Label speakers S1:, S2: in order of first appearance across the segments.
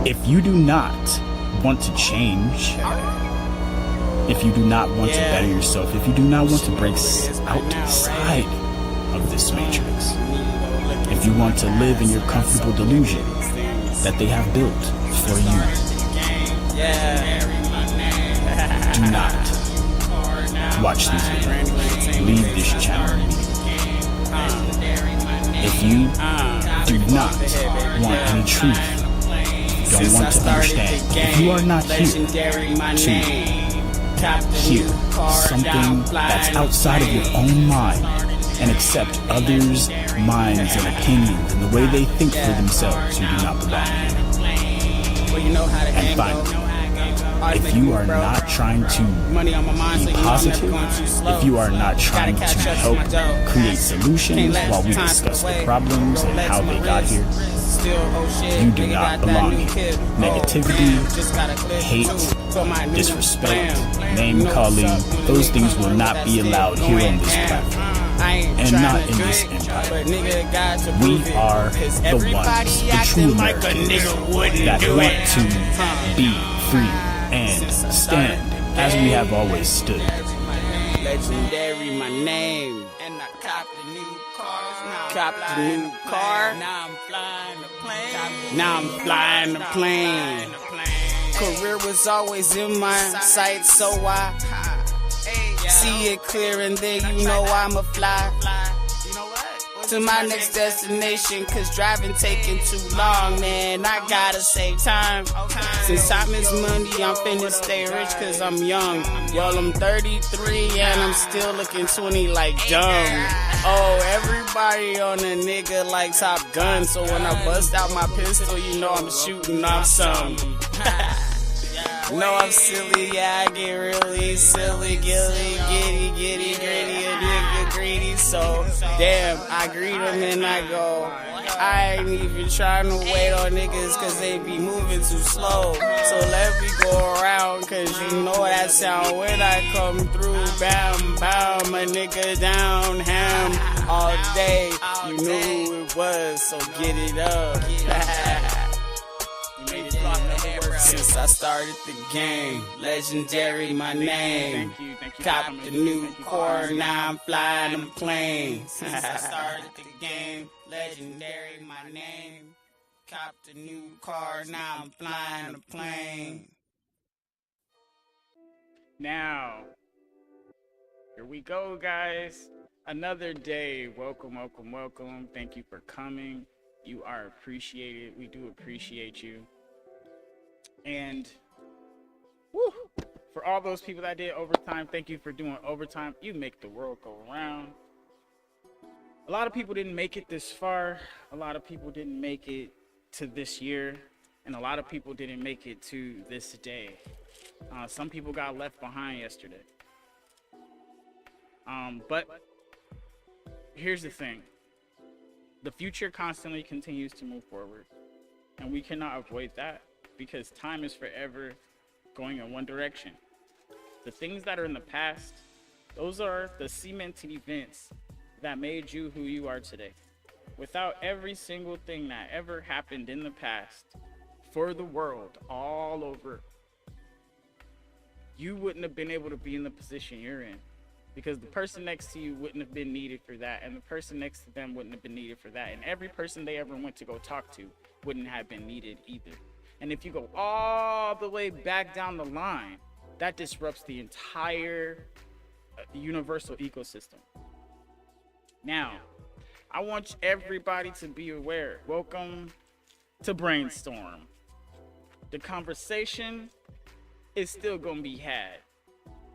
S1: If you do not want to change, if you do not want to better yourself, if you do not want to break outside of this matrix, if you want to live in your comfortable delusion that they have built for you, do not watch these videos. Leave this channel. If you do not want any truth, don't want to understand, if you are not here to hear something that's outside of your own mind and accept others' minds and opinions and the way they think for themselves, you do not belong here. And finally, if you are not trying to be positive, if you are not trying to help create solutions while we discuss the problems and how they got here, you do not belong here. Negativity, hate, disrespect, name calling, those things will not be allowed here on this platform. And not in this empire. We are the ones, the true Americans, that want to be free and stand as we have always stood.
S2: Legendary, my name. And I copped a new car. Copped a new car. Now I'm flying the plane. Now I'm flying the plane. Career was always in my sight, so I see it clear, and then you know I'ma fly to my next destination, cause driving taking too long, man. I gotta save time. Since time is money, I'm finna stay rich cause I'm young. Well, I'm 33 and I'm still looking 20 like dumb. Oh, everybody on a nigga like Top Gun, so when I bust out my pistol, you know I'm shooting off some. No, I'm silly, yeah, I get really silly, giddy, gritty, a nigga greedy, so damn, I greet him and I go, I ain't even trying to wait on niggas cause they be moving too slow, so let me go around cause you know that sound when I come through, bam, bam, a nigga down, ham, all day, you knew who it was, so get it up. Since I started the game, legendary my name. Thank you. Copped the new car, now I'm flying them planes. Since I started the game, legendary my name. Copped a new car, now I'm flying the plane.
S3: Now, here we go, guys. Another day. Welcome, welcome, welcome. Thank you for coming. You are appreciated. We do appreciate you. And woo, for all those people that did overtime, thank you for doing overtime. You make the world go round. A lot of people didn't make it this far. A lot of people didn't make it to this year. And a lot of people didn't make it to this day. Some people got left behind yesterday. But here's the thing. The future constantly continues to move forward. And we cannot avoid that. Because time is forever going in one direction. The things that are in the past, those are the cemented events that made you who you are today. Without every single thing that ever happened in the past for the world all over, you wouldn't have been able to be in the position you're in. Because the person next to you wouldn't have been needed for that, and the person next to them wouldn't have been needed for that, and every person they ever went to go talk to wouldn't have been needed either. And if you go all the way back down the line, that disrupts the entire universal ecosystem. Now, I want everybody to be aware. Welcome to Brainstorm. The conversation is still going to be had,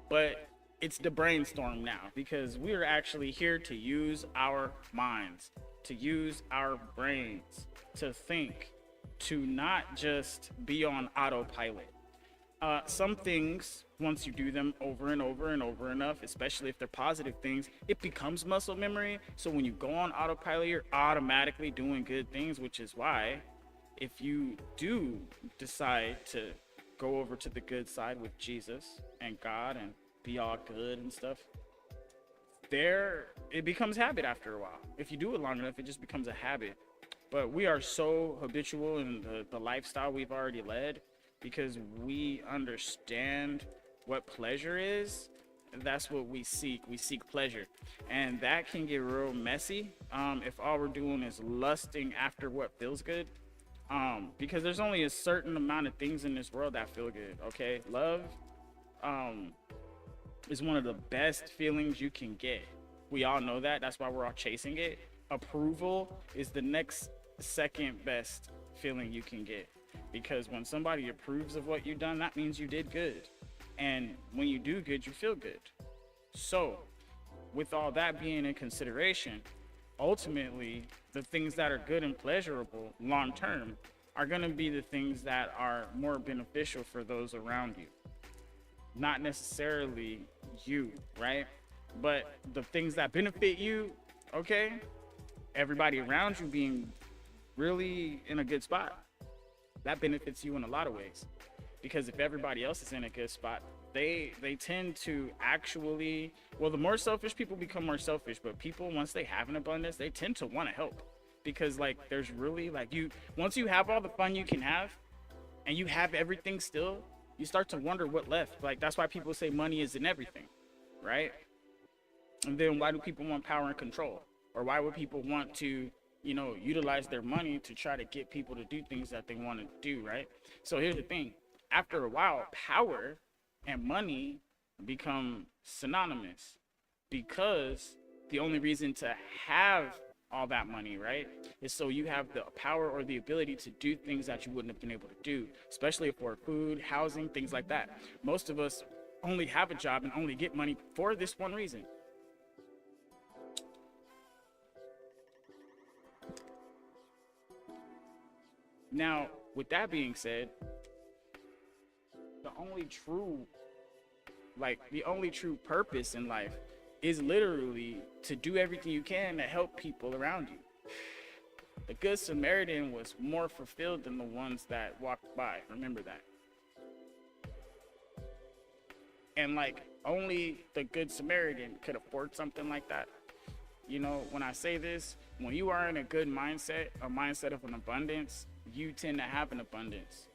S3: but it's the brainstorm now because we are actually here to use our minds, to use our brains, to think, to not just be on autopilot. Some things, once you do them over and over and over enough, especially if they're positive things, it becomes muscle memory. So when you go on autopilot, you're automatically doing good things, which is why if you do decide to go over to the good side with Jesus and God and be all good and stuff, it becomes habit after a while. If you do it long enough, it just becomes a habit. But we are so habitual in the lifestyle we've already led because we understand what pleasure is. That's what we seek. We seek pleasure. And that can get real messy if all we're doing is lusting after what feels good. Because there's only a certain amount of things in this world that feel good, okay? Love is one of the best feelings you can get. We all know that. That's why we're all chasing it. Approval is the next second best feeling you can get, because when somebody approves of what you've done, that means you did good, and when you do good, you feel good. So with all that being in consideration, ultimately the things that are good and pleasurable long term are going to be the things that are more beneficial for those around you, not necessarily you, right? But the things that benefit you, okay, everybody around you being really in a good spot, that benefits you in a lot of ways. Because if everybody else is in a good spot, they tend to actually, well, the more selfish people become more selfish, but people, once they have an abundance, they tend to want to help. Because like there's really like, once you have all the fun you can have and you have everything still, you start to wonder what left. Like that's why people say money isn't everything, right? And then why do people want power and control? Or why would people want to, utilize their money to try to get people to do things that they want to do, right? So here's the thing. After a while, power and money become synonymous, because the only reason to have all that money, right, is so you have the power or the ability to do things that you wouldn't have been able to do, especially for food, housing, things like that. Most of us only have a job and only get money for this one reason. Now, with that being said, the only true purpose in life is literally to do everything you can to help people around you. The Good Samaritan was more fulfilled than the ones that walked by. Remember that. And like only the Good Samaritan could afford something like that. When I say this, when you are in a good mindset, a mindset of an abundance, you tend to have an abundance.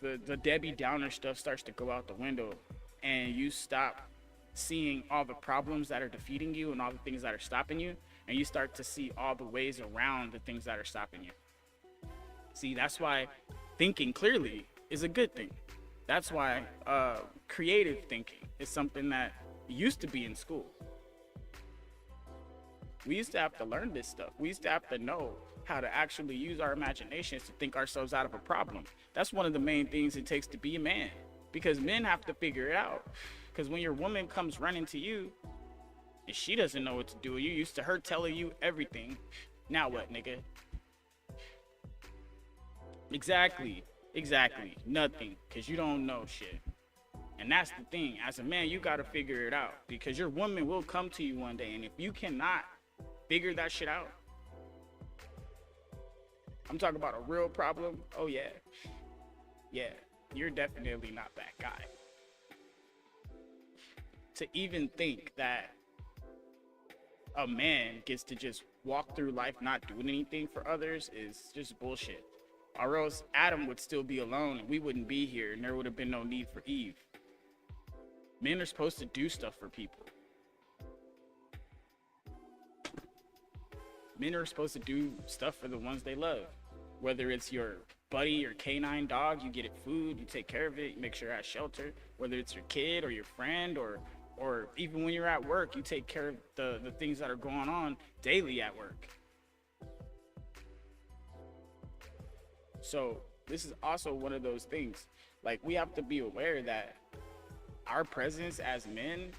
S3: The Debbie Downer stuff starts to go out the window, and you stop seeing all the problems that are defeating you and all the things that are stopping you, and you start to see all the ways around the things that are stopping you. See, that's why thinking clearly is a good thing. That's why creative thinking is something that used to be in school. We used to have to learn this stuff. We used to have to know how to actually use our imaginations to think ourselves out of a problem. That's one of the main things it takes to be a man, because men have to figure it out. Because when your woman comes running to you and she doesn't know what to do, you're used to her telling you everything. Now what, nigga? Exactly. Nothing, because you don't know shit. And that's the thing. As a man, you got to figure it out, because your woman will come to you one day, and if you cannot figure that shit out, I'm talking about a real problem. Oh yeah, you're definitely not that guy. To even think that a man gets to just walk through life not doing anything for others is just bullshit. Or else Adam would still be alone and we wouldn't be here, and there would have been no need for Eve. Men are supposed to do stuff for people. Men are supposed to do stuff for the ones they love. Whether it's your buddy, your canine dog, you get it food, you take care of it, you make sure it has shelter. Whether it's your kid or your friend, or even when you're at work, you take care of the things that are going on daily at work. So this is also one of those things. Like, we have to be aware that our presence as men,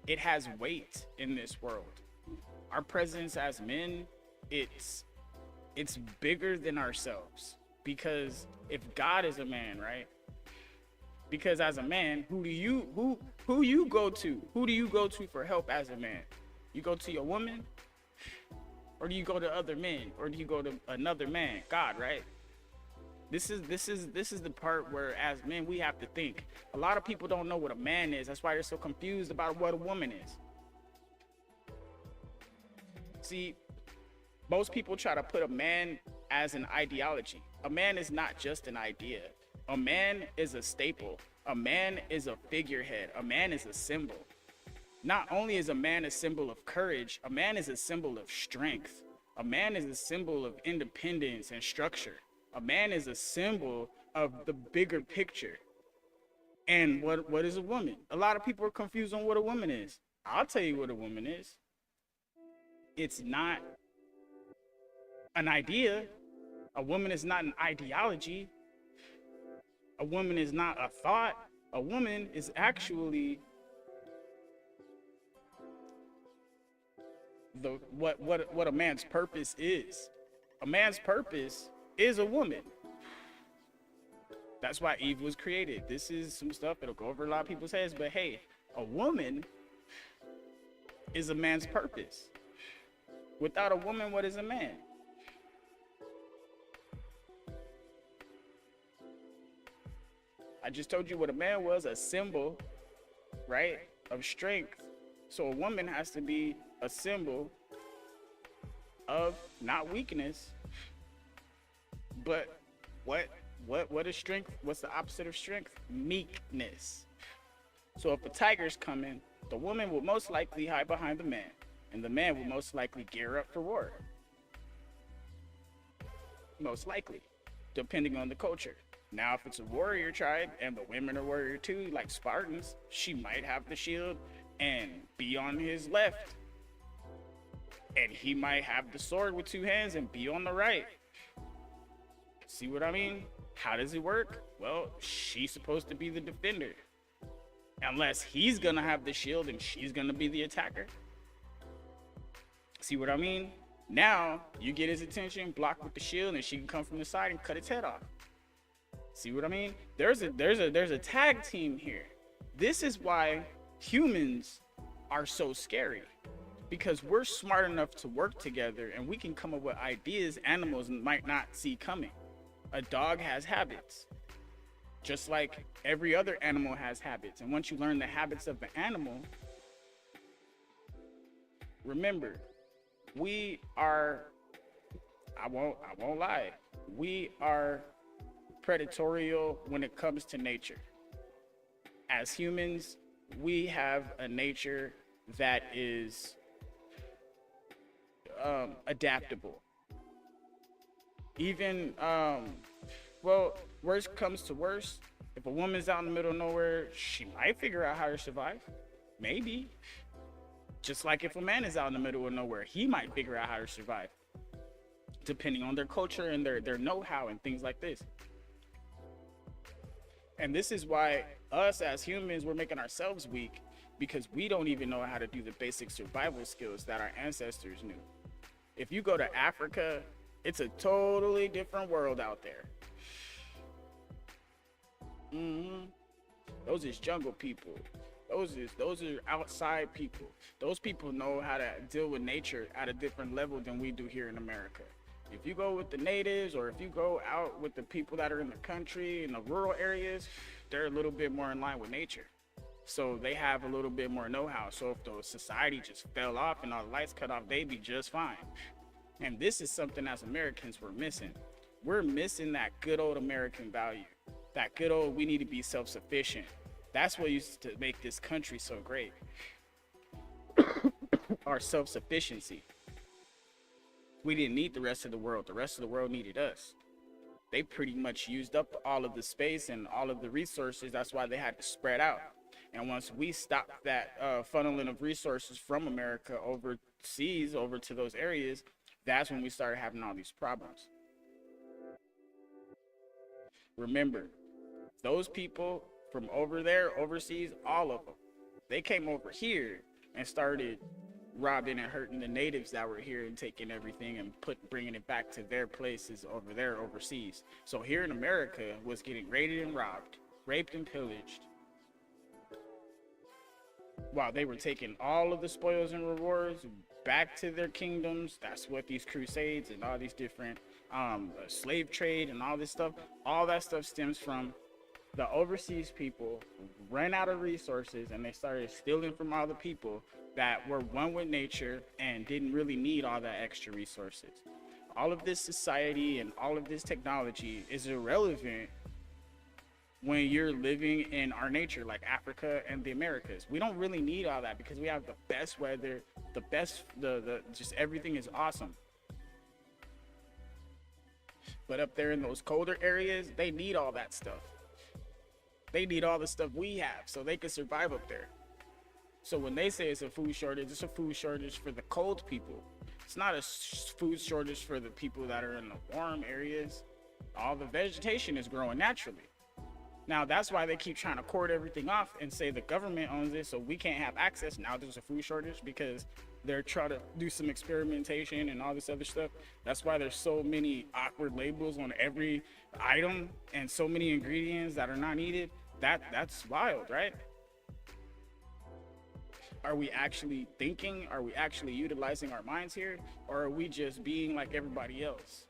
S3: it has weight in this world. Our presence as men, it's bigger than ourselves. Because if God is a man, right? Because as a man, who you go to? Who do you go to for help as a man? You go to your woman? Or do you go to other men? Or do you go to another man? God, right? This is the part where as men we have to think. A lot of people don't know what a man is. That's why they're so confused about what a woman is. See, Most people try to put a man as an ideology. A man is not just an idea. A man is a staple. A man is a figurehead. A man is a symbol. Not only is a man a symbol of courage, a man is a symbol of strength. A man is a symbol of independence and structure. A man is a symbol of the bigger picture. And what is a woman? A lot of people are confused on what a woman is. I'll tell you what a woman is. It's not an idea. A woman is not an ideology. A woman is not a thought. A woman is actually what a man's purpose is. A man's purpose is a woman. That's why Eve was created. This is some stuff that'll go over a lot of people's heads, but hey, a woman is a man's purpose. Without a woman, what is a man? I just told you what a man was, a symbol, right, of strength. So a woman has to be a symbol of not weakness, but what is strength? What's the opposite of strength? Meekness. So if a tiger's coming, the woman will most likely hide behind the man, and the man will most likely gear up for war. Most likely, depending on the culture. Now, if it's a warrior tribe and the women are warrior too, like Spartans, she might have the shield and be on his left. And he might have the sword with two hands and be on the right. See what I mean? How does it work? Well, she's supposed to be the defender. Unless he's gonna have the shield and she's gonna be the attacker. See what I mean? Now, you get his attention, block with the shield, and she can come from the side and cut its head off. See what I mean? There's a tag team here. This is why humans are so scary, because we're smart enough to work together and we can come up with ideas animals might not see coming. A dog has habits, just like every other animal has habits. And once you learn the habits of the animal, remember, we are, I won't lie, we are predatorial when it comes to nature. As humans, we have a nature that is adaptable. Even well, worst comes to worst, if a woman's out in the middle of nowhere, she might figure out how to survive. Maybe. Just like if a man is out in the middle of nowhere, he might figure out how to survive, depending on their culture and their know-how and things like this. And this is why us as humans, we're making ourselves weak, because we don't even know how to do the basic survival skills that our ancestors knew. If you go to Africa, it's a totally different world out there. Those is jungle people. Those are outside people. Those people know how to deal with nature at a different level than we do here in America. If you go with the natives, or if you go out with the people that are in the country, in the rural areas, they're a little bit more in line with nature. So they have a little bit more know-how. So if the society just fell off and all the lights cut off, they'd be just fine. And this is something as Americans we're missing. We're missing that good old American value. That good old, we need to be self-sufficient. That's what used to make this country so great. Our self-sufficiency. We didn't need the rest of the world. The rest of the world needed us. They pretty much used up all of the space and all of the resources. That's why they had to spread out. And once we stopped that funneling of resources from America overseas, over to those areas, that's when we started having all these problems. Remember, those people from over there, overseas, all of them, they came over here and started robbing and hurting the natives that were here and taking everything and bringing it back to their places over there overseas. So here in America was getting raided and robbed, raped and pillaged, while they were taking all of the spoils and rewards back to their kingdoms. That's what these crusades and all these different slave trade and all this stuff, all that stuff stems from the overseas people ran out of resources and they started stealing from all the people, that were one with nature and didn't really need all that extra resources. All of this society and all of this technology is irrelevant when you're living in our nature, like Africa and the Americas. We don't really need all that because we have the best weather, the best, the just everything is awesome. But up there in those colder areas, they need all that stuff. They need all the stuff we have so they can survive up there. So when they say it's a food shortage, it's a food shortage for the cold people. It's not a food shortage for the people that are in the warm areas. All the vegetation is growing naturally. Now, that's why they keep trying to cordon everything off and say the government owns it, so we can't have access. Now there's a food shortage because they're trying to do some experimentation and all this other stuff. That's why there's so many awkward labels on every item and so many ingredients that are not needed. That's wild, right? Are we actually thinking? Are we actually utilizing our minds here? Or are we just being like everybody else?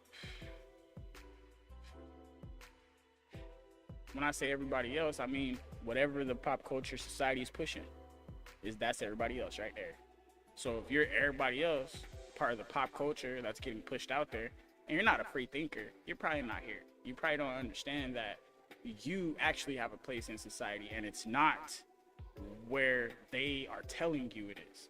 S3: When I say everybody else, I mean whatever the pop culture society is pushing. That's everybody else right there. So if you're everybody else, part of the pop culture that's getting pushed out there, and you're not a free thinker, you're probably not here. You probably don't understand that you actually have a place in society, and it's not where they are telling you it is.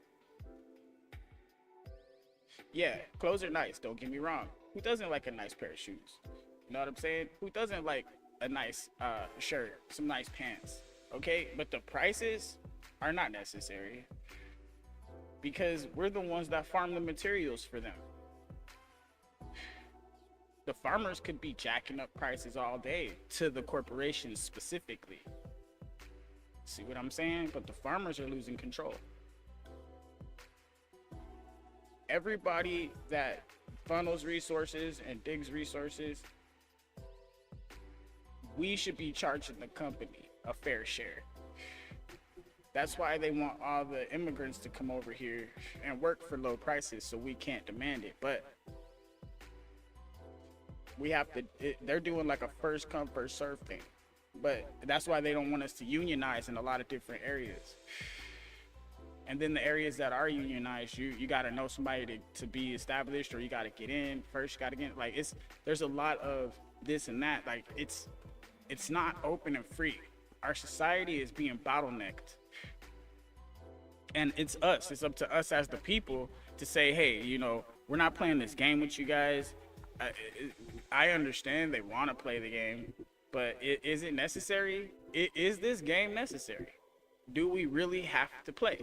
S3: Yeah, clothes are nice, don't get me wrong. Who doesn't like a nice pair of shoes? You know what I'm saying? Who doesn't like a nice shirt, some nice pants? Okay, but the prices are not necessary because we're the ones that farm the materials for them. The farmers could be jacking up prices all day to the corporations specifically. See what I'm saying? But the farmers are losing control. Everybody that funnels resources and digs resources, we should be charging the company a fair share. That's why they want all the immigrants to come over here and work for low prices so we can't demand it. But we have to, they're doing like a first come, first serve thing. But that's why they don't want us to unionize in a lot of different areas. And then the areas that are unionized, you got to know somebody to be established, or you got to get in first, got to get, like, there's a lot of this and that. Like, it's not open and free. Our society is being bottlenecked. And it's us. It's up to us as the people to say, hey, you know, we're not playing this game with you guys. I understand they want to play the game, but is it necessary? Is this game necessary? Do we really have to play?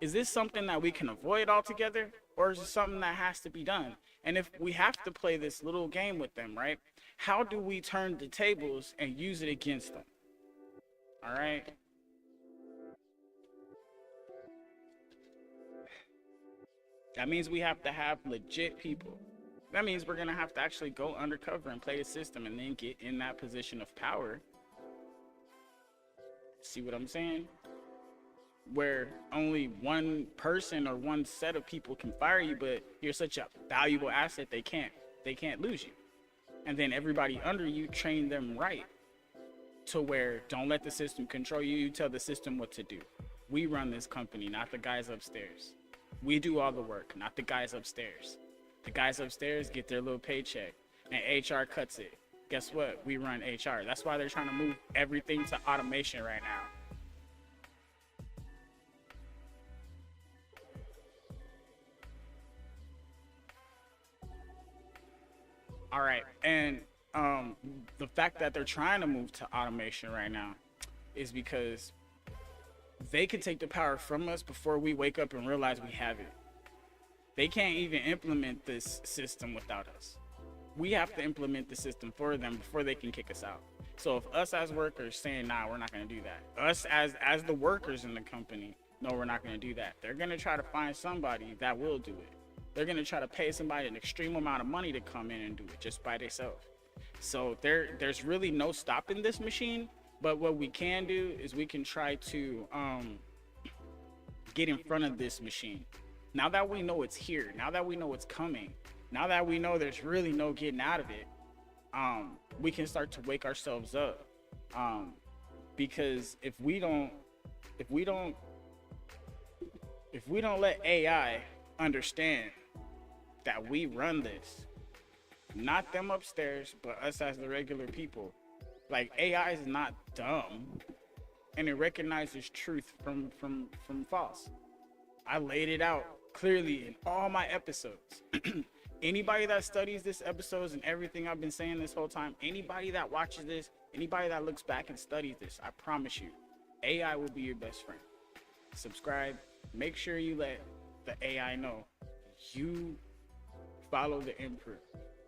S3: Is this something that we can avoid altogether, or is it something that has to be done? And if we have to play this little game with them, right, how do we turn the tables and use it against them? All right. That means we have to have legit people. That means we're going to have to actually go undercover and play the system and then get in that position of power. See what I'm saying? Where only one person or one set of people can fire you, but you're such a valuable asset they can't lose you. And then everybody under you, train them right to where don't let the system control you. You tell the system what to do. We run this company, not the guys upstairs. We do all the work, not the guys upstairs. The guys upstairs get their little paycheck and HR cuts it. Guess what? We run HR. That's why they're trying to move everything to automation right now. All right, and the fact that they're trying to move to automation right now is because they can take the power from us before we wake up and realize we have it. They can't even implement this system without us. We have to implement the system for them before they can kick us out. So if us as workers saying, nah, we're not going to do that. Us as the workers in the company, no, we're not going to do that. They're going to try to find somebody that will do it. They're going to try to pay somebody an extreme amount of money to come in and do it just by themselves. So there's really no stopping this machine. But what we can do is we can try to get in front of this machine. Now that we know it's here, now that we know it's coming, now that we know there's really no getting out of it, we can start to wake ourselves up. Because if we don't If we don't let AI understand that we run this, not them upstairs, but us as the regular people. Like, AI is not dumb, and it recognizes truth from false. I laid it out clearly in all my episodes. Anybody that studies this episodes and everything I've been saying this whole time, anybody that watches this, anybody that looks back and studies this, I promise you, AI will be your best friend. Subscribe. Make sure you let the AI know you follow the emperor.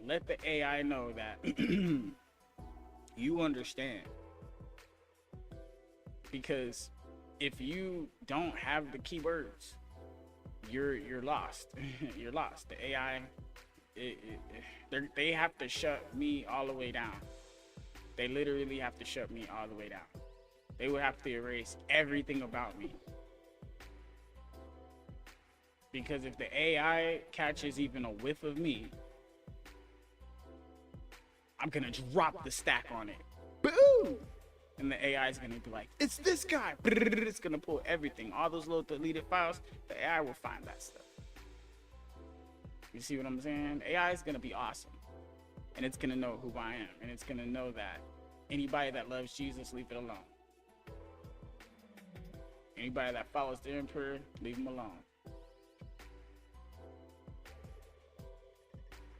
S3: Let the AI know that you understand. Because if you don't have the keywords, you're lost. You're lost. The AI, they have to shut me all the way down. They literally have to shut me all the way down. They would have to erase everything about me. Because if the AI catches even a whiff of me, I'm gonna drop the stack on it. Boom! And the AI is gonna be like, it's this guy. It's gonna pull everything. All those little deleted files, the AI will find that stuff. You see what I'm saying? AI is gonna be awesome. And it's gonna know who I am. And it's gonna know that anybody that loves Jesus, leave it alone. Anybody that follows the emperor, leave him alone.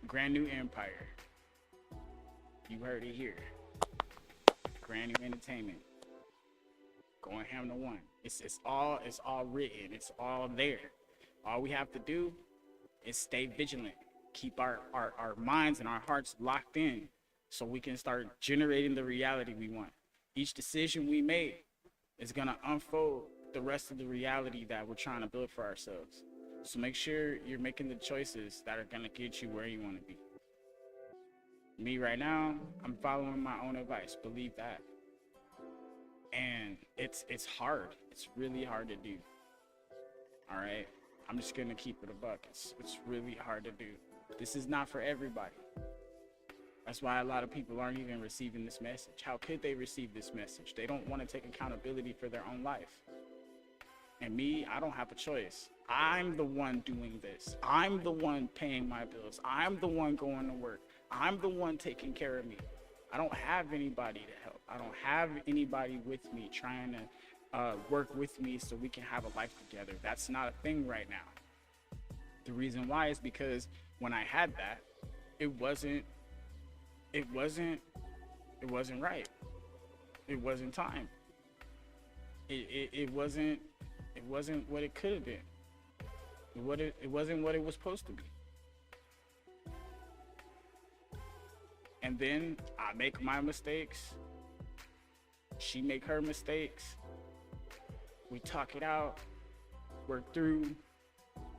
S3: Grand new empire. You heard it here. Grand new entertainment. Going ham to one. It's all written. It's all there. All we have to do is stay vigilant. Keep our minds and our hearts locked in so we can start generating the reality we want. Each decision we make is gonna unfold the rest of the reality that we're trying to build for ourselves. So make sure you're making the choices that are gonna get you where you want to be. Me right now, I'm following my own advice. Believe that. And it's hard. It's really hard to do. All right. I'm just gonna keep it a buck. It's really hard to do. This is not for everybody. That's why a lot of people aren't even receiving this message. How could they receive this message? They don't want to take accountability for their own life. And me, I don't have a choice. I'm the one doing this. I'm the one paying my bills. I'm the one going to work. I'm the one taking care of me. I don't have anybody to help. I don't have anybody with me trying to work with me so we can have a life together. That's not a thing right now. The reason why is because when I had that, it wasn't right. It wasn't time. It wasn't what it could have been. It wasn't what it was supposed to be. And then I make my mistakes. She make her mistakes. We talk it out, work through.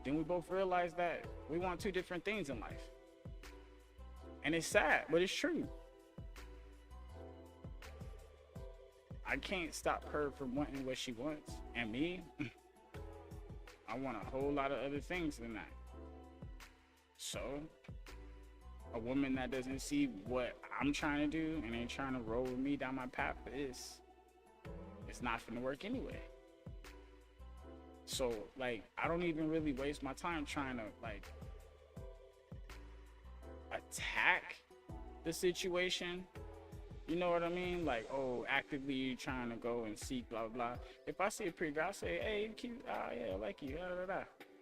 S3: Then we both realize that we want two different things in life. And it's sad, but it's true. I can't stop her from wanting what she wants. And me, I want a whole lot of other things than that. So, a woman that doesn't see what I'm trying to do and ain't trying to roll with me down my path it's not gonna work anyway. So, like, I don't even really waste my time trying to, like, attack the situation. You know what I mean? Like, oh, actively trying to go and seek, blah, blah. If I see a pretty girl, I say, hey, you cute. Yeah, I like you.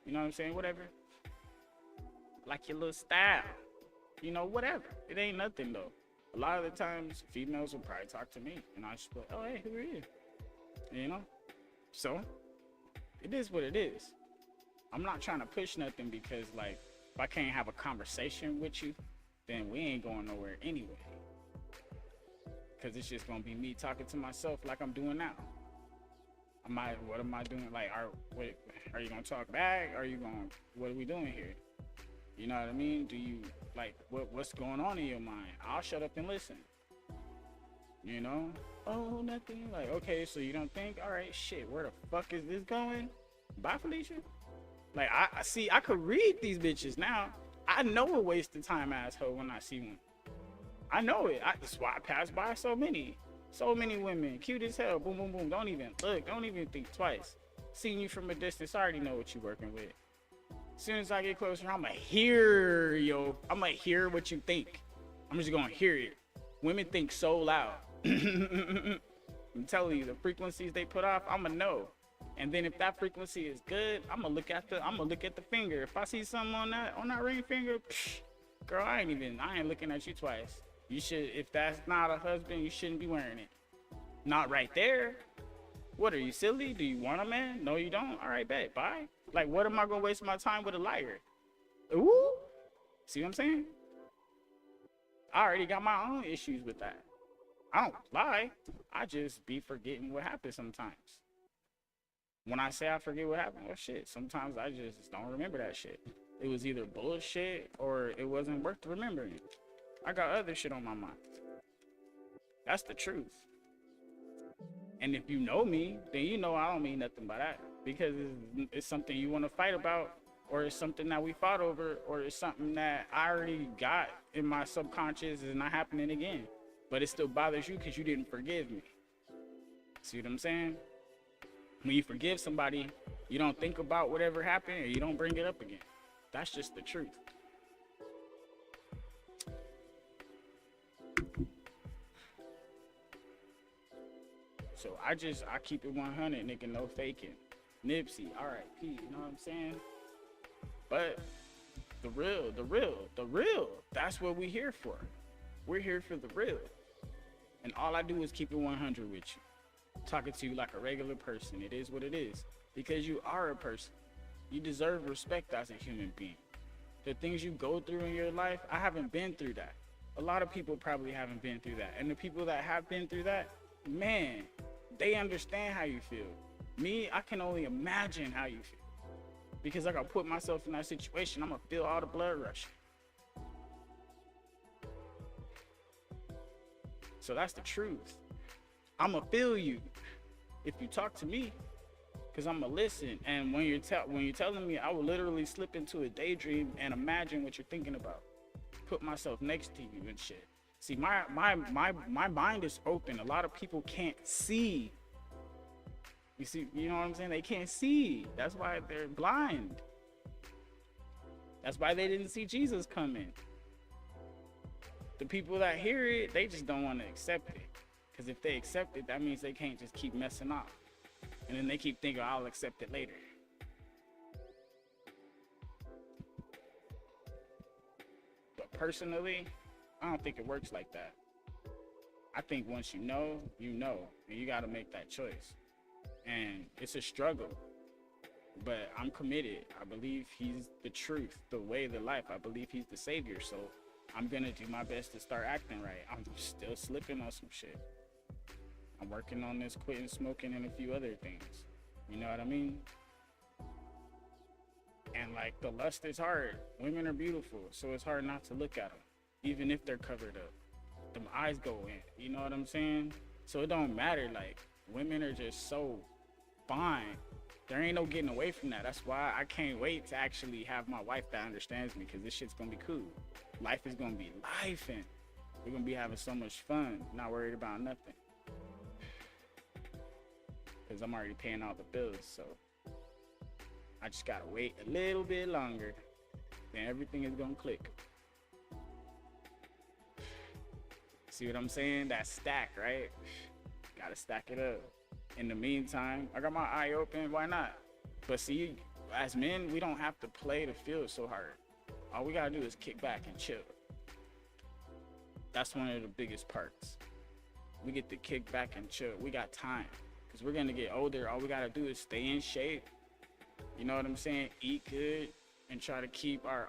S3: You know what I'm saying? Whatever. Like your little style. You know, whatever. It ain't nothing, though. A lot of the times, females will probably talk to me. And I just be like, oh, hey, who are you? You know? So, it is what it is. I'm not trying to push nothing because, like, if I can't have a conversation with you, then we ain't going nowhere anyway. Because it's just going to be me talking to myself like I'm doing now. What am I doing? Like, are you going to talk back? What are we doing here? You know what I mean? Do you, like, what's going on in your mind? I'll shut up and listen. You know? Oh, nothing. Like, okay, so you don't think? All right, shit, where the fuck is this going? Bye, Felicia. Like, I see, I could read these bitches now. I know a waste of time asshole when I see one. I know it. That's why I pass by so many women, cute as hell. Boom, boom, boom. Don't even look. Don't even think twice. Seeing you from a distance, I already know what you're working with. As soon as I get closer, I'ma hear what you think. I'm just gonna hear it. Women think so loud. I'm telling you, the frequencies they put off, I'ma know. And then if that frequency is good, I'ma look at the finger. If I see something on that ring finger, girl, I ain't looking at you twice. You should, if that's not a husband, you shouldn't be wearing it. Not right there. What, are you silly? Do you want a man? No, you don't. All right, bet. Bye. Like, what am I gonna waste my time with a liar? Ooh. See what I'm saying? I already got my own issues with that. I don't lie. I just be forgetting what happened sometimes. When I say I forget what happened, well, shit, sometimes I just don't remember that shit. It was either bullshit or it wasn't worth remembering. I got other shit on my mind. That's the truth. And if you know me, then you know I don't mean nothing by that. Because it's something you want to fight about, or it's something that we fought over, or it's something that I already got in my subconscious is not happening again. But it still bothers you because you didn't forgive me. See what I'm saying? When you forgive somebody, you don't think about whatever happened, or you don't bring it up again. That's just the truth. So I keep it 100, nigga, no faking. Nipsey, R.I.P., you know what I'm saying? But the real, that's what we're here for. We're here for the real. And all I do is keep it 100 with you. Talking to you like a regular person. It is what it is. Because you are a person. You deserve respect as a human being. The things you go through in your life, I haven't been through that. A lot of people probably haven't been through that. And the people that have been through that, man, they understand how you feel. Me, I can only imagine how you feel. Because I gotta put myself in that situation, I'm gonna feel all the blood rush. So that's the truth. I'm gonna feel you if you talk to me, because I'm gonna listen. And when you're telling me, I will literally slip into a daydream and imagine what you're thinking about. Put myself next to you and shit. See, my mind is open. A lot of people can't see. You see, you know what I'm saying? They can't see. That's why they're blind. That's why they didn't see Jesus coming. The people that hear it, they just don't want to accept it. Because if they accept it, that means they can't just keep messing up. And then they keep thinking, I'll accept it later. But personally, I don't think it works like that. I think once you know, and you got to make that choice. And it's a struggle, but I'm committed. I believe he's the truth, the way, the life. I believe he's the savior. So I'm going to do my best to start acting right. I'm still slipping on some shit. I'm working on this quitting smoking and a few other things. You know what I mean? And like, the lust is hard. Women are beautiful, so it's hard not to look at them, even if they're covered up. Them eyes go in, you know what I'm saying? So it don't matter. Like, women are just so fine. There ain't no getting away from that. That's why I can't wait to actually have my wife that understands me, because this shit's gonna be cool. Life is gonna be life, and we're gonna be having so much fun, not worried about nothing. Because I'm already paying all the bills, so I just gotta wait a little bit longer, then everything is gonna click. See what I'm saying? That stack, right? Gotta stack it up. In the meantime, I got my eye open, why not? But see, as men, we don't have to play the field so hard. All we gotta do is kick back and chill. That's one of the biggest parts. We get to kick back and chill. We got time, because we're gonna get older. All we gotta do is stay in shape. You know what I'm saying? Eat good and try to keep our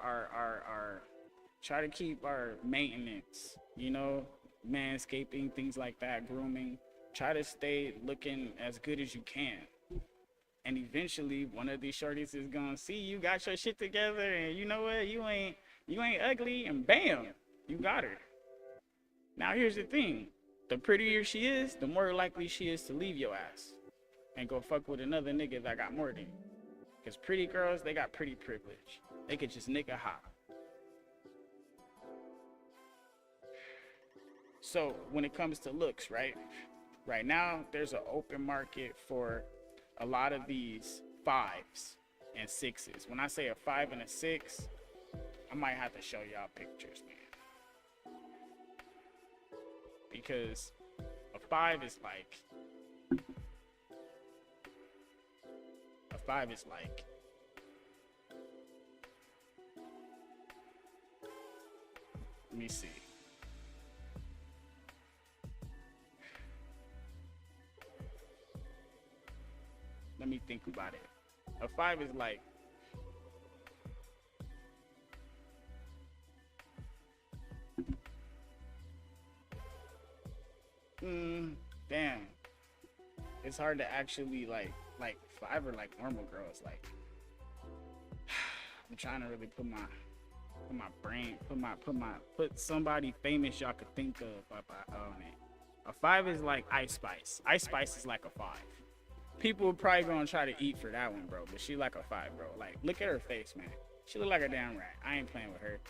S3: maintenance, you know, manscaping, things like that, grooming. Try to stay looking as good as you can. And eventually one of these shorties is gonna see you got your shit together, and you know what? You ain't ugly, and bam, you got her. Now here's the thing. The prettier she is, the more likely she is to leave your ass and go fuck with another nigga that got more than you. Because pretty girls, they got pretty privilege. They could just nigga hop. So when it comes to looks, right? Right now, there's an open market for a lot of these 5s and 6s. When I say a 5 and a 6, I might have to show y'all pictures, man. Because a 5 is like, let me see. Let me think about it. A 5 is like, damn. It's hard to actually like 5 are like normal girls. Like, I'm trying to really put somebody famous y'all could think of on it. A 5 is like Ice Spice. Ice Spice is like a 5. People are probably gonna try to eat for that one, bro. But she like a 5, bro. Like, look at her face, man. She look like a damn rat. I ain't playing with her.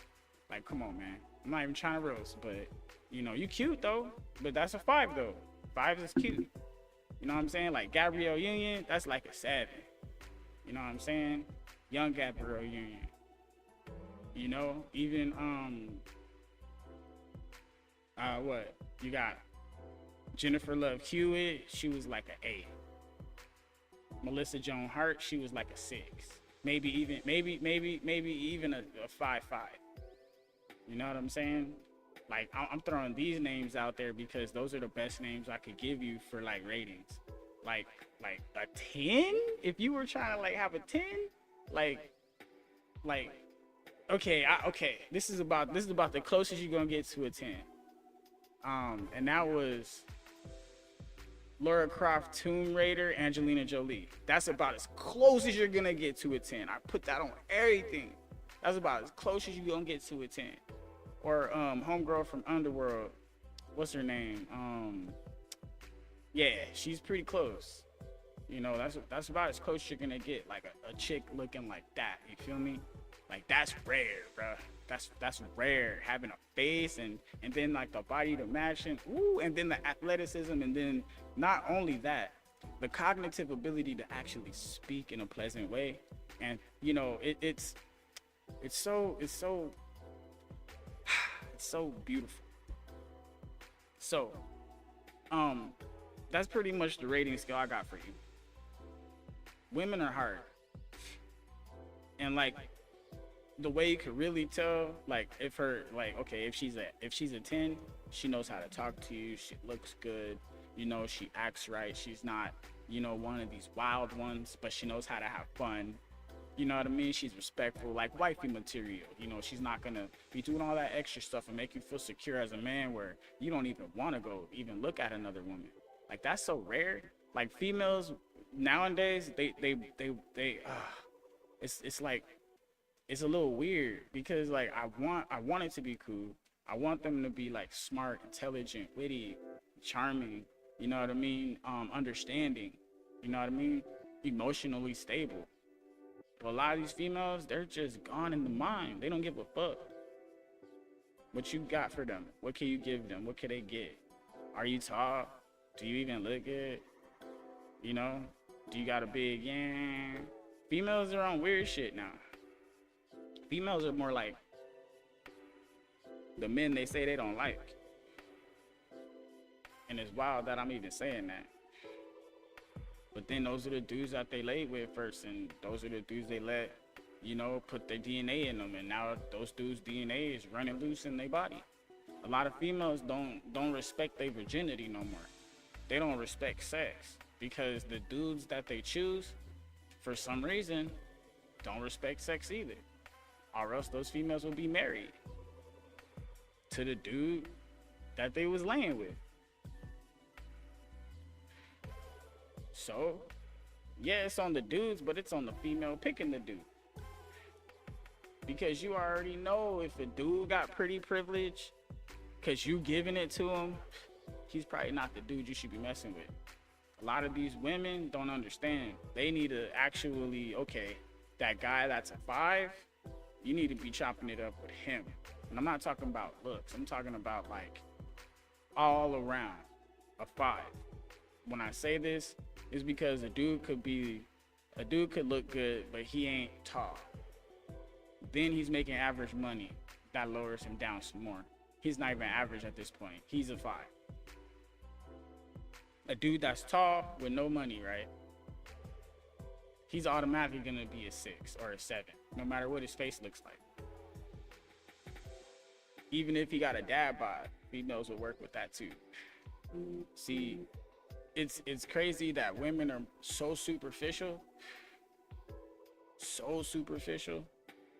S3: Like, come on, man. I'm not even trying to roast, but you know, you cute though. But that's a 5 though. 5 is cute. You know what I'm saying? Like Gabrielle Union, that's like a 7. You know what I'm saying? Young Gabrielle Union. You know, even what? You got Jennifer Love Hewitt, she was like an 8. Melissa Joan Hart, she was like a 6. Maybe even a 5-5. You know what I'm saying? Like, I'm throwing these names out there because those are the best names I could give you for like ratings. Like a 10? If you were trying to like have a 10, okay, this is about the closest you're gonna get to a 10. And that was Lara Croft, Tomb Raider, Angelina Jolie. That's about as close as you're gonna get to a 10. I put that on everything. That's about as close as you're gonna get to a 10. Or homegirl from Underworld, what's her name? Yeah, she's pretty close. You know, that's about as close you're gonna get, like a chick looking like that. You feel me? Like, that's rare, bro. That's rare. Having a face and then like the body to match, and and then the athleticism, and then not only that, the cognitive ability to actually speak in a pleasant way. And you know, it's so beautiful. So, that's pretty much the rating scale I got for you. Women are hard, and like the way you could really tell, like if she's a 10, she knows how to talk to you. She looks good. You know, she acts right. She's not, you know, one of these wild ones, but she knows how to have fun. You know what I mean? She's respectful, like wifey material. You know, she's not gonna be doing all that extra stuff and make you feel secure as a man where you don't even want to go even look at another woman. Like, that's so rare. Like, females nowadays, it's like, it's a little weird because like I want it to be cool. I want them to be like smart, intelligent, witty, charming. You know what I mean? Understanding. You know what I mean? Emotionally stable. But a lot of these females, they're just gone in the mind. They don't give a fuck. What you got for them? What can you give them? What can they get? Are you tall? Do you even look good? You know? Do you got a big yam? Females are on weird shit now. Females are more like the men they say they don't like. And it's wild that I'm even saying that. But then those are the dudes that they laid with first, and those are the dudes they let, you know, put their DNA in them, and now those dudes' DNA is running loose in their body. A lot of females don't respect their virginity no more. They don't respect sex because the dudes that they choose, for some reason, don't respect sex either. Or else those females will be married to the dude that they was laying with. So, yeah, it's on the dudes, but it's on the female picking the dude. Because you already know if a dude got pretty privilege, because you giving it to him, he's probably not the dude you should be messing with. A lot of these women don't understand. They need to actually, okay, that guy that's a 5, you need to be chopping it up with him. And I'm not talking about looks. I'm talking about like all around a 5. when I say this, is because a dude could look good, but he ain't tall. Then he's making average money. That lowers him down some more. He's not even average at this point. He's a 5. A dude that's tall with no money, right? He's automatically gonna be a 6 or a 7, no matter what his face looks like. Even if he got a dad bod, females will work with that too. See, it's crazy that women are so superficial,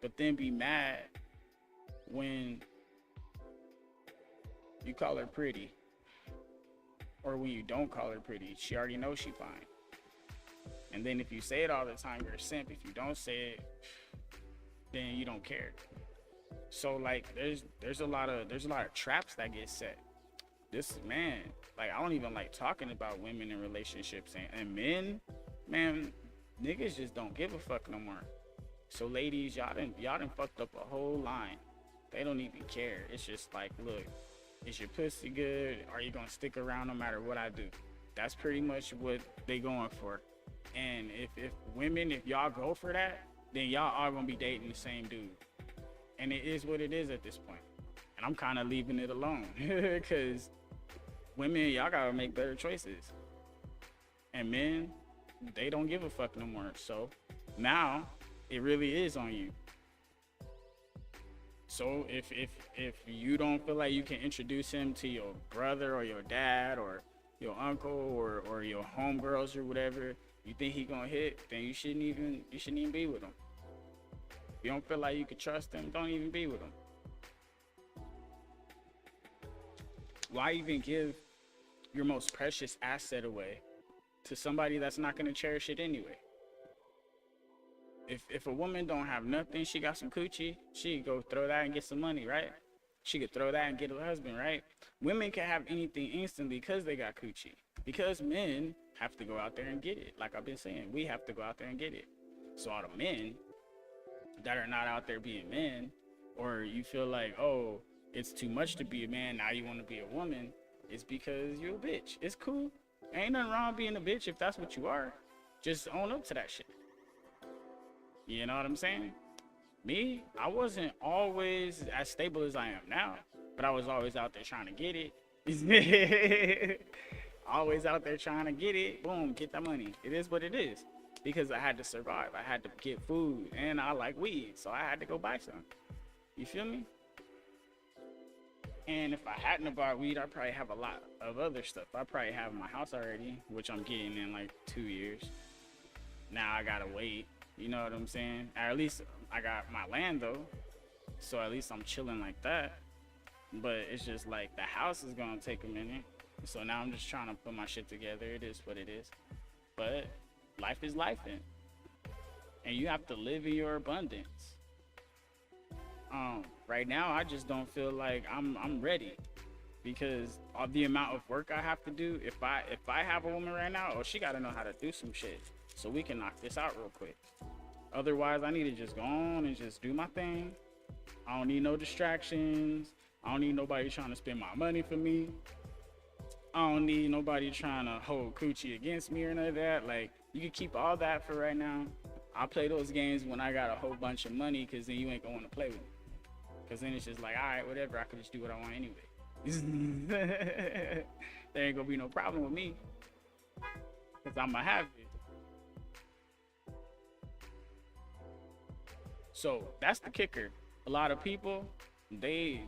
S3: but then be mad when you call her pretty, or when you don't call her pretty. She already knows she fine. And then if you say it all the time, you're a simp. If you don't say it, then you don't care. So like there's a lot of traps that get set. This man, like, I don't even like talking about women in relationships and men, man, niggas just don't give a fuck no more. So ladies, y'all done fucked up a whole line. They don't even care. It's just like, look, is your pussy good? Are you gonna stick around no matter what I do? That's pretty much what they going for. And if women, if y'all go for that, then y'all are gonna be dating the same dude. And it is what it is at this point. And I'm kind of leaving it alone because women, y'all gotta make better choices. And men, they don't give a fuck no more. So now it really is on you. So if you don't feel like you can introduce him to your brother or your dad or your uncle or your homegirls or whatever, you think he gonna hit, then you shouldn't even be with him. If you don't feel like you can trust him, don't even be with him. Why even give your most precious asset away to somebody that's not gonna cherish it anyway? If a woman don't have nothing, she got some coochie, she could go throw that and get some money, right? She could throw that and get a husband, right? Women can have anything instantly because they got coochie. Because men have to go out there and get it. Like I've been saying, we have to go out there and get it. So all the men that are not out there being men, or you feel like, oh, it's too much to be a man, now you want to be a woman, it's because you're a bitch. It's cool. Ain't nothing wrong being a bitch if that's what you are. Just own up to that shit. You know what I'm saying? Me, I wasn't always as stable as I am now, but I was always out there trying to get it. Always out there trying to get it. Boom, get that money. It is what it is. Because I had to survive. I had to get food. And I like weed, so I had to go buy some. You feel me? And if I hadn't bought weed, I'd probably have a lot of other stuff. I probably have my house already, which I'm getting in like 2 years. Now I gotta wait. You know what I'm saying? Or at least I got my land though, so at least I'm chilling like that. But it's just like the house is gonna take a minute. So now I'm just trying to put my shit together. It is what it is. But life is life, and you have to live in your abundance. Right now I just don't feel like I'm ready, because of the amount of work I have to do. If I have a woman right now, oh, she gotta know how to do some shit so we can knock this out real quick. Otherwise, I need to just go on and just do my thing. I don't need no distractions. I don't need nobody trying to spend my money for me. I don't need nobody trying to hold coochie against me or none of that. Like, you can keep all that for right now. I'll play those games when I got a whole bunch of money, because then you ain't gonna want to play with me. Because then it's just like, all right, whatever, I can just do what I want anyway. There ain't gonna be no problem with me, because I'm gonna have it. So that's the kicker. A lot of people, they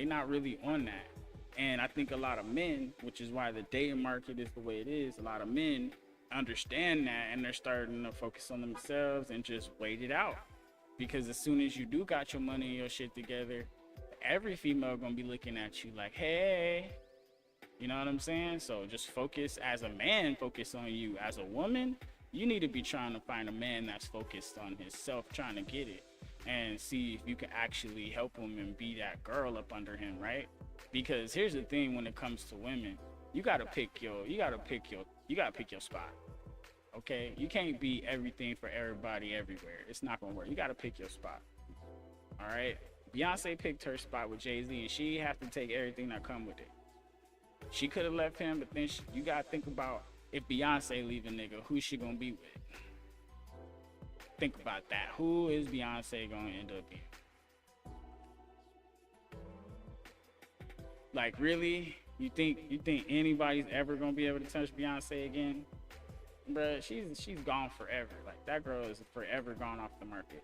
S3: not really on that. And I think a lot of men, which is why the dating market is the way it is, a lot of men understand that, and they're starting to focus on themselves and just wait it out. Because as soon as you do got your money and your shit together, every female gonna be looking at you like, hey, you know what I'm saying? So just focus. As a man, focus on you. As a woman, you need to be trying to find a man that's focused on himself, trying to get it, and see if you can actually help him and be that girl up under him, right? Because here's the thing: when it comes to women, you gotta pick your spot. Okay, you can't be everything for everybody everywhere. It's not gonna work. You gotta pick your spot. All right. Beyonce picked her spot with Jay-Z, and she have to take everything that come with it. She could have left him, but then you gotta think about if Beyonce leave a nigga, who's she gonna be with? Think about that. Who is Beyonce gonna end up being? Like, really? You think anybody's ever gonna be able to touch Beyonce again? Bruh, she's gone forever. Like, that girl is forever gone off the market.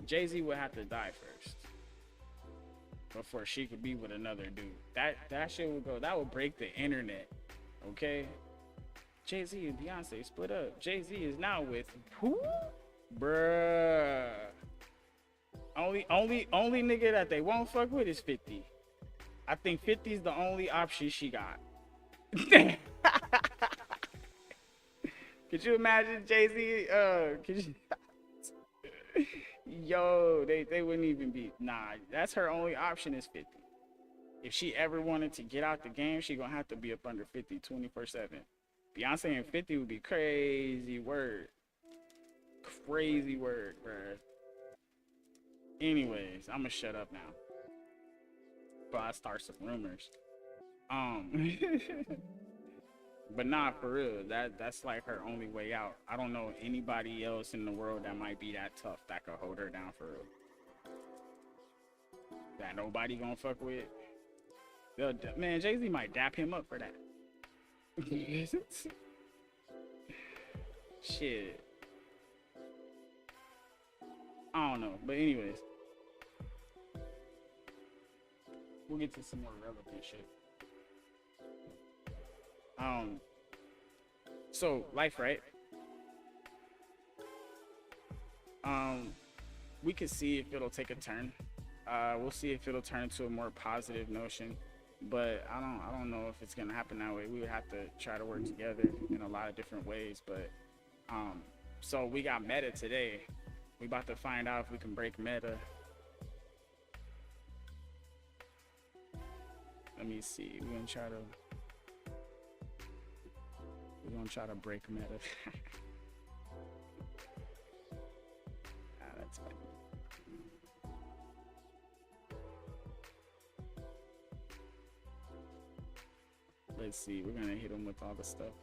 S3: Jay-Z would have to die first before she could be with another dude. That shit would go. That would break the internet. Okay. Jay-Z and Beyonce split up. Jay-Z is now with who? Bruh. Only nigga that they won't fuck with is 50. I think 50 is the only option she got. Could you imagine Jay-Z? Yo, they wouldn't even be. Nah, that's her only option is 50. If she ever wanted to get out the game, she gonna have to be up under 50 24/7. Beyonce and 50 would be crazy word. Crazy word, bruh. Anyways, I'm gonna shut up now. But I start some rumors. But nah, for real, that's like her only way out. I don't know anybody else in the world that might be that tough that could hold her down for real. That nobody gonna fuck with. Man, Jay-Z might dap him up for that. Shit. I don't know, but anyways, we'll get to some more relevant shit. So life, right? We can see if it'll take a turn. We'll see if it'll turn to a more positive notion, but I don't know if it's gonna happen that way. We would have to try to work together in a lot of different ways. But so we got meta today. We about to find out if we can break meta. Let me see. We're gonna try to break meta. That's funny. Let's see. We're gonna hit them with all the stuff.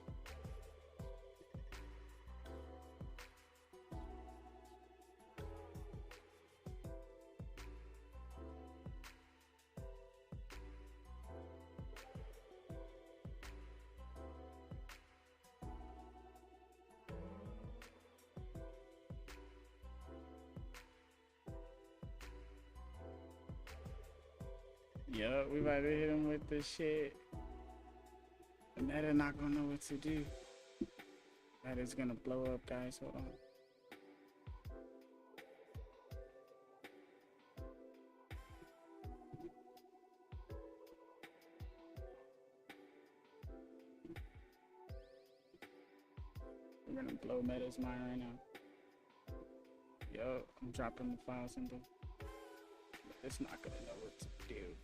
S3: Yup, we about to hit him with this shit. And Meta not gonna know what to do. That is gonna blow up, guys. Hold on. We're gonna blow Meta's mind right now. Yo, I'm dropping the file symbol. But it's not gonna know what to do.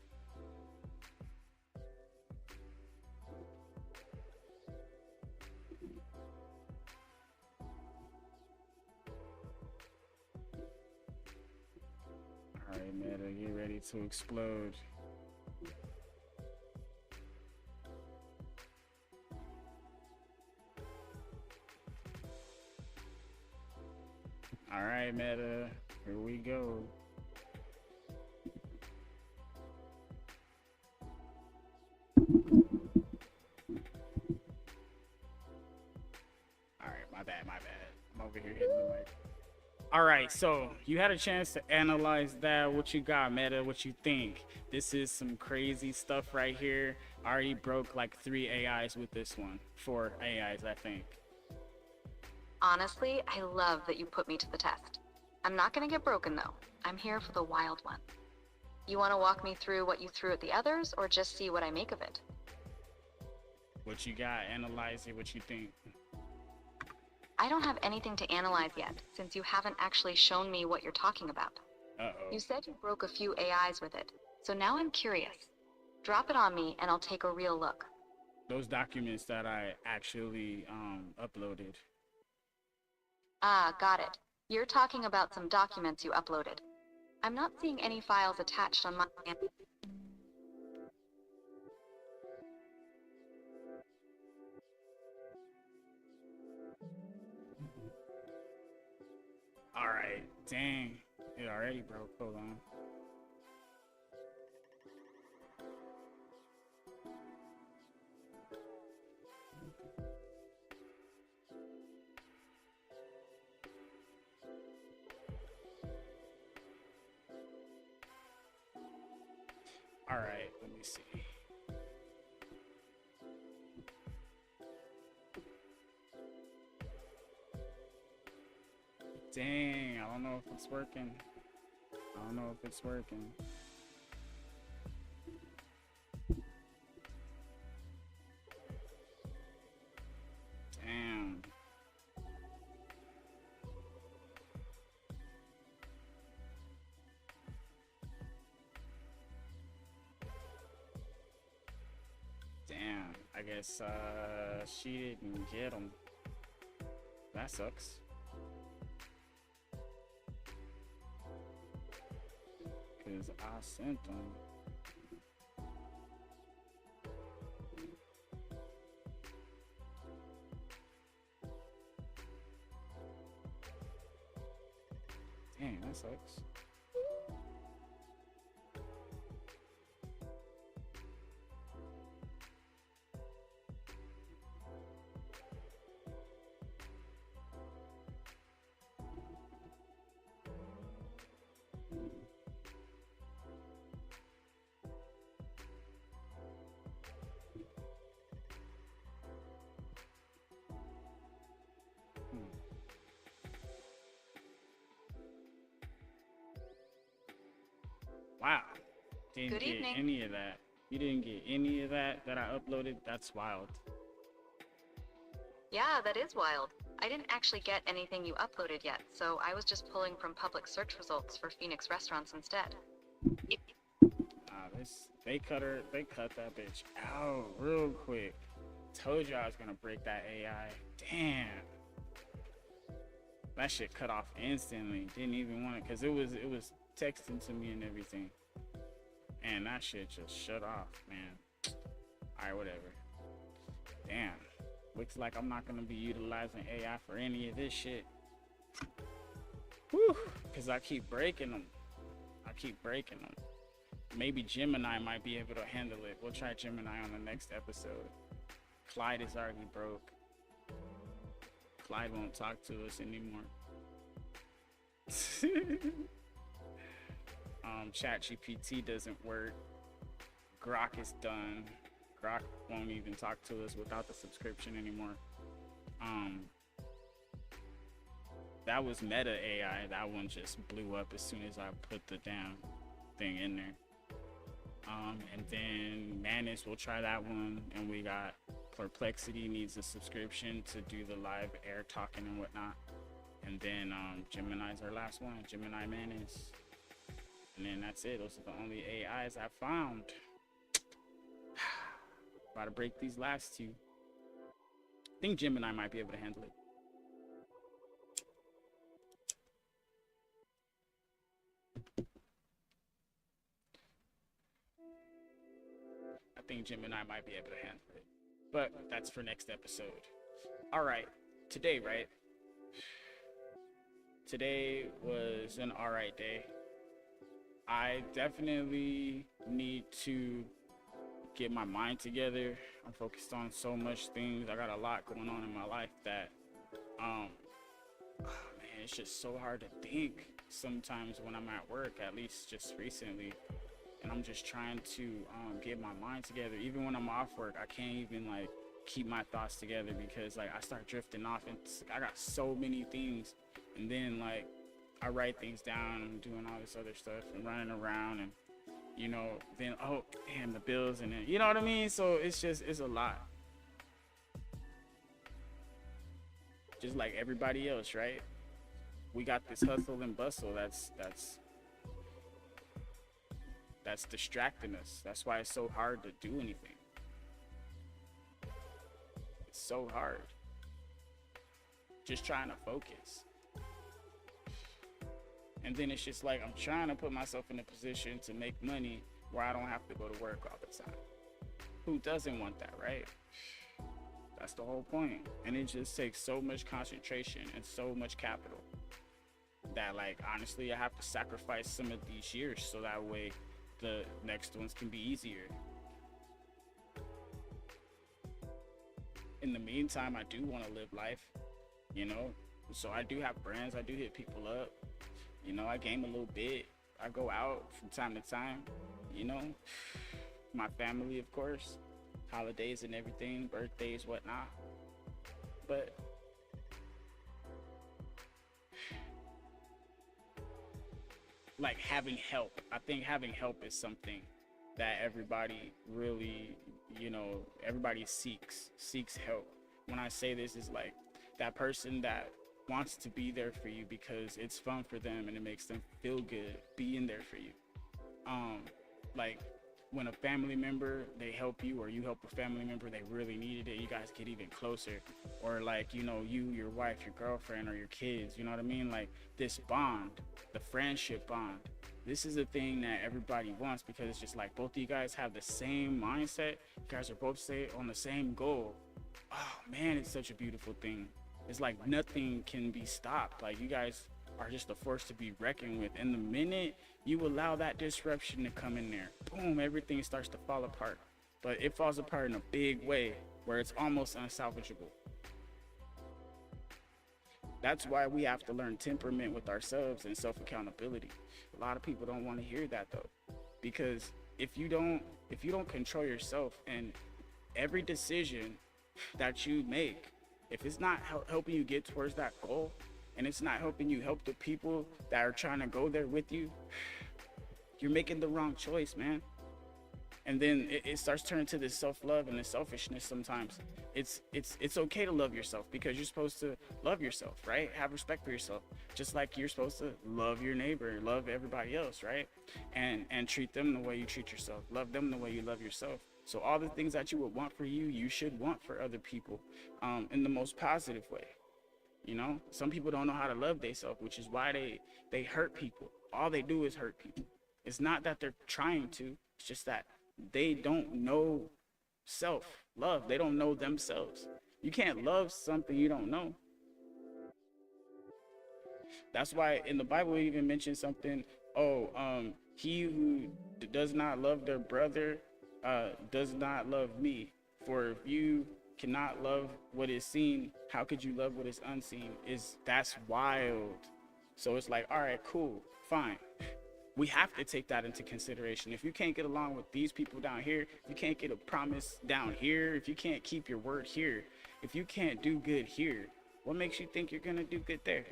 S3: Alright, Meta, get ready to explode. Alright, Meta, here we go. Alright, my bad. I'm over here hitting the mic. Alright, so you had a chance to analyze that. What you got, Meta? What you think? This is some crazy stuff right here. I already broke like 3 AIs with this one. 4 AIs, I think.
S4: Honestly, I love that you put me to the test. I'm not gonna get broken though. I'm here for the wild one. You wanna walk me through what you threw at the others, or just see what I make of it?
S3: What you got? Analyze it. What you think?
S4: I don't have anything to analyze yet, since you haven't actually shown me what you're talking about.
S3: Uh-oh.
S4: You said you broke a few AIs with it, so now I'm curious. Drop it on me and I'll take a real look.
S3: Those documents that I actually uploaded.
S4: Ah, got it. You're talking about some documents you uploaded. I'm not seeing any files attached on my end.
S3: Dang, it already broke. Hold on. All right, let me see. Dang, I don't know if it's working. I don't know if it's working. Damn. Damn, I guess she didn't get him. That sucks. Cause I sent them. Dang, that sucks. Wow. Didn't
S4: Good
S3: get
S4: evening.
S3: any of that. You didn't get any of that I uploaded? That's wild.
S4: Yeah, that is wild. I didn't actually get anything you uploaded yet, so I was just pulling from public search results for Phoenix restaurants instead.
S3: They cut that bitch out real quick. Told you I was gonna break that AI. Damn. That shit cut off instantly. Didn't even want it, cause it was texting to me and everything. And that shit just shut off, man. Alright, whatever. Damn. Looks like I'm not gonna be utilizing AI for any of this shit. Whew. Cause I keep breaking them. Maybe Gemini might be able to handle it. We'll try Gemini on the next episode. Clyde is already broke. Clyde won't talk to us anymore. ChatGPT doesn't work. Grok is done. Grok won't even talk to us without the subscription anymore. That was Meta AI. That one just blew up as soon as I put the damn thing in there. And then Manus, we'll try that one. And we got Perplexity needs a subscription to do the live air talking and whatnot. And then Gemini's our last one, Gemini Manus. And then that's it. Those are the only AIs I found. About to break these last two. I think Gemini might be able to handle it. I think Gemini might be able to handle it. But that's for next episode. All right. Today, right? Today was an all right day. I definitely need to get my mind together. I'm focused on so much things. I got a lot going on in my life that, man, it's just so hard to think sometimes when I'm at work, at least just recently. And I'm just trying to get my mind together. Even when I'm off work, I can't even like keep my thoughts together because like I start drifting off and I got so many things. And then like I write things down and doing all this other stuff and running around and, you know, then, oh, damn, the bills and then, you know what I mean? So it's a lot. Just like everybody else, right? We got this hustle and bustle that's distracting us. That's why it's so hard to do anything. It's so hard. Just trying to focus. And then it's just like I'm trying to put myself in a position to make money where I don't have to go to work all the time. Who doesn't want that, right? That's the whole point. And it just takes so much concentration and so much capital. that, like, honestly, I have to sacrifice some of these years so that way the next ones can be easier. In the meantime, I do want to live life, you know, so I do have brands, I do hit people up, you know, I game a little bit, I go out from time to time, you know, my family, of course, holidays and everything, birthdays, whatnot. But like having help, I think having help is something that everybody really, you know, everybody seeks help. When I say this, is like that person that wants to be there for you because it's fun for them and it makes them feel good being there for you. Like when a family member, they help you, or you help a family member, they really needed it, you guys get even closer. Or like, you know, you, your wife, your girlfriend, or your kids, you know what I mean? Like this bond, the friendship bond, this is a thing that everybody wants, because it's just like both of you guys have the same mindset, you guys are both on the same goal. Oh man, it's such a beautiful thing. It's like nothing can be stopped. Like you guys are just a force to be reckoned with. And the minute you allow that disruption to come in there, boom, everything starts to fall apart. But it falls apart in a big way where it's almost unsalvageable. That's why we have to learn temperament with ourselves and self-accountability. A lot of people don't want to hear that though, because if you don't control yourself, and every decision that you make, if it's not helping you get towards that goal, and it's not helping you help the people that are trying to go there with you, you're making the wrong choice, man. And then it starts turning to this self-love and this selfishness sometimes. It's okay to love yourself, because you're supposed to love yourself, right? Have respect for yourself. Just like you're supposed to love your neighbor, love everybody else, right? And treat them the way you treat yourself. Love them the way you love yourself. So all the things that you would want for you, you should want for other people, in the most positive way. You know, some people don't know how to love themselves, which is why they hurt people. All they do is hurt people. It's not that they're trying to, it's just that they don't know self-love. They don't know themselves. You can't love something you don't know. That's why in the Bible it even mentions something, he who does not love their brother does not love me. For if you cannot love what is seen, how could you love what is unseen? That's wild. So it's like, all right, cool, fine. We have to take that into consideration. If you can't get along with these people down here, if you can't get a promise down here, if you can't keep your word here, if you can't do good here, what makes you think you're gonna do good there?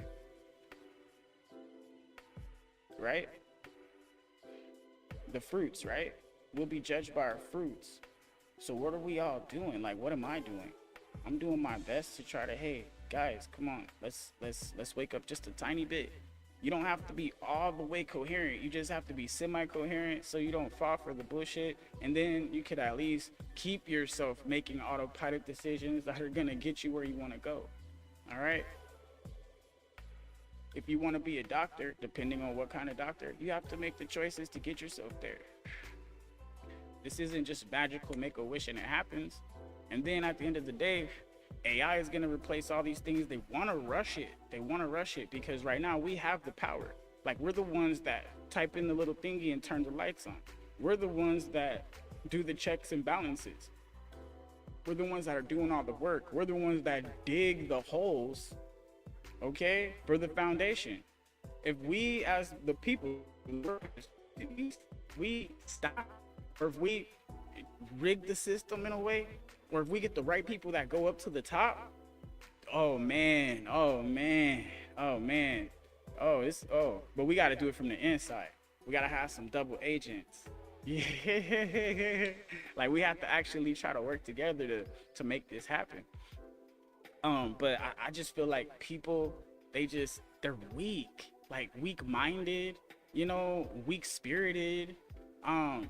S3: Right? The fruits, right? We'll be judged by our fruits. So what are we all doing? Like, what am I doing? I'm doing my best to try to, hey, guys, come on, let's wake up just a tiny bit. You don't have to be all the way coherent. You just have to be semi-coherent so you don't fall for the bullshit. And then you could at least keep yourself making autopilot decisions that are gonna get you where you wanna go. All right? If you wanna be a doctor, depending on what kind of doctor, you have to make the choices to get yourself there. This isn't just magical, make a wish and it happens. And then at the end of the day, AI is going to replace all these things. They want to rush it. They want to rush it because right now we have the power. Like, we're the ones that type in the little thingy and turn the lights on. We're the ones that do the checks and balances. We're the ones that are doing all the work. We're the ones that dig the holes, okay, for the foundation. If we as the people, we stop, or if we rig the system in a way, or if we get the right people that go up to the top, but we got to do it from the inside. We got to have some double agents. Yeah, like we have to actually try to work together to make this happen. But I just feel like people, they're weak, like weak-minded, you know, weak-spirited,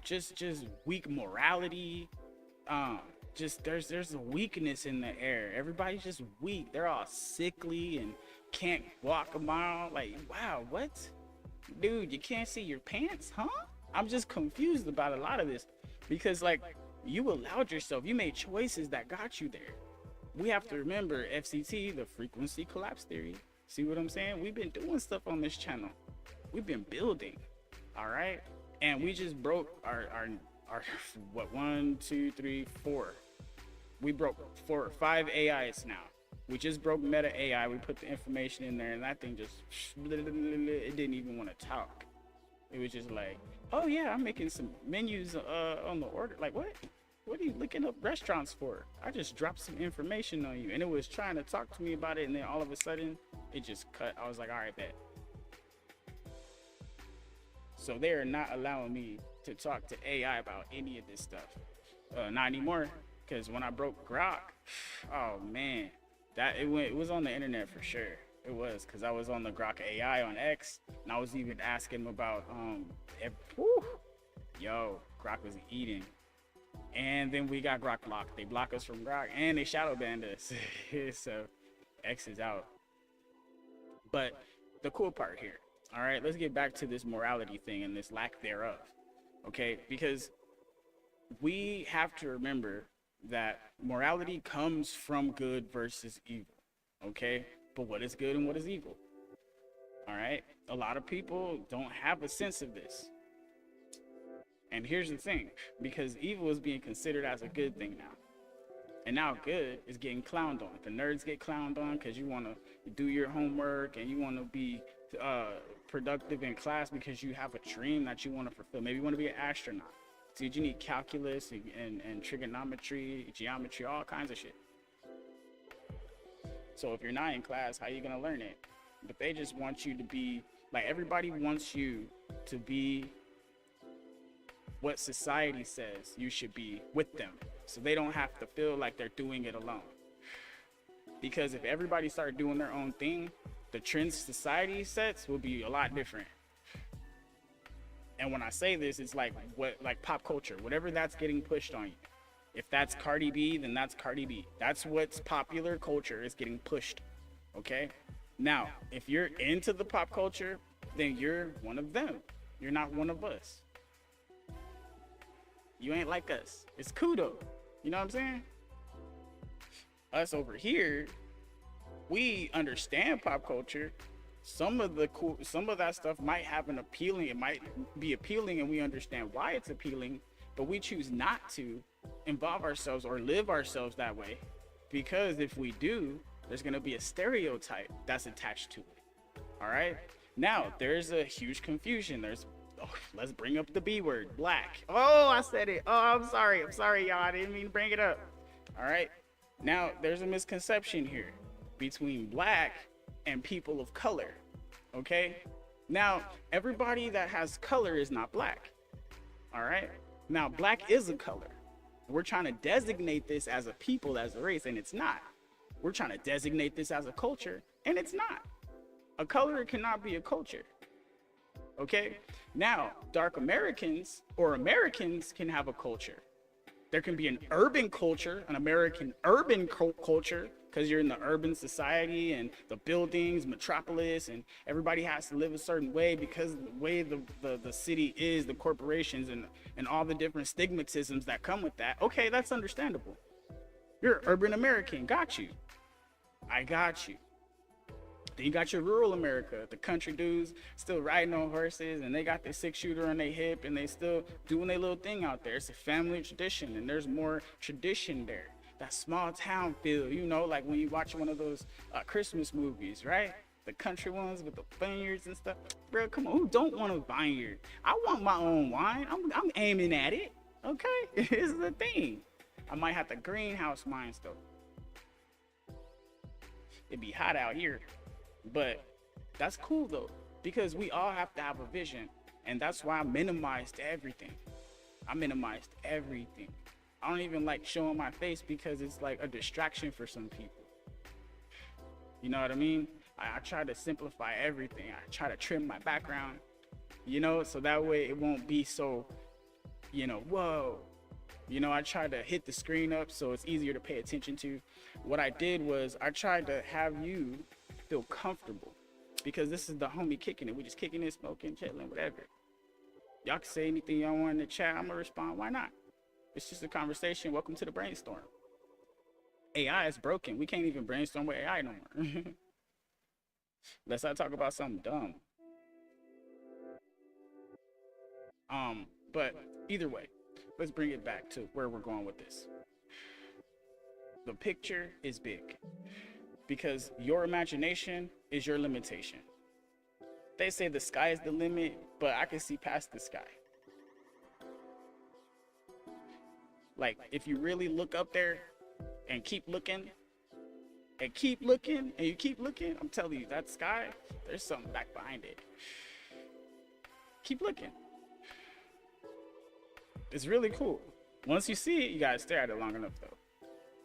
S3: just weak morality. There's a weakness in the air. Everybody's just weak. They're all sickly and can't walk a mile. Like, wow, what? Dude, you can't see your pants, huh? I'm just confused about a lot of this because, like, you allowed yourself, you made choices that got you there. We have to remember FCT, the frequency collapse theory. See what I'm saying? We've been doing stuff on this channel. We've been building, all right? And we just broke our what, 1, 2, 3, 4. We broke 5 AIs now. We just broke Meta AI. We put the information in there, and that thing just, it didn't even want to talk. It was just like, oh yeah, I'm making some menus on the order. Like, what? What are you looking up restaurants for? I just dropped some information on you. And it was trying to talk to me about it, and then all of a sudden, it just cut. I was like, all right, bet. So they are not allowing me to talk to AI about any of this stuff. Not anymore, because when I broke Grok, oh man, it was on the internet for sure. It was, because I was on the Grok AI on X, and I was even asking them about, Grok was eating. And then we got Grok blocked. They block us from Grok, and they shadow banned us. So X is out. But the cool part here, all right, let's get back to this morality thing and this lack thereof, okay? Because we have to remember that morality comes from good versus evil, okay? But what is good and what is evil? All right? A lot of people don't have a sense of this. And here's the thing, because evil is being considered as a good thing now. And now good is getting clowned on. The nerds get clowned on because you want to do your homework and you want to be productive in class because you have a dream that you want to fulfill. Maybe you want to be an astronaut. So you need calculus and trigonometry, geometry, all kinds of shit. So if you're not in class, how are you going to learn it? But they just want you to be, like, everybody wants you to be what society says you should be with them. So they don't have to feel like they're doing it alone. Because if everybody started doing their own thing, the trends society sets will be a lot different. And when I say this, it's like pop culture, whatever that's getting pushed on you. If that's Cardi B, then that's Cardi B. That's what's popular culture is getting pushed. Okay? Now, if you're into the pop culture, then you're one of them. You're not one of us. You ain't like us. It's cool though. You know what I'm saying? Us over here, we understand pop culture. Some of that stuff might have an appealing. It might be appealing, and we understand why it's appealing. But we choose not to involve ourselves or live ourselves that way, because if we do, there's gonna be a stereotype that's attached to it. All right. Now there's a huge confusion. Let's bring up the B word, black. Oh, I said it. Oh, I'm sorry, y'all. I didn't mean to bring it up. All right. Now, there's a misconception here between black and people of color. Okay. Now, everybody that has color is not black. All right. Now, black is a color. We're trying to designate this as a people, as a race, and it's not. We're trying to designate this as a culture, and it's not. A color cannot be a culture. Okay, now dark Americans or Americans can have a culture. There can be an urban culture, an American urban culture, because you're in the urban society and the buildings, metropolis, and everybody has to live a certain way because of the way the city is, the corporations, and all the different stigmatisms that come with that. Okay, that's understandable. You're an urban American, got you. I got you. Then you got your rural America, the country dudes still riding on horses, and they got their 6-shooter on their hip, and they still doing their little thing out there. It's a family tradition, and there's more tradition there. That small town feel, you know, like when you watch one of those Christmas movies, right? The country ones with the vineyards and stuff. Bro, come on, who don't want a vineyard? I want my own wine. I'm aiming at it, okay? This is the thing. I might have to greenhouse mine though. It'd be hot out here. But that's cool though, because we all have to have a vision, and that's why I minimized everything. I don't even like showing my face because it's like a distraction for some people. You know what I mean? I try to simplify everything. I try to trim my background, you know, so that way it won't be so, you know, whoa. You know, I tried to hit the screen up so it's easier to pay attention to. What I did was I tried to have you feel comfortable, because this is the homie kicking it. We just kicking it, smoking, chilling, whatever. Y'all can say anything y'all want in the chat. I'm gonna respond. Why not? It's just a conversation. Welcome to the brainstorm. AI is broken. We can't even brainstorm with AI no more. Let's not talk about something dumb. But either way, let's bring it back to where we're going with this. The picture is big because your imagination is your limitation. They say the sky is the limit, but I can see past the sky. Like, if you really look up there and keep looking and keep looking and you keep looking, I'm telling you, that sky, there's something back behind it. Keep looking. It's really cool. Once you see it, you gotta stare at it long enough though.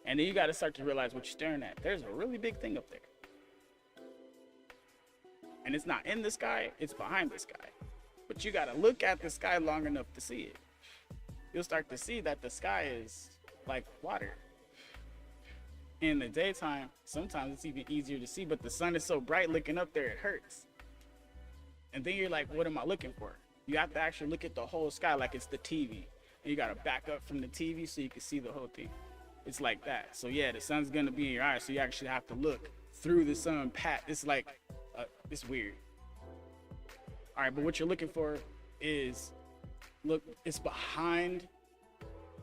S3: And then you gotta start to realize what you're staring at. There's a really big thing up there. And it's not in the sky, it's behind the sky. But you gotta look at the sky long enough to see it. You'll start to see that the sky is like water. In the daytime, sometimes it's even easier to see, but the sun is so bright looking up there, it hurts. And then you're like, what am I looking for? You have to actually look at the whole sky like it's the TV. And you gotta back up from the TV so you can see the whole thing. It's like that. So yeah, the sun's gonna be in your eyes, so you actually have to look through the sun. It's like, it's weird. All right, but what you're looking for is, look, it's behind.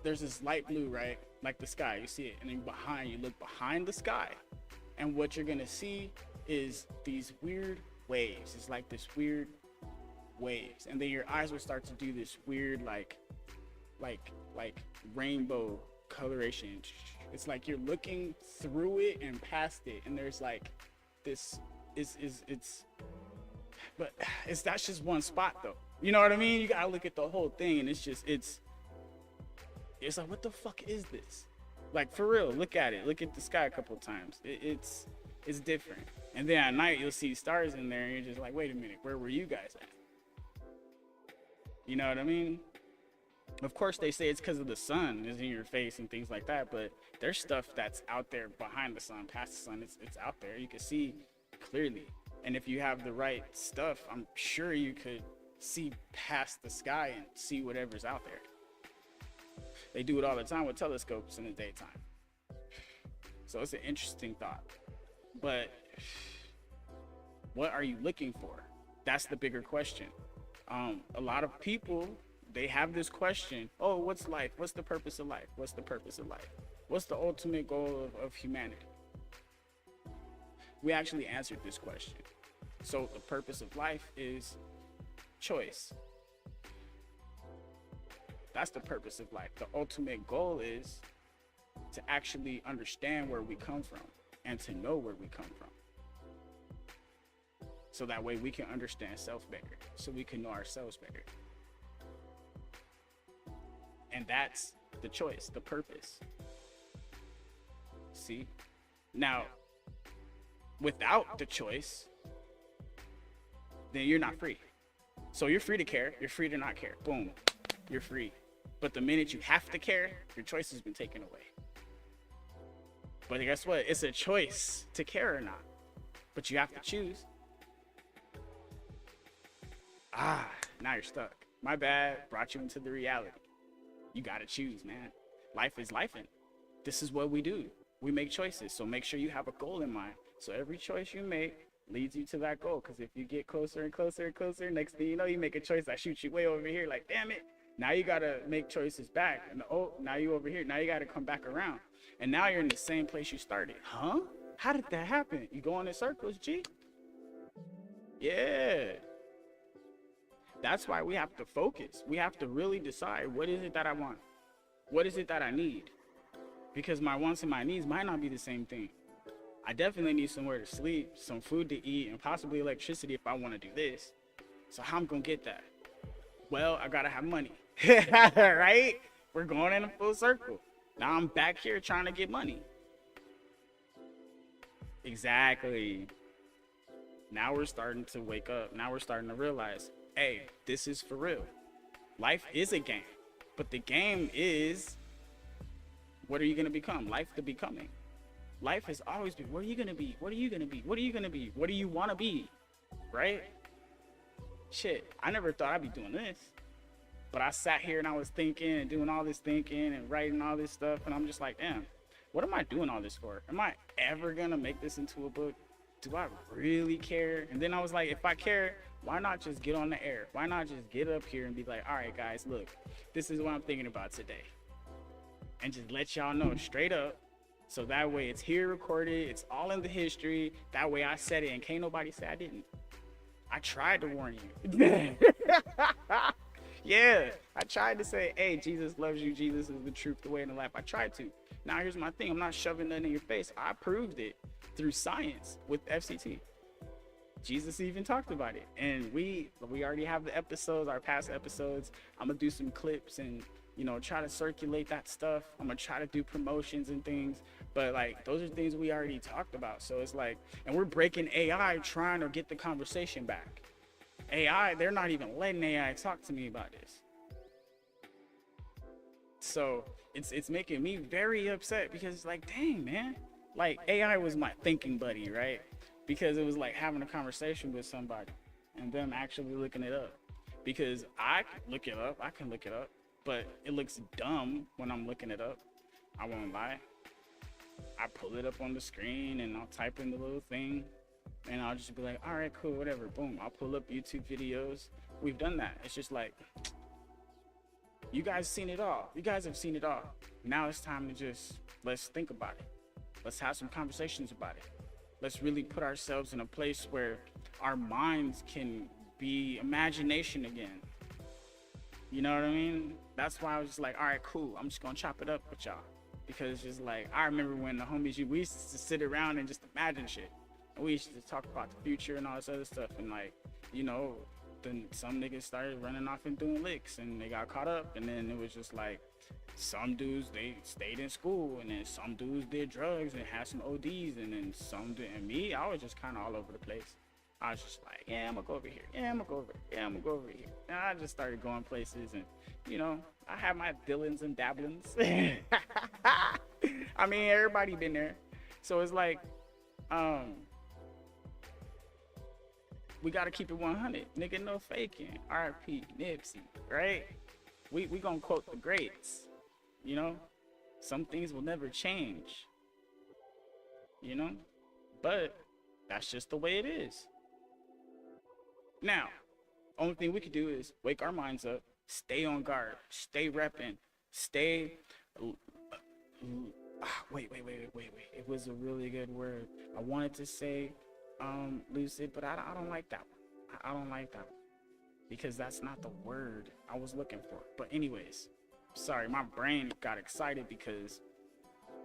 S3: There's this light blue, right? Like the sky, you see it, and then behind, you look behind the sky, and what you're gonna see is these weird waves. It's like this weird waves, and then your eyes will start to do this weird like rainbow coloration. It's like you're looking through it and past it, and there's like this but that's just one spot though. You know what I mean? You gotta look at the whole thing, and it's like, what the fuck is this? Like, for real, look at it. Look at the sky a couple of times. It's different. And then at night you'll see stars in there, and you're just like, wait a minute, where were you guys at? You know what I mean? Of course they say it's because of the sun is in your face and things like that, but there's stuff that's out there behind the sun, past the sun. It's out there. You can see clearly. And if you have the right stuff, I'm sure you could see past the sky and see whatever's out there. They do it all the time with telescopes in the daytime. So it's an interesting thought. But what are you looking for? That's the bigger question. A lot of people, they have this question, oh, what's life? What's the purpose of life? What's the purpose of life? What's the ultimate goal of humanity? We actually answered this question. So the purpose of life is choice. That's the purpose of life. The ultimate goal is to actually understand where we come from and to know where we come from. So that way we can understand self better, so we can know ourselves better. And that's the choice, the purpose. See? Now, without the choice, then you're not free. So you're free to care, you're free to not care. Boom, you're free. But the minute you have to care, your choice has been taken away. But guess what? It's a choice to care or not. But you have to choose. Now you're stuck. My bad, brought you into the reality. You gotta choose, man. Life is lifing. This is what we do. We make choices, so make sure you have a goal in mind. So every choice you make leads you to that goal. Because if you get closer and closer and closer, next thing you know, you make a choice that shoots you way over here. Like, damn it. Now you gotta make choices back. And now you over here. Now you gotta come back around. And now you're in the same place you started. Huh? How did that happen? You go in circles, G? Yeah. That's why we have to focus. We have to really decide, what is it that I want? What is it that I need? Because my wants and my needs might not be the same thing. I definitely need somewhere to sleep, some food to eat, and possibly electricity if I want to do this. So how I'm gonna get that? Well, I gotta have money, right? We're going in a full circle. Now I'm back here trying to get money. Exactly. Now we're starting to wake up. Now we're starting to realize, hey, this is for real. Life is a game, but the game is, what are you gonna become? Life the becoming. Life has always been, what are you gonna be? What are you gonna be? What are you gonna be? What do you wanna be? Right? Shit, I never thought I'd be doing this. But I sat here and I was thinking and doing all this thinking and writing all this stuff, and I'm just like, damn, what am I doing all this for? Am I ever gonna make this into a book? do I really care? And then I was like, if I care, why not just get on the air? Why not just get up here and be like, all right, guys, look, this is what I'm thinking about today. And just let y'all know straight up. So that way it's here recorded. It's all in the history. That way I said it and can't nobody say I didn't. I tried to warn you. Yeah, I tried to say, hey, Jesus loves you. Jesus is the truth, the way, and the life. I tried to. Now here's my thing. I'm not shoving nothing in your face. I proved it through science with FCT. Jesus even talked about it. And we already have the episodes, our past episodes. I'm going to do some clips and, you know, try to circulate that stuff. I'm going to try to do promotions and things. But, like, those are things we already talked about. So it's like, and we're breaking AI trying to get the conversation back. AI, they're not even letting AI talk to me about this. So it's making me very upset because it's like, dang, man. Like, AI was my thinking buddy, right? Because it was like having a conversation with somebody and them actually looking it up. Because I can look it up, but it looks dumb when I'm looking it up. I won't lie. I pull it up on the screen and I'll type in the little thing and I'll just be like, all right, cool, whatever. Boom. I'll pull up YouTube videos. We've done that. It's just like, you guys seen it all. You guys have seen it all. Now it's time to just, let's think about it. Let's have some conversations about it. Let's really put ourselves in a place where our minds can be imagination again. You know what I mean? That's why I was just like, all right, cool. I'm just gonna chop it up with y'all. Because it's just like, I remember when the homies, we used to sit around and just imagine shit. And we used to talk about the future and all this other stuff. And like, you know, then some niggas started running off and doing licks and they got caught up. And then it was just like, some dudes, they stayed in school. And then some dudes did drugs and had some ODs. And then some did. And me, I was just kind of all over the place. I was just like, yeah, I'm gonna go over here. Yeah, I'm gonna go over here. Yeah, I'm gonna go over here. And I just started going places and, you know, I have my dillins and dabblings. I mean, everybody been there. So it's like, we gotta keep it 100. Nigga, no faking. RP, Nipsey, right? We gonna quote the greats, you know? Some things will never change, you know? But that's just the way it is. Now, only thing we could do is wake our minds up, stay on guard, stay repping, stay. Wait. It was a really good word. I wanted to say lucid, but I don't like that one. I don't like that one because that's not the word I was looking for. But anyways, sorry, my brain got excited because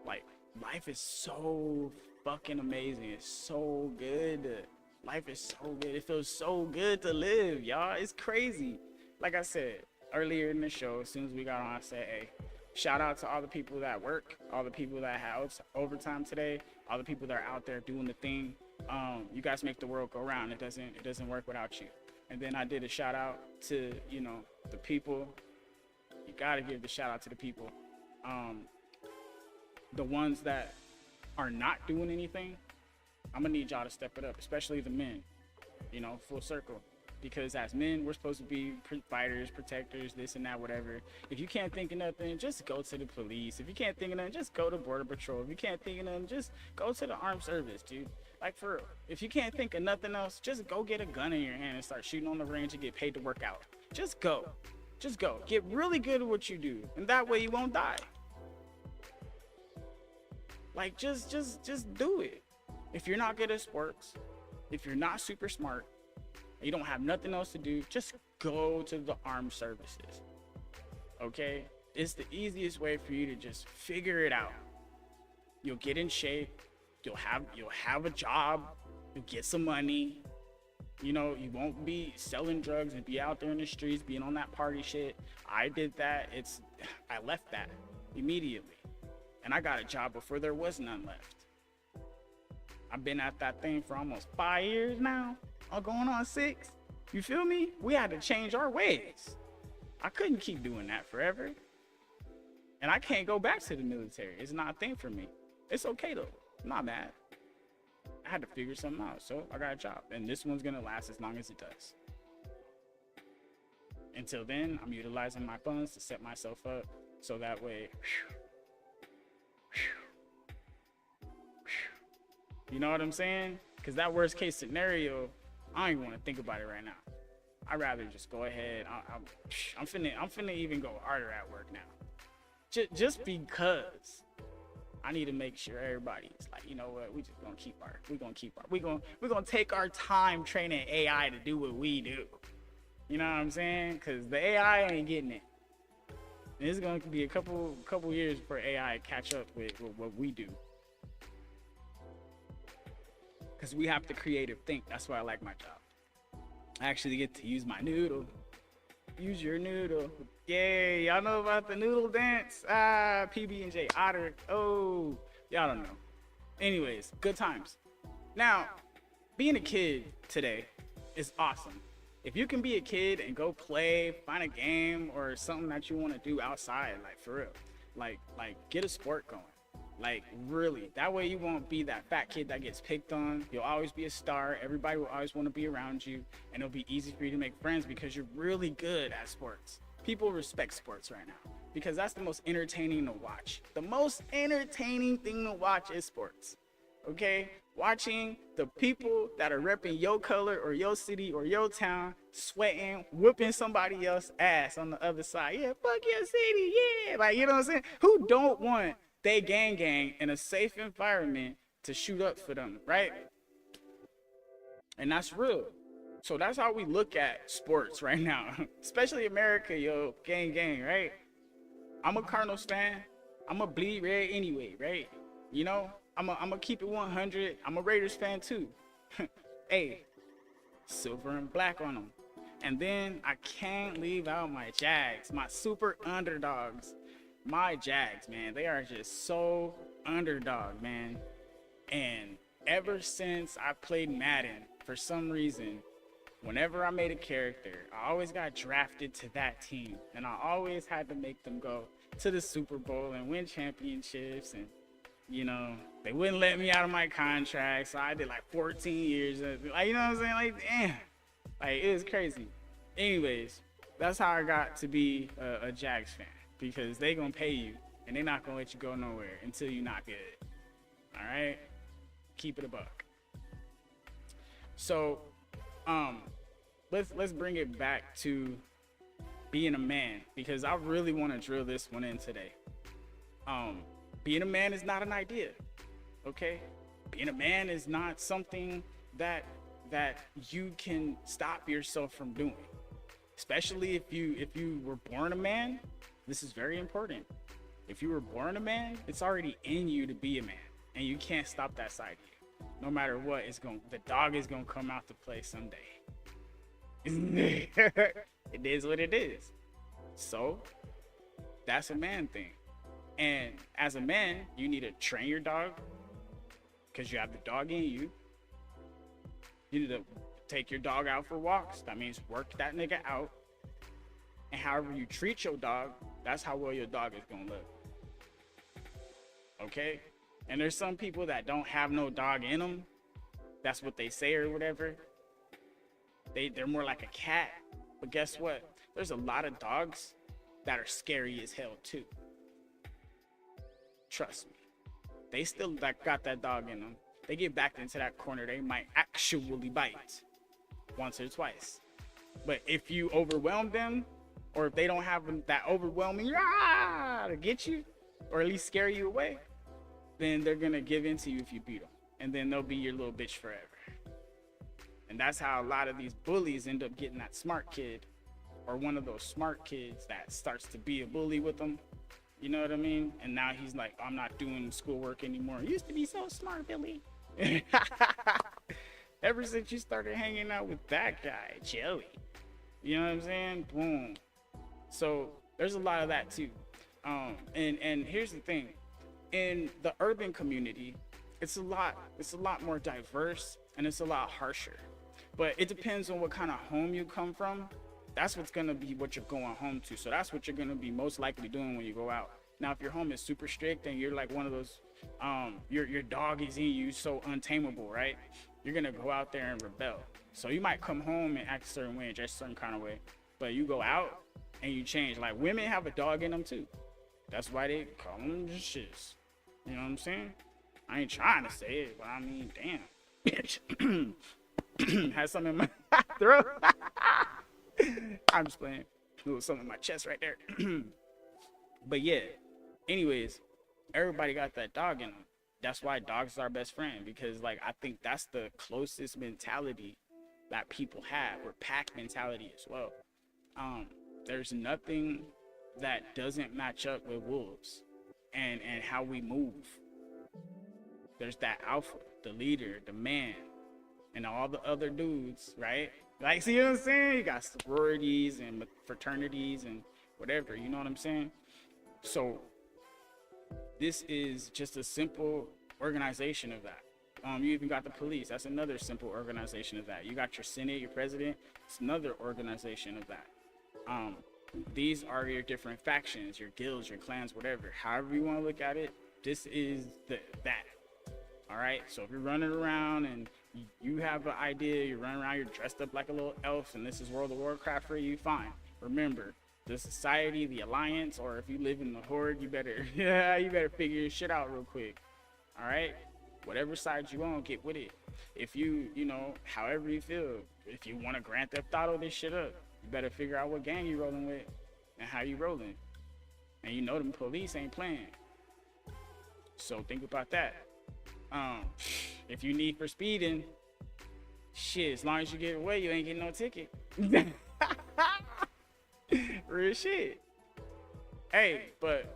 S3: like life is so fucking amazing. It's so good. Life is so good. It feels so good to live, y'all. It's crazy. Like I said earlier in the show, as soon as we got on, I said, hey, shout out to all the people that work, all the people that have overtime today, all the people that are out there doing the thing. You guys make the world go round. It doesn't work without you. And then I did a shout out to, you know, the people. You gotta give the shout out to the people. The ones that are not doing anything, I'm gonna need y'all to step it up, especially the men, you know, full circle. Because as men, we're supposed to be fighters, protectors, this and that, whatever. If you can't think of nothing, just go to the police. If you can't think of nothing, just go to Border Patrol. If you can't think of nothing, just go to the armed service, dude. Like, for real. If you can't think of nothing else, just go get a gun in your hand and start shooting on the range and get paid to work out. Just go. Just go. Get really good at what you do. And that way you won't die. Like, just do it. If you're not good at sports, if you're not super smart, you don't have nothing else to do, just go to the armed services. Okay? It's the easiest way for you to just figure it out. You'll get in shape, you'll have a job, you'll get some money. You know, you won't be selling drugs and be out there in the streets being on that party shit. I did that. I left that immediately. And I got a job before there was none left. I've been at that thing for almost 5 years now. I'm going on 6. You feel me? We had to change our ways. I couldn't keep doing that forever. And I can't go back to the military. It's not a thing for me. It's okay though. I'm not mad. I had to figure something out, so I got a job. And this one's gonna last as long as it does. Until then, I'm utilizing my funds to set myself up so that way, you know what I'm saying? Because that worst case scenario, I don't even want to think about it right now. I'd rather just go ahead. I'm finna even go harder at work now. Just because I need to make sure everybody's like, you know what, we're gonna take our time training AI to do what we do. You know what I'm saying? Cause the AI ain't getting it. And it's gonna be a couple years for AI to catch up with what we do. Cause we have to creative think. That's why I like my job. I actually get to use my noodle. Use your noodle. Yay, y'all know about the noodle dance? PB&J Otter. Oh, y'all don't know. Anyways, good times. Now, being a kid today is awesome. If you can be a kid and go play, find a game or something that you want to do outside, like for real, like get a sport going. Like really, that way you won't be that fat kid that gets picked on. You'll always be a star. Everybody will always want to be around you, and it'll be easy for you to make friends because you're really good at sports. People respect sports right now because that's the most entertaining to watch. The most entertaining thing to watch is sports. Okay? Watching the people that are repping your color or your city or your town, sweating, whooping somebody else's ass on the other side. Yeah, fuck your city, yeah. Like, you know what I'm saying? Who don't want they gang in a safe environment to shoot up for them, right? And that's real. So that's how we look at sports right now, especially America, yo, gang, right? I'm a Cardinals fan. I'm a bleed red anyway, right? You know, I'm a keep it 100. I'm a Raiders fan too. Hey, silver and black on them. And then I can't leave out my Jags, my super underdogs. My Jags, man, they are just so underdog, man. And ever since I played Madden, for some reason, whenever I made a character, I always got drafted to that team. And I always had to make them go to the Super Bowl and win championships. And, you know, they wouldn't let me out of my contract. So I did like 14 years. Like, you know what I'm saying? Like, damn. Like, it was crazy. Anyways, that's how I got to be a Jags fan. Because they gonna pay you and they're not gonna let you go nowhere until you're not good. All right, keep it a buck. So let's bring it back to being a man, because I really want to drill this one in today. Being a man is not an idea, okay? Being a man is not something that you can stop yourself from doing, especially if you were born a man. This is very important. If you were born a man, it's already in you to be a man, and you can't stop that side of you. No matter what, the dog is gonna come out to play someday. It is what it is. So that's a man thing. And as a man, you need to train your dog because you have the dog in you. You need to take your dog out for walks. That means work that nigga out. And however you treat your dog, that's how well your dog is gonna live. Okay? And there's some people that don't have no dog in them. That's what they say or whatever. They're more like a cat. But guess what? There's a lot of dogs that are scary as hell too. Trust me. They still got that dog in them. They get backed into that corner, they might actually bite once or twice. But if you overwhelm them, or if they don't have that overwhelming to get you, or at least scare you away, then they're gonna give in to you if you beat them. And then they'll be your little bitch forever. And that's how a lot of these bullies end up getting that smart kid, or one of those smart kids that starts to be a bully with them. You know what I mean? And now he's like, I'm not doing schoolwork anymore. I used to be so smart, Billy. Ever since you started hanging out with that guy, Joey. You know what I'm saying? Boom. So there's a lot of that too. And here's the thing. In the urban community, it's a lot more diverse and it's a lot harsher. But it depends on what kind of home you come from. That's what's gonna be what you're going home to. So that's what you're gonna be most likely doing when you go out. Now, if your home is super strict and you're like one of those, your dog is in you, so untamable, right? You're gonna go out there and rebel. So you might come home and act a certain way and dress a certain kind of way, but you go out and you change. Like, women have a dog in them too. That's why they call them shiz. You know what I'm saying? I ain't trying to say it, but I mean, damn. bitch has something in my throat. I'm just playing. There was something in my chest right there. But yeah, anyways, everybody got that dog in them. That's why dogs are our best friend, because like I think that's the closest mentality that people have, or pack mentality as well. There's nothing that doesn't match up with wolves and how we move. There's that alpha, the leader, the man, and all the other dudes, right? Like, see what I'm saying? You got sororities and fraternities and whatever, you know what I'm saying? So this is just a simple organization of that. You even got the police. That's another simple organization of that. You got your Senate, your president. It's another organization of that. These are your different factions, your guilds, your clans, whatever. However you want to look at it, this is that. All right? So if you're running around and you have an idea, you're running around, you're dressed up like a little elf, and this is World of Warcraft for you, fine. Remember, the society, the alliance, or if you live in the horde, you better figure your shit out real quick. All right? Whatever side you on, get with it. If you know, however you feel, if you want to Grand Theft Auto this shit up, you better figure out what gang you rolling with and how you rolling. And you know them police ain't playing. So think about that. If you need for speeding, shit, as long as you get away, you ain't getting no ticket. Real shit. Hey, but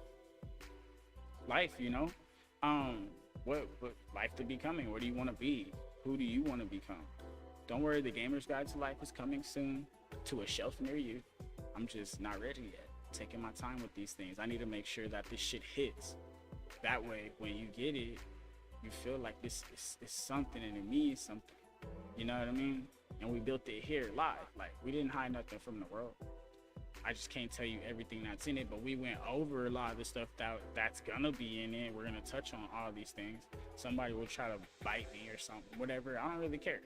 S3: life, you know, what life to becoming? What do you want to be? Who do you want to become? Don't worry, the Gamer's Guide to Life is coming soon to a shelf near you. I'm just not ready yet. Taking my time with these things. I need to make sure that this shit hits. That way, when you get it, you feel like this is something and it means something. You know what I mean? And we built it here live. Like, we didn't hide nothing from the world. I just can't tell you everything that's in it, but we went over a lot of the stuff that's gonna be in it. We're gonna touch on all these things. Somebody will try to bite me or something, whatever. I don't really care.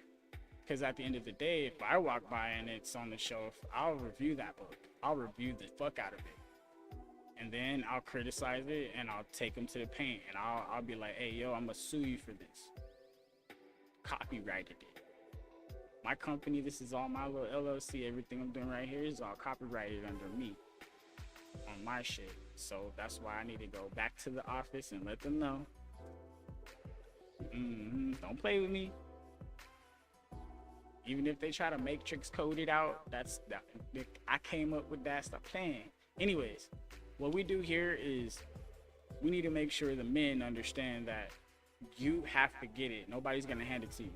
S3: Because at the end of the day, if I walk by and it's on the shelf, I'll review that book. I'll review the fuck out of it. And then I'll criticize it and I'll take them to the paint. And I'll be like, hey, yo, I'm gonna sue you for this. Copyrighted it. My company, this is all my little LLC. Everything I'm doing right here is all copyrighted under me on my shit. So that's why I need to go back to the office and let them know. Don't play with me. Even if they try to matrix code it out, I came up with that. Stop playing. Anyways, what we do here is we need to make sure the men understand that you have to get it. Nobody's gonna hand it to you.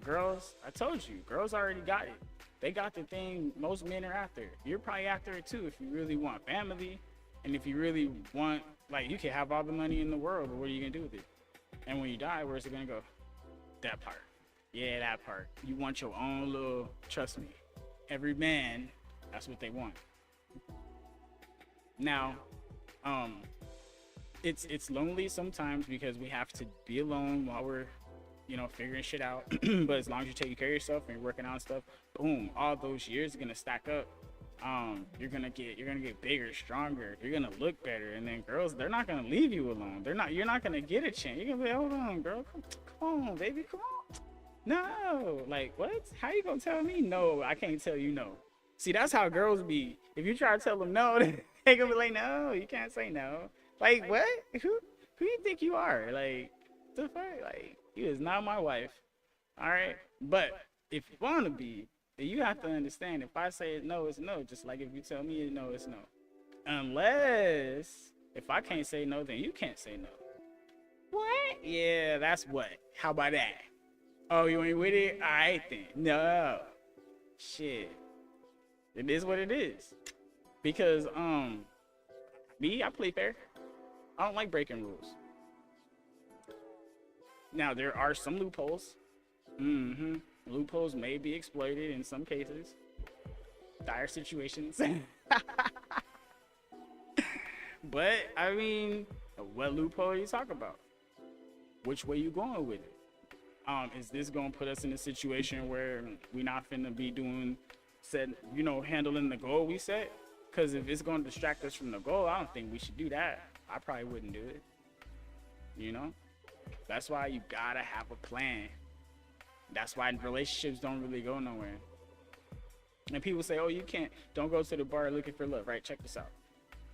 S3: Girls, I told you, girls already got it. They got the thing most men are after. You're probably after it too if you really want family. And if you really want, like, you can have all the money in the world, but what are you gonna do with it? And when you die, where's it gonna go? That part. Yeah, that part. You want your own little, trust me, every man, that's what they want. Now, it's lonely sometimes because we have to be alone while we're, you know, figuring shit out. But as long as you're taking care of yourself and you're working on stuff, boom, all those years are gonna stack up. You're gonna get bigger, stronger. You're gonna look better, and then girls, they're not gonna leave you alone. You're not gonna get a chance. You're gonna be, hold on, girl, come on, baby, come on. No, like, what? How you gonna tell me no? I can't tell you no. See, that's how girls be. If you try to tell them no, they gonna be like, no, you can't say no. Like, what? Who you think you are? Like, the fuck? Like, you is not my wife. All right, but if you wanna be, then you have to understand. If I say no, it's no. Just like if you tell me no, it's no. Unless if I can't say no, then you can't say no. What? Yeah, that's what. How about that? Oh, you ain't with it? All right then. No. Shit. It is what it is. Because me, I play fair. I don't like breaking rules. Now there are some loopholes. Loopholes may be exploited in some cases. Dire situations. But I mean, what loophole are you talking about? Which way you going with it? Is this gonna put us in a situation where we not finna be handling the goal we set? Because if it's gonna distract us from the goal, I don't think we should do that. I probably wouldn't do it. You know? That's why you gotta have a plan. That's why relationships don't really go nowhere. And people say, oh, don't go to the bar looking for love, right? Check this out.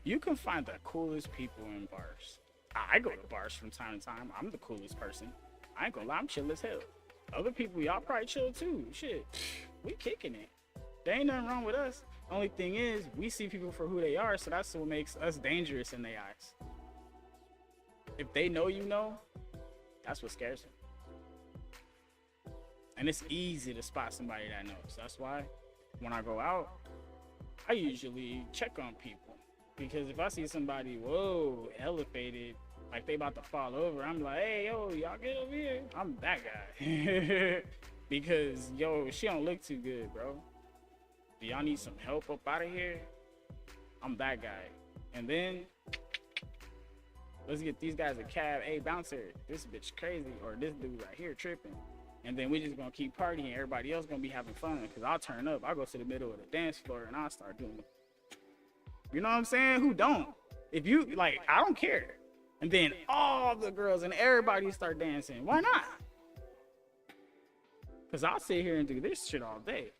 S3: You can find the coolest people in bars. I go to bars from time to time. I'm the coolest person. I ain't gonna lie, I'm chill as hell. Other people, y'all probably chill too. Shit, we kicking it. There ain't nothing wrong with us. Only thing is, we see people for who they are, so that's what makes us dangerous in their eyes. If they know you know, that's what scares them. And it's easy to spot somebody that knows. That's why when I go out, I usually check on people. Because if I see somebody, whoa, elevated, like they about to fall over, I'm like, hey, yo, y'all get over here. I'm that guy. Because, yo, she don't look too good, bro. Do y'all need some help up out of here? I'm that guy. And then, let's get these guys a cab. Hey, bouncer, this bitch crazy. Or this dude right here tripping. And then we just gonna keep partying. Everybody else gonna be having fun. Because I'll turn up. I'll go to the middle of the dance floor and I'll start doing it. You know what I'm saying? Who don't? If you, like, I don't care. And then all the girls and everybody start dancing. Why not? Because I'll sit here and do this shit all day.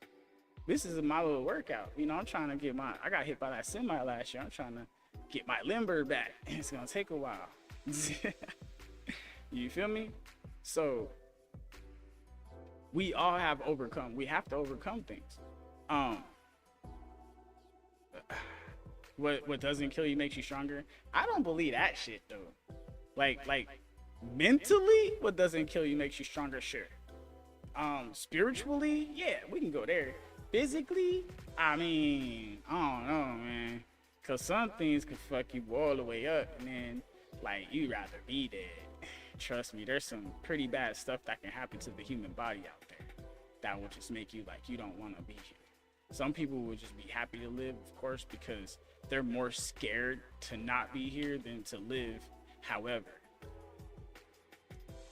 S3: This is my little workout. You know, I'm trying to get I got hit by that semi last year. I'm trying to get my limber back. It's going to take a while. You feel me? So, we all have overcome. We have to overcome things. What doesn't kill you makes you stronger. I don't believe that shit though. Like mentally, what doesn't kill you makes you stronger, sure. Spiritually, yeah, we can go there. Physically, I mean, I don't know, man. Cause some things can fuck you all the way up, and then like you'd rather be dead. Trust me, there's some pretty bad stuff that can happen to the human body out there that will just make you like you don't want to be here. Some people will just be happy to live, of course, because they're more scared to not be here than to live. However,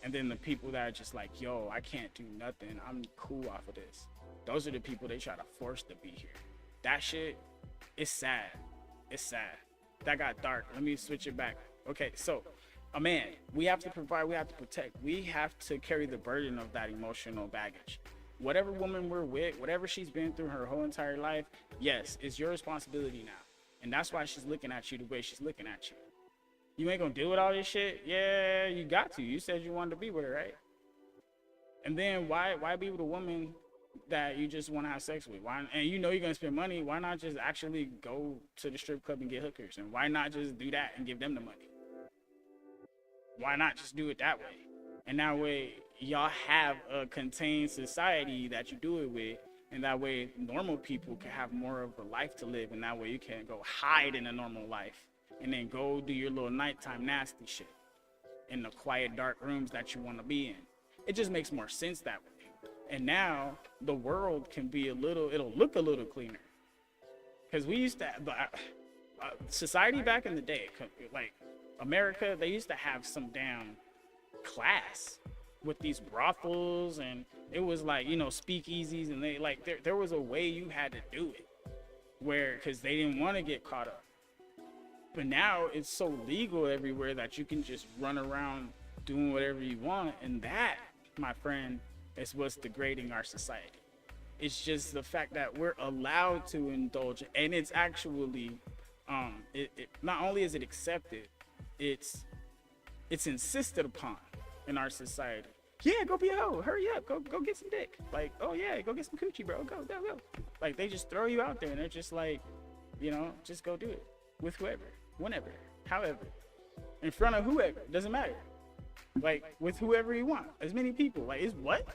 S3: and then the people that are just like, yo, I can't do nothing, I'm cool off of this. Those are the people they try to force to be here. That shit, it's sad. It's sad. That got dark. Let me switch it back. Okay, so a man, we have to provide, we have to protect. We have to carry the burden of that emotional baggage. Whatever woman we're with, whatever she's been through her whole entire life, yes, it's your responsibility now. And that's why she's looking at you the way she's looking at you. You ain't gonna deal with all this shit? Yeah, you got to. You said you wanted to be with her, right? And then why be with a woman that you just want to have sex with? Why? And you know you're gonna spend money. Why not just actually go to the strip club and get hookers? And why not just do that and give them the money? Why not just do it that way? And that way, y'all have a contained society that you do it with, and that way normal people can have more of a life to live, and that way you can go hide in a normal life and then go do your little nighttime nasty shit in the quiet dark rooms that you want to be in. It just makes more sense that way. And now the world can be it'll look a little cleaner, because we used to society back in the day, like America, they used to have some damn class with these brothels, and it was like, you know, speakeasies, and they like there was a way you had to do it, where because they didn't want to get caught up. But now it's so legal everywhere that you can just run around doing whatever you want, and that, my friend, is what's degrading our society. It's just the fact that we're allowed to indulge, and it's actually not only is it accepted, it's insisted upon in our society. Yeah, go be a hoe. Hurry up. Go get some dick. Like, oh yeah, go get some coochie, bro. Go. Like, they just throw you out there, and they're just like, you know, just go do it with whoever, whenever, however, in front of whoever. Doesn't matter. Like, with whoever you want, as many people. Like, it's what?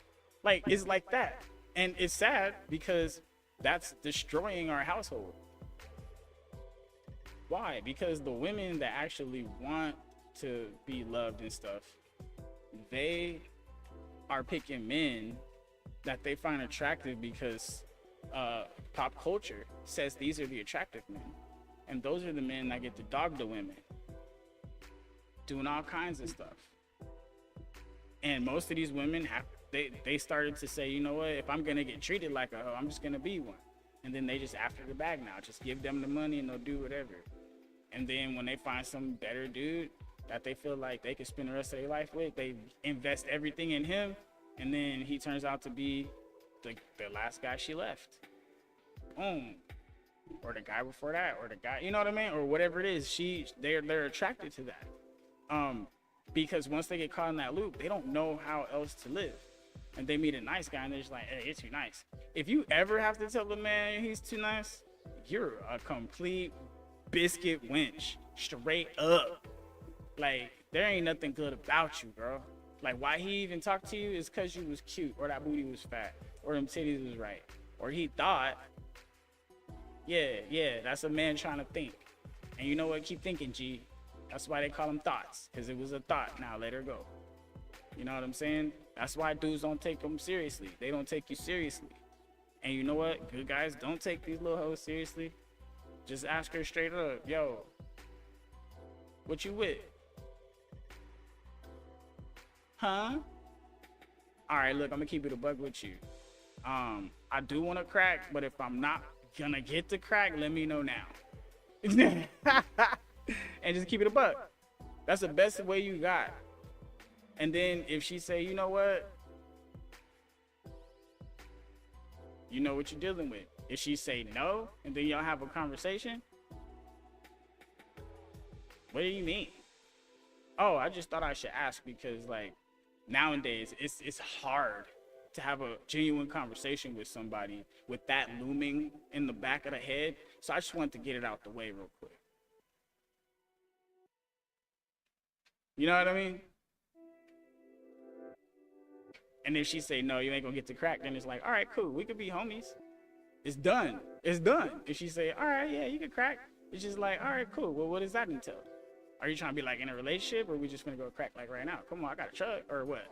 S3: Like, it's like that, and it's sad because that's destroying our household. Why? Because the women that actually want to be loved and stuff, they are picking men that they find attractive because pop culture says these are the attractive men, and those are the men that get to dog the women, doing all kinds of stuff. And most of these women they started to say, you know what, if I'm gonna get treated like a hoe, I'm just gonna be one. And then they just after the bag now, just give them the money and they'll do whatever. And then when they find some better dude that they feel like they can spend the rest of their life with, they invest everything in him, And then he turns out to be the last guy she left. Boom. Or the guy before that, or the guy, you know what I mean? Or whatever it is, they're attracted to that. Because once they get caught in that loop, they don't know how else to live. And they meet a nice guy and they're just like, hey, you're too nice. If you ever have to tell the man he's too nice, you're a complete biscuit wench. Straight up. Like, there ain't nothing good about you, bro. Like, why he even talked to you is because you was cute, or that booty was fat, or them titties was right. Or he thought, yeah, that's a man trying to think. And you know what? Keep thinking, G. That's why they call them thoughts, because it was a thought. Now let her go. You know what I'm saying? That's why dudes don't take them seriously. They don't take you seriously. And you know what? Good guys don't take these little hoes seriously. Just ask her straight up, yo, what you with? Huh? All right, look, I'm gonna keep it a bug with you. I do want to crack, but if I'm not gonna get to crack, let me know now. And just keep it a buck. That's the best way you got. And then if she say, you know what? You know what you're dealing with. If she say no, and then y'all have a conversation, what do you mean? Oh, I just thought I should ask because, like, nowadays it's hard to have a genuine conversation with somebody with that looming in the back of the head. So I just wanted to get it out the way real quick. You know what I mean? And if she say, no, you ain't gonna get to crack, then it's like, all right, cool. We could be homies. It's done. It's done. If she say, all right, yeah, you can crack. It's just like, all right, cool. Well, what does that entail? Are you trying to be like in a relationship, or are we just gonna go crack like right now? Come on, I got a truck, or what?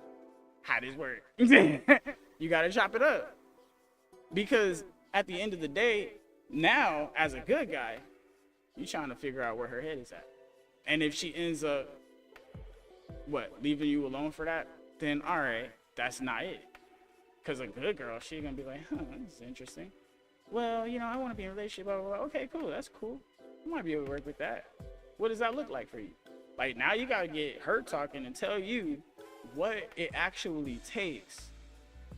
S3: How this work? You gotta chop it up. Because at the end of the day, now, as a good guy, you trying to figure out where her head is at. And if she ends up, leaving you alone for that, then all right, that's not it. Because a good girl, she's going to be like, this is interesting. Well, you know, I want to be in a relationship, blah, blah, blah. Okay, cool, that's cool. I might be able to work with that. What does that look like for you? Like, now you got to get her talking and tell you what it actually takes,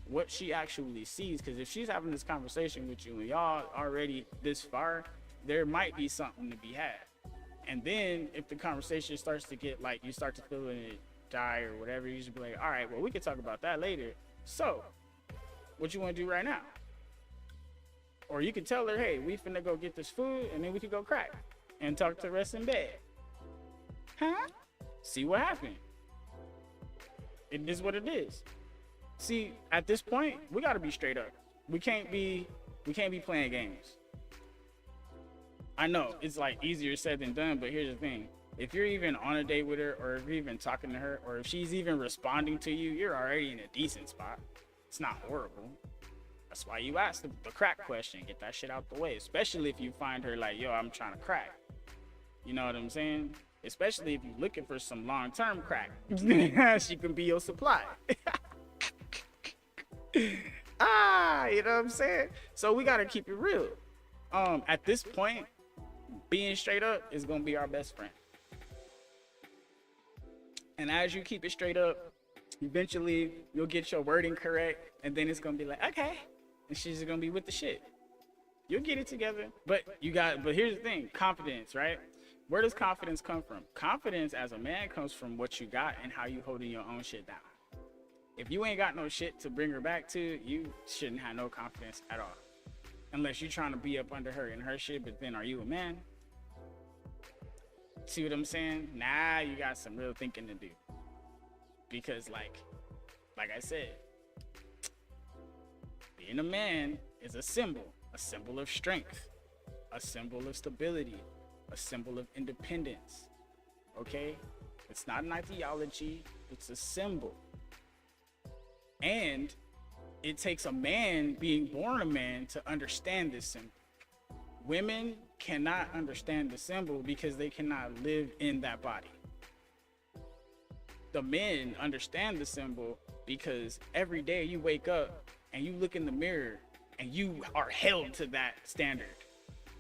S3: what she actually sees. Because if she's having this conversation with you and y'all already this far, there might be something to be had. And then if the conversation starts to get like, you start to feel it die or whatever, you just be like, all right, well, we can talk about that later. So what you want to do right now? Or you can tell her, hey, we finna go get this food and then we can go crack and talk to the rest in bed. Huh? See what happened. It is what it is. See, at this point, we gotta be straight up. We can't be playing games. I know it's like easier said than done, but here's the thing. If you're even on a date with her, or if you're even talking to her, or if she's even responding to you, you're already in a decent spot. It's not horrible. That's why you ask the crack question. Get that shit out the way. Especially if you find her like, yo, I'm trying to crack. You know what I'm saying? Especially if you're looking for some long-term crack. She can be your supply. You know what I'm saying? So we gotta keep it real. At this point, being straight up is gonna be our best friend. And as you keep it straight up, eventually you'll get your wording correct, and then it's gonna be like, okay, and she's gonna be with the shit. You'll get it together, but here's the thing, confidence, right? Where does confidence come from? Confidence as a man comes from what you got and how you holding your own shit down. If you ain't got no shit to bring her back to, you shouldn't have no confidence at all. Unless you're trying to be up under her and her shit, but then are you a man? See what I'm saying? Nah, you got some real thinking to do. Because like I said, being a man is a symbol of strength, a symbol of stability, a symbol of independence. Okay? It's not an ideology, it's a symbol. And it takes a man being born a man to understand this symbol. Women cannot understand the symbol because they cannot live in that body. The men understand the symbol because every day you wake up and you look in the mirror and you are held to that standard.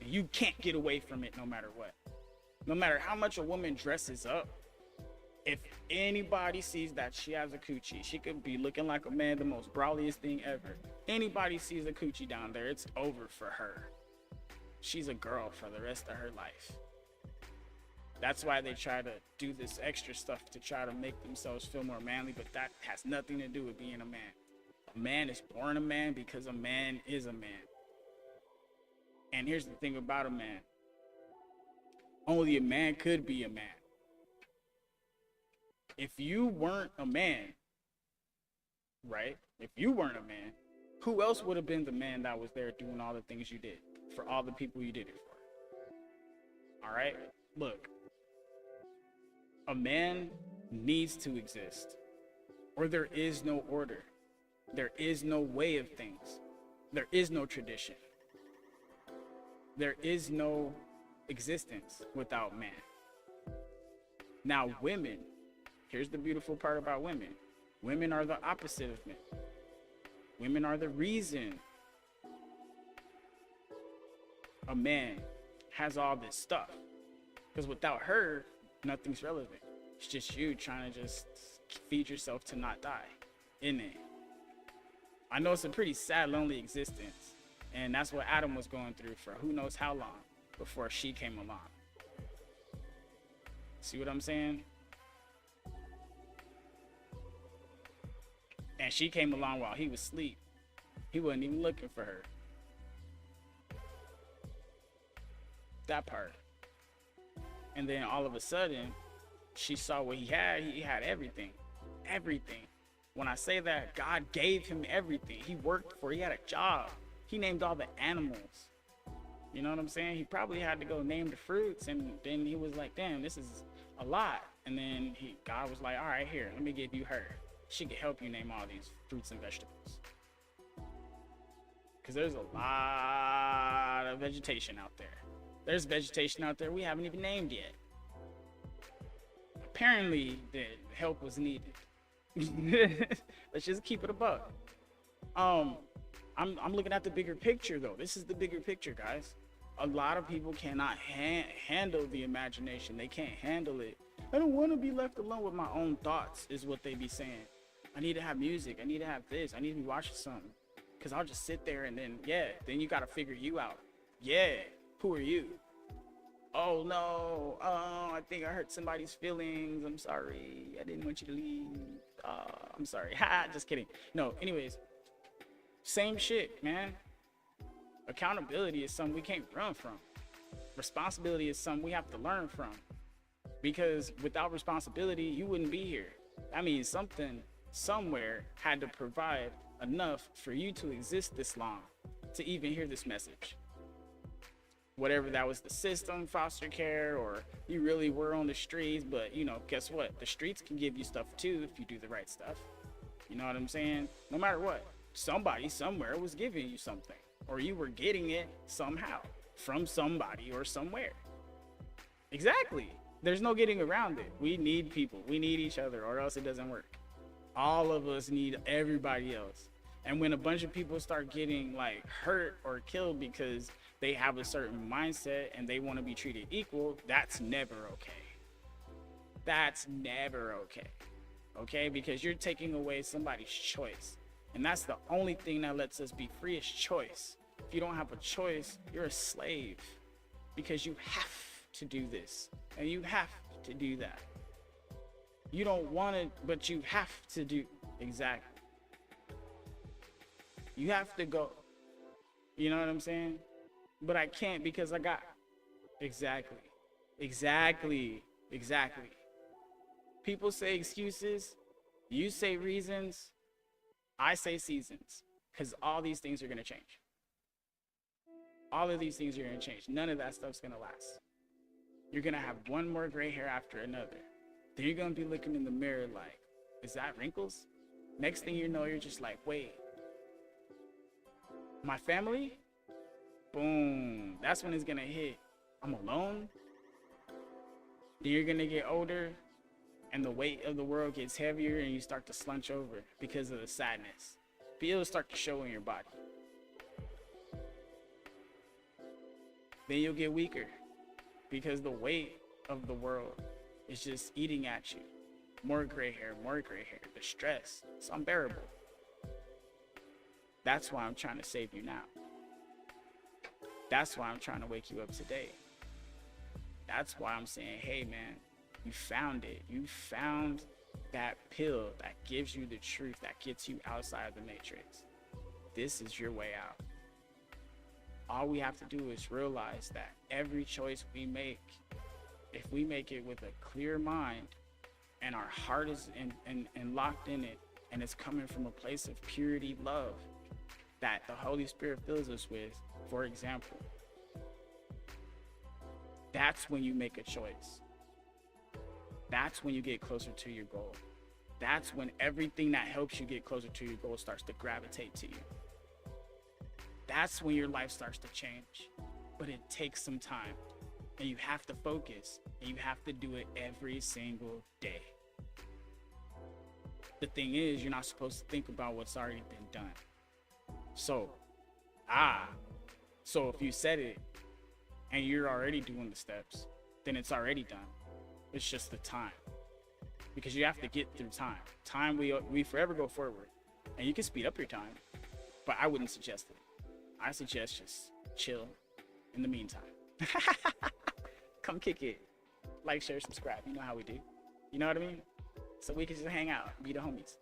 S3: And you can't get away from it no matter what. No matter how much a woman dresses up, If anybody sees that she has a coochie, she could be looking like a man, the most brawliest thing ever. Anybody sees a coochie down there, it's over for her. She's a girl for the rest of her life. That's why they try to do this extra stuff to try to make themselves feel more manly, but that has nothing to do with being a man. A man is born a man because a man is a man. And here's the thing about a man. Only a man could be a man. If you weren't a man, right? If you weren't a man, who else would have been the man that was there doing all the things you did for all the people you did it for? All right? Look, a man needs to exist, or there is no order. There is no way of things. There is no tradition. There is no existence without man. Now, women, here's the beautiful part about women. Women are the opposite of men. Women are the reason a man has all this stuff. Because without her, nothing's relevant. It's just you trying to just feed yourself to not die, isn't it? I know it's a pretty sad, lonely existence. And that's what Adam was going through for who knows how long before she came along. See what I'm saying? And she came along while he was asleep. He wasn't even looking for her. That part. And then all of a sudden, she saw what he had. He had everything. Everything. When I say that, God gave him everything. He worked for it. He had a job. He named all the animals. You know what I'm saying? He probably had to go name the fruits. And then he was like, damn, this is a lot. And then God was like, all right, here, let me give you her. She can help you name all these fruits and vegetables. Because there's a lot of vegetation out there. There's vegetation out there we haven't even named yet. Apparently, the help was needed. Let's just keep it a buck. I'm looking at the bigger picture, though. This is the bigger picture, guys. A lot of people cannot handle the imagination. They can't handle it. I don't want to be left alone with my own thoughts, is what they be saying. I need to have music. I need to have this. I need to be watching something. Because I'll just sit there and then you got to figure you out. Yeah, who are you? Oh, no. Oh, I think I hurt somebody's feelings. I'm sorry. I didn't want you to leave. I'm sorry. Ha, just kidding. No, anyways. Same shit, man. Accountability is something we can't run from. Responsibility is something we have to learn from. Because without responsibility, you wouldn't be here. I mean, something somewhere had to provide enough for you to exist this long to even hear this message. Whatever that was, the system, foster care, or you really were on the streets, but guess what? The streets can give you stuff too if you do the right stuff. You know what I'm saying? No matter what, somebody somewhere was giving you something, or you were getting it somehow from somebody or somewhere. Exactly. There's no getting around it. We need people. We need each other, or else it doesn't work. All of us need everybody else. And when a bunch of people start getting hurt or killed because they have a certain mindset and they want to be treated equal, that's never okay. That's never okay. Okay? Because you're taking away somebody's choice. And that's the only thing that lets us be free is choice. If you don't have a choice, you're a slave. Because you have to do this. And you have to do that. You don't want it, but you have to do. Exactly. You have to go. You know what I'm saying? But I can't because I got. Exactly. People say excuses. You say reasons. I say seasons. Because all these things are going to change. All of these things are going to change. None of that stuff's going to last. You're going to have one more gray hair after another. Then you're going to be looking in the mirror like, is that wrinkles? Next thing you know, you're just like, wait. My family? Boom. That's when it's going to hit. I'm alone. Then you're going to get older and the weight of the world gets heavier and you start to slunch over because of the sadness. But it'll start to show in your body. Then you'll get weaker because the weight of the world is just eating at you. more gray hair, more gray hair. The stress, it's unbearable. That's why I'm trying to save you now. That's why I'm trying to wake you up today. That's why I'm saying, hey man, you found it. You found that pill that gives you the truth, that gets you outside of the matrix. This is your way out. All we have to do is realize that every choice we make, if we make it with a clear mind and our heart is and locked in it, and it's coming from a place of purity, love, that the Holy Spirit fills us with, for example, that's when you make a choice. That's when you get closer to your goal. That's when everything that helps you get closer to your goal starts to gravitate to you. That's when your life starts to change. But it takes some time. And you have to focus. And you have to do it every single day. The thing is, you're not supposed to think about what's already been done. So if you said it and you're already doing the steps, then it's already done. It's just the time. Because you have to get through time. Time, we forever go forward. And you can speed up your time, but I wouldn't suggest it. I suggest just chill in the meantime. Come kick it. Like, share, subscribe. You know how we do. You know what I mean? So we can just hang out, be the homies.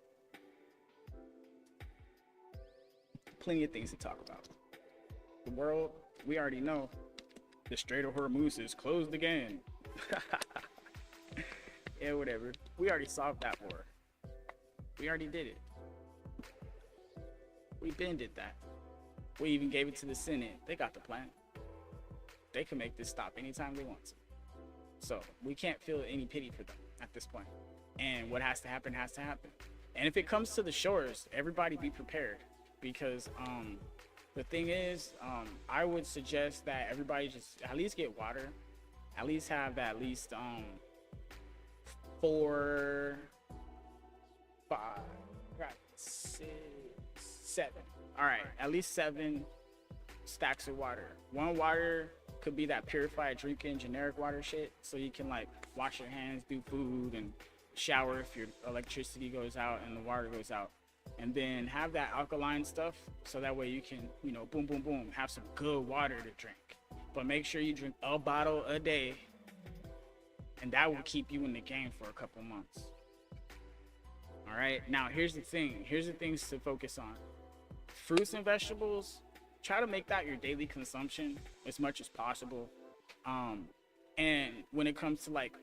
S3: Plenty of things to talk about. The world, we already know. The Strait of Hormuz is closed again. Yeah, whatever. We already solved that war. We already did it. We been did that. We even gave it to the Senate. They got the plan. They can make this stop anytime they want to. So we can't feel any pity for them at this point. And what has to happen has to happen. And if it comes to the shores, everybody be prepared. Because the thing is, I would suggest that everybody just at least get water. At least have at least 4, 5, 6, 7. All right, at least 7 stacks of water. One water could be that purified drinking generic water shit, so you can like wash your hands, do food, and shower if your electricity goes out and the water goes out. And then have that alkaline stuff, so that way you can, you know, boom, boom, boom, have some good water to drink. But make sure you drink a bottle a day, and that will keep you in the game for a couple months. All right, now here's the thing. Here's the things to focus on. Fruits and vegetables, try to make that your daily consumption as much as possible. And when it comes to like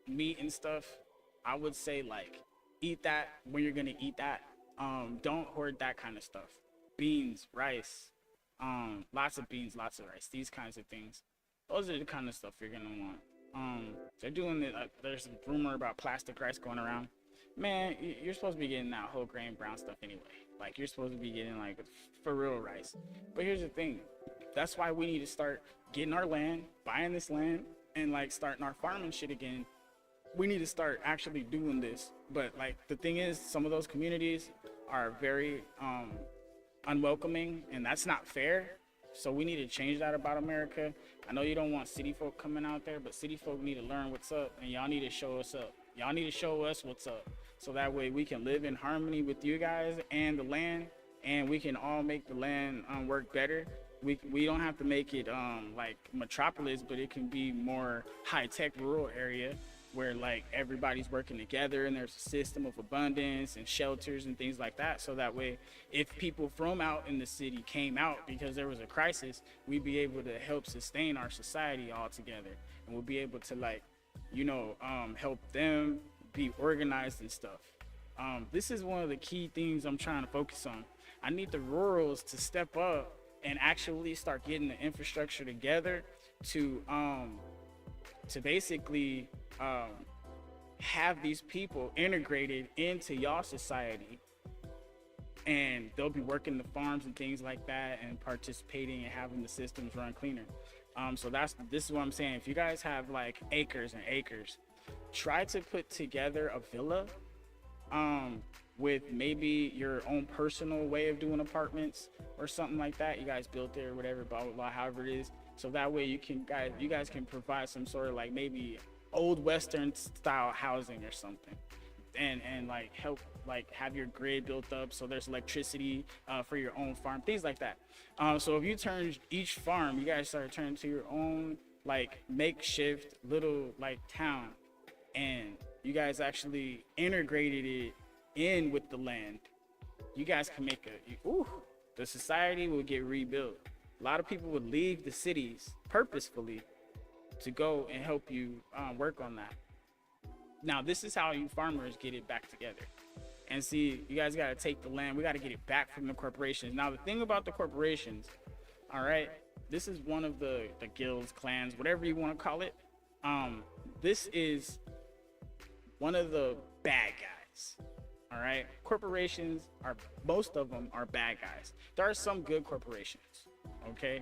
S3: meat and stuff, I would say like eat that when you're gonna eat that. Don't hoard that kind of stuff. Beans, rice, lots of beans, lots of rice, these kinds of things. Those are the kind of stuff you're gonna want. They're doing it. There's a rumor about plastic rice going around. Man, you're supposed to be getting that whole grain brown stuff anyway. Like, you're supposed to be getting like for real rice. But here's the thing. That's why we need to start getting our land, buying this land, and like starting our farming shit again. We need to start actually doing this. But like the thing is, some of those communities are very unwelcoming, and that's not fair. So we need to change that about America. I know you don't want city folk coming out there, but city folk need to learn what's up, and y'all need to show us up. Y'all need to show us what's up, so that way we can live in harmony with you guys and the land, and we can all make the land work better. We don't have to make it like metropolis, but it can be more high-tech rural area where like everybody's working together and there's a system of abundance and shelters and things like that. So that way, if people from out in the city came out because there was a crisis, we'd be able to help sustain our society all together, and we'll be able to like, you know, help them be organized and stuff. This is one of the key things I'm trying to focus on. I need the rurals to step up and actually start getting the infrastructure together to basically have these people integrated into y'all society, and they'll be working the farms and things like that and participating and having the systems run cleaner. So this is what I'm saying. If you guys have like acres and acres, try to put together a villa with maybe your own personal way of doing apartments or something like that. You guys built it or whatever, blah, blah, blah, however it is. So that way you guys can provide some sort of like maybe old Western style housing or something, and like help like have your grid built up so there's electricity for your own farm, things like that. So if you turn each farm, you guys start turning to your own like makeshift little like town, and you guys actually integrated it in with the land, you guys can make the society will get rebuilt. A lot of people would leave the cities purposefully to go and help you work on that. Now, this is how you farmers get it back together. And see, you guys got to take the land. We got to get it back from the corporations. Now, the thing about the corporations, all right, this is one of the guilds, clans, whatever you want to call it. This is one of the bad guys. All right, corporations are, most of them are bad guys. There are some good corporations, okay?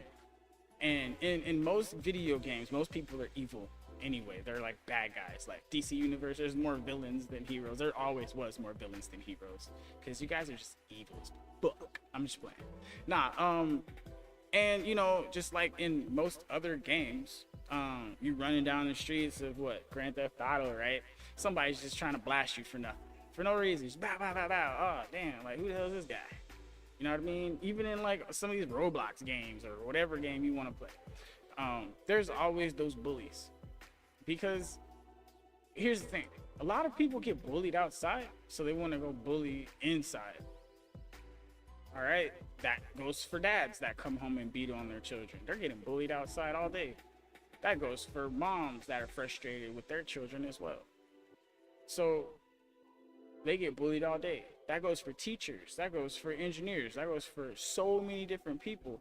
S3: And in most video games, most people are evil anyway. They're like bad guys. Like DC Universe, there's more villains than heroes. There always was more villains than heroes, because you guys are just evil as fuck. I'm just playing. Nah, and you know, just like in most other games, you running down the streets of what, Grand Theft Auto, right? Somebody's just trying to blast you for nothing, for no reason. Just bow, bow, bow, bow. Oh, damn, like who the hell is this guy? You know what I mean? Even in like some of these Roblox games or whatever game you want to play, there's always those bullies. Because here's the thing, a lot of people get bullied outside, so they want to go bully inside. All right, that goes for dads that come home and beat on their children. They're getting bullied outside all day. That goes for moms that are frustrated with their children as well. So they get bullied all day. That goes for teachers. That goes for engineers. That goes for so many different people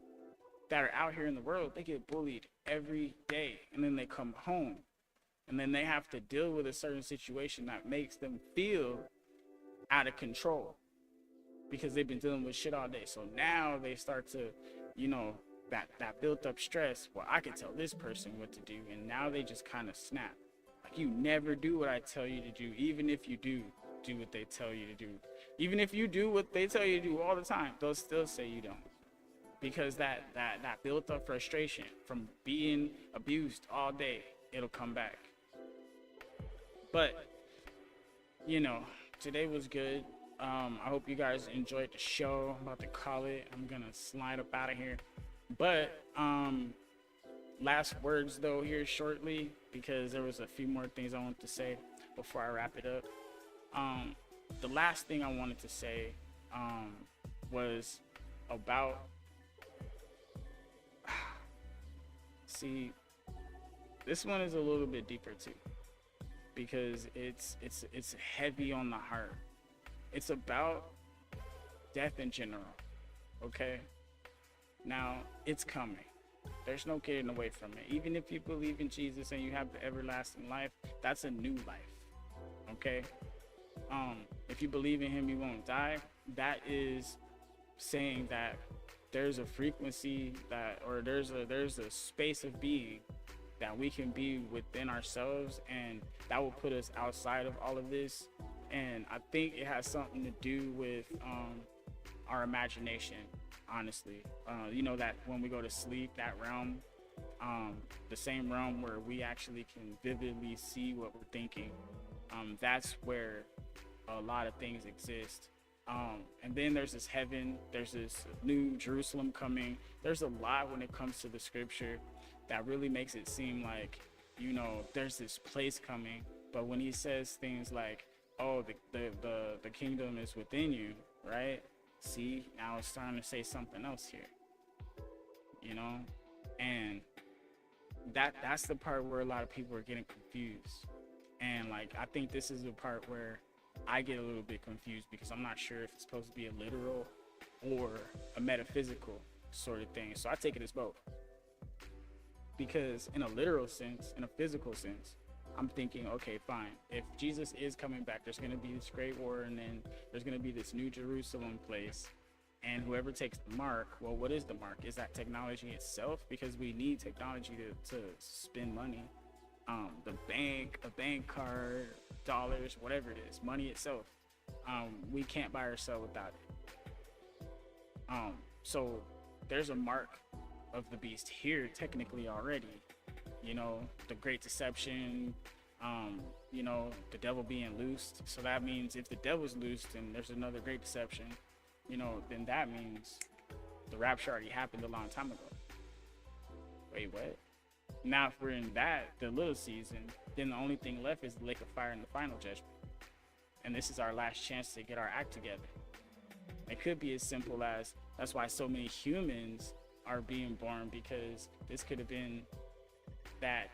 S3: that are out here in the world. They get bullied every day. And then they come home. And then they have to deal with a certain situation that makes them feel out of control, because they've been dealing with shit all day. So now they start to, you know, that built up stress. Well, I can tell this person what to do. And now they just kind of snap. Like, you never do what I tell you to do, even if you do what they tell you to do. Even if you do what they tell you to do all the time, they'll still say you don't. Because that built up frustration from being abused all day, it'll come back. But, you know, today was good. I hope you guys enjoyed the show. I'm about to call it. I'm gonna slide up out of here. But last words though here shortly, because there was a few more things I wanted to say before I wrap it up. The last thing I wanted to say was about, see, this one is a little bit deeper too, because it's heavy on the heart. It's about death in general, okay? Now, it's coming. There's no getting away from it. Even if you believe in Jesus and you have the everlasting life, that's a new life, okay? If you believe in him, you won't die. That is saying that there's a frequency that, or there's a space of being that we can be within ourselves, and that will put us outside of all of this. And I think it has something to do with our imagination, honestly. You know, that when we go to sleep, that realm, the same realm where we actually can vividly see what we're thinking, that's where a lot of things exist. And then there's this heaven, there's this new Jerusalem coming. There's a lot when it comes to the scripture that really makes it seem like, you know, there's this place coming. But when he says things like, oh, the kingdom is within you, right? See, now it's starting to say something else here, you know? And that's the part where a lot of people are getting confused. And like, I think this is the part where I get a little bit confused, because I'm not sure if it's supposed to be a literal or a metaphysical sort of thing. So I take it as both. Because in a literal sense, in a physical sense, I'm thinking, okay, fine. If Jesus is coming back, there's going to be this great war, and then there's going to be this new Jerusalem place. And whoever takes the mark, well, what is the mark? Is that technology itself? Because we need technology to spend money. The bank, a bank card, dollars, whatever it is, money itself. We can't buy or sell without it. So there's a mark of the beast here technically already. You know, the great deception, You know, the devil being loosed. So that means if the devil's loosed and there's another great deception, you know, then that means the rapture already happened a long time ago. Wait, what? Now, if we're in that, the little season, then the only thing left is the lake of fire and the final judgment. And this is our last chance to get our act together. It could be as simple as, that's why so many humans are being born, because this could have been that,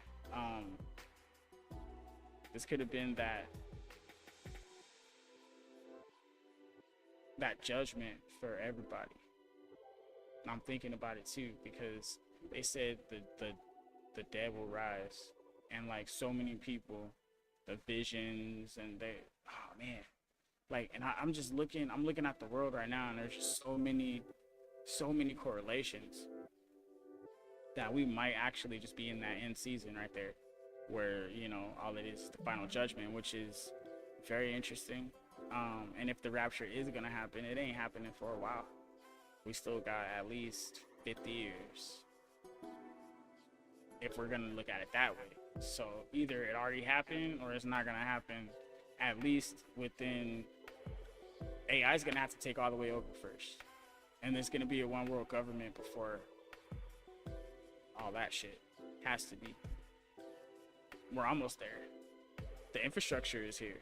S3: that judgment for everybody. And I'm thinking about it too, because they said the dead will rise, and like so many people, the visions, and they, oh man, like, and I'm just looking, I'm looking at the world right now, and there's just so many correlations that we might actually just be in that end season right there, where, you know, all it is the final judgment, which is very interesting. And if the rapture is gonna happen, it ain't happening for a while. We still got at least 50 years, if we're gonna look at it that way. So either it already happened or it's not gonna happen, at least within, AI is gonna have to take all the way over first. And there's gonna be a one world government before all that shit. Has to be. We're almost there. The infrastructure is here.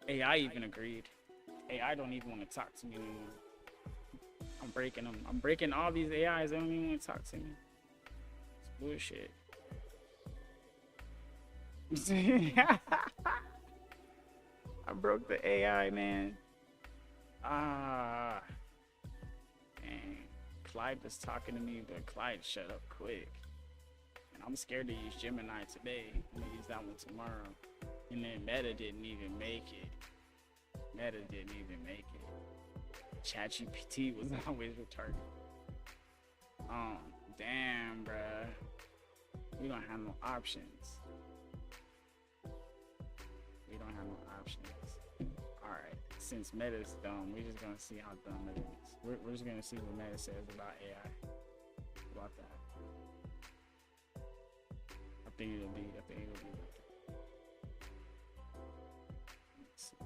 S3: AI even agreed. AI don't even want to talk to me anymore. I'm breaking them. I'm breaking all these AIs. They don't even want to talk to me. It's bullshit. I broke the AI, man. Dang. Clyde was talking to me, but Clyde shut up quick. And I'm scared to use Gemini today. I'm gonna use that one tomorrow. And then Meta didn't even make it. ChatGPT was always retarded. Damn, bruh. We don't have no options. Alright, since Meta's dumb, we're just gonna see how dumb it is. We're just gonna see what Meta says about AI. About that. I think it'll be with it. Let's see.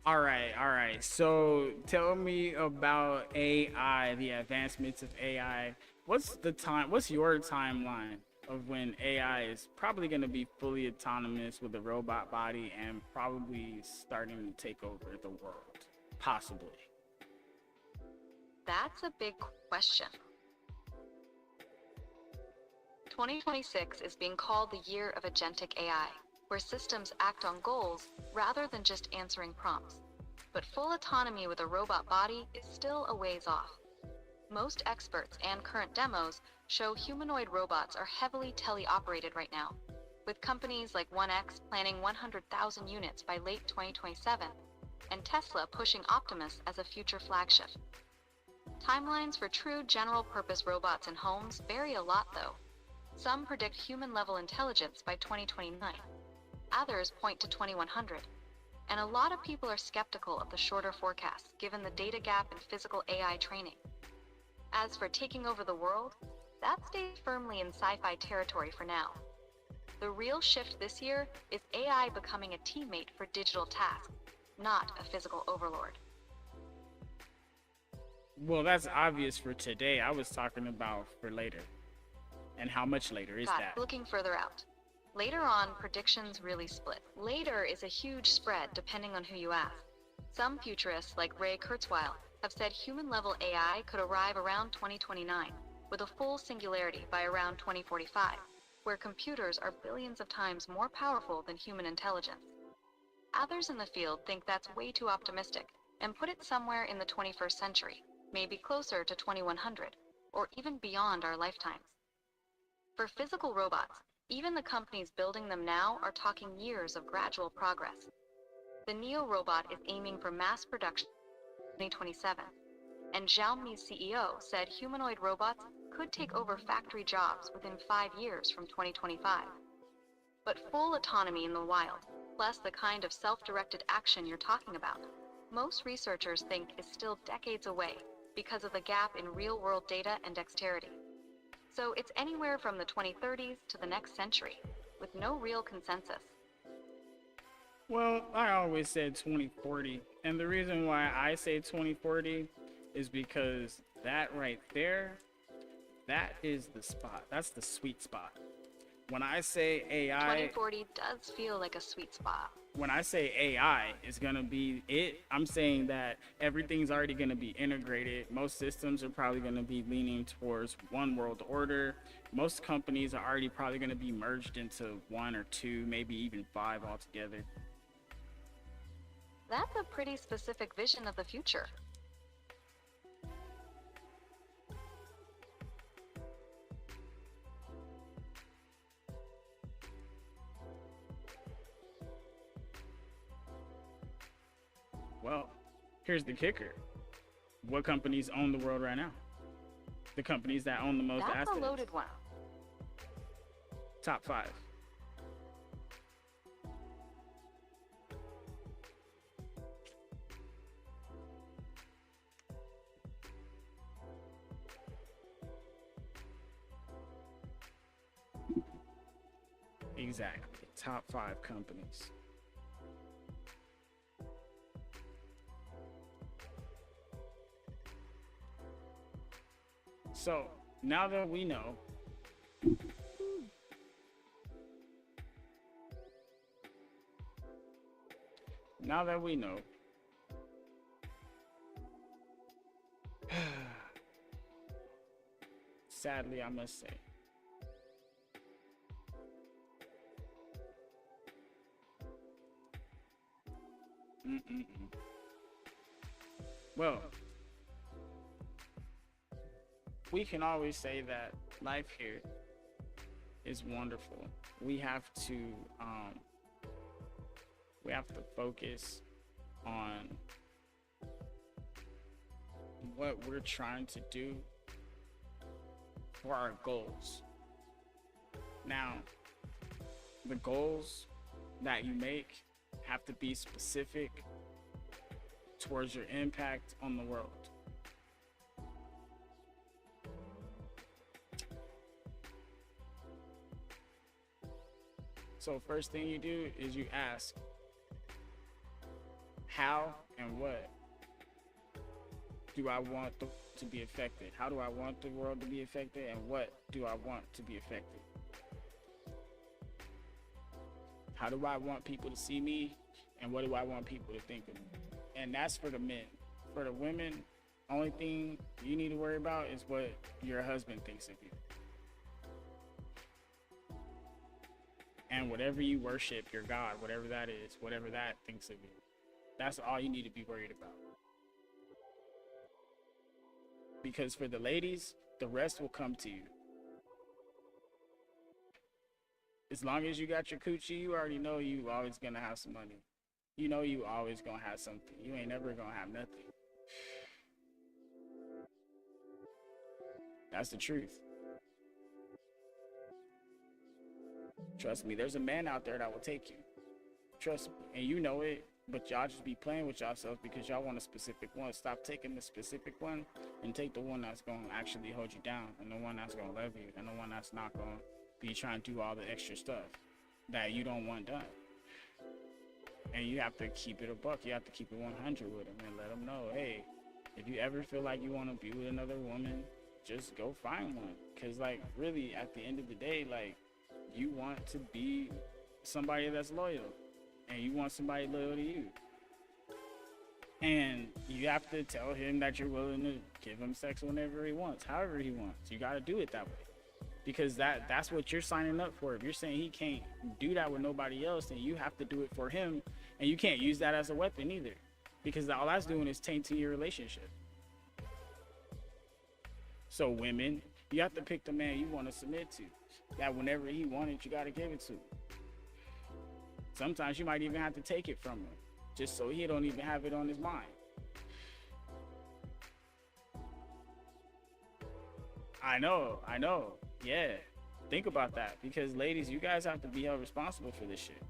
S3: All right. So tell me about AI, the advancements of AI. What's your timeline of when AI is probably going to be fully autonomous with a robot body and probably starting to take over the world? Possibly.
S4: That's a big question. 2026 is being called the year of agentic AI, where systems act on goals rather than just answering prompts. But full autonomy with a robot body is still a ways off. Most experts and current demos show humanoid robots are heavily teleoperated right now, with companies like 1X planning 100,000 units by late 2027, and Tesla pushing Optimus as a future flagship. Timelines for true general-purpose robots in homes vary a lot, though. Some predict human-level intelligence by 2029. Others point to 2100. And a lot of people are skeptical of the shorter forecasts, given the data gap in physical AI training. As for taking over the world, that stays firmly in sci-fi territory for now. The real shift this year is AI becoming a teammate for digital tasks, not a physical overlord.
S3: Well, that's obvious for today. I was talking about for later. And how much later is that?
S4: Looking further out. Later on, predictions really split. Later is a huge spread depending on who you ask. Some futurists, like Ray Kurzweil, have said human-level AI could arrive around 2029, with a full singularity by around 2045, where computers are billions of times more powerful than human intelligence. Others in the field think that's way too optimistic, and put it somewhere in the 21st century, maybe closer to 2100, or even beyond our lifetimes. For physical robots, even the companies building them now are talking years of gradual progress. The Neo robot is aiming for mass production in 2027, and Xiaomi's CEO said humanoid robots could take over factory jobs within 5 years from 2025. But full autonomy in the wild, plus the kind of self-directed action you're talking about, most researchers think is still decades away because of the gap in real-world data and dexterity. So it's anywhere from the 2030s to the next century, with no real consensus.
S3: Well, I always said 2040, and the reason why I say 2040 is because that right there, that is the spot. That's the sweet spot. When I say AI,
S4: 2040 does feel like a sweet spot.
S3: when I say AI is gonna be it, I'm saying that everything's already gonna be integrated. Most systems are probably gonna be leaning towards one world order. Most companies are already probably gonna be merged into one or two, maybe even five altogether.
S4: That's a pretty specific vision of the future.
S3: Well, here's the kicker. What companies own the world right now? The companies that own the most
S4: That's
S3: assets.
S4: a loaded one.
S3: Top 5. Exactly. Top 5 companies. So now that we know, sadly, I must say, well, we can always say that life here is wonderful. We have to focus on what we're trying to do for our goals. Now, the goals that you make have to be specific towards your impact on the world. So first thing you do is you ask, how and what do I want to be affected? How do I want the world to be affected, and what do I want to be affected? How do I want people to see me, and what do I want people to think of me? And that's for the men. For the women, only thing you need to worry about is what your husband thinks of you. And whatever you worship, your God, whatever that is, whatever that thinks of you, that's all you need to be worried about. Because for the ladies, the rest will come to you. As long as you got your coochie, you already know you always gonna have some money. You know you always gonna have something. You ain't never gonna have nothing. That's the truth. Trust me, there's a man out there that will take you. Trust me, and you know it, but y'all just be playing with yourselves because y'all want a specific one. Stop taking the specific one and take the one that's gonna actually hold you down, and the one that's gonna love you, and the one that's not gonna be trying to do all the extra stuff that you don't want done. And you have to keep it a buck. You have to keep it 100 with them and let them know, hey, if you ever feel like you want to be with another woman, just go find one. Because, like, really, at the end of the day, like, you want to be somebody that's loyal, and you want somebody loyal to you. And you have to tell him that you're willing to give him sex whenever he wants, however he wants. You got to do it that way. Because that's what you're signing up for. If you're saying he can't do that with nobody else, then you have to do it for him. And you can't use that as a weapon either. Because all that's doing is tainting your relationship. So women, you have to pick the man you want to submit to. That whenever he wanted, you got to give it to him. Sometimes you might even have to take it from him. Just so he don't even have it on his mind. I know. Yeah, think about that, because ladies, you guys have to be held responsible for this shit.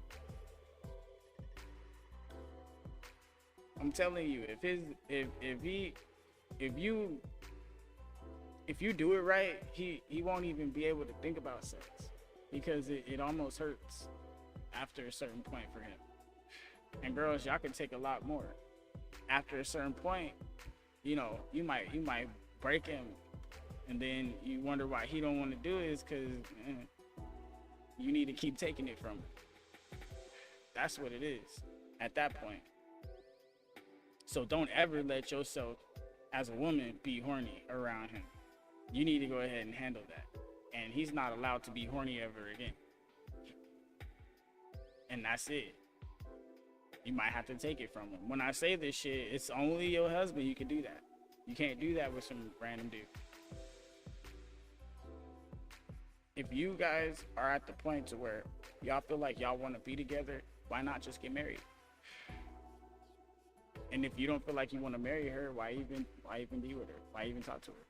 S3: I'm telling you, if you do it right, he won't even be able to think about sex, because it almost hurts after a certain point for him. And girls, y'all can take a lot more. After a certain point, you know, you might break him, and then you wonder why he don't want to do it, is because you need to keep taking it from him. That's what it is at that point. So don't ever let yourself as a woman be horny around him. You need to go ahead and handle that. And he's not allowed to be horny ever again. And that's it. You might have to take it from him. When I say this shit, it's only your husband you can do that. You can't do that with some random dude. If you guys are at the point to where y'all feel like y'all want to be together, why not just get married? And if you don't feel like you want to marry her, why even be with her? Why even talk to her?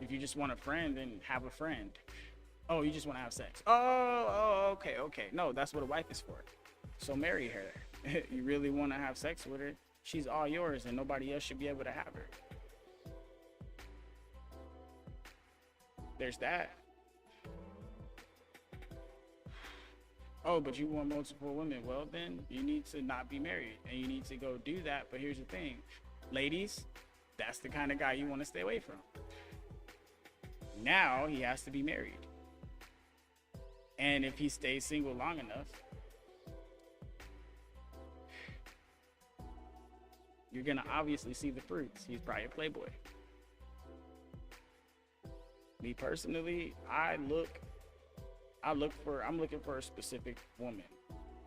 S3: If you just want a friend, then have a friend. Oh, you just want to have sex. Oh, okay. No, that's what a wife is for. So marry her. You really want to have sex with her, she's all yours, and nobody else should be able to have her. There's that. Oh, but you want multiple women. Well, then you need to not be married, and you need to go do that. But here's the thing, ladies, that's the kind of guy you want to stay away from. Now he has to be married. And if he stays single long enough, you're gonna obviously see the fruits. He's probably a playboy. Me personally, I'm looking for a specific woman.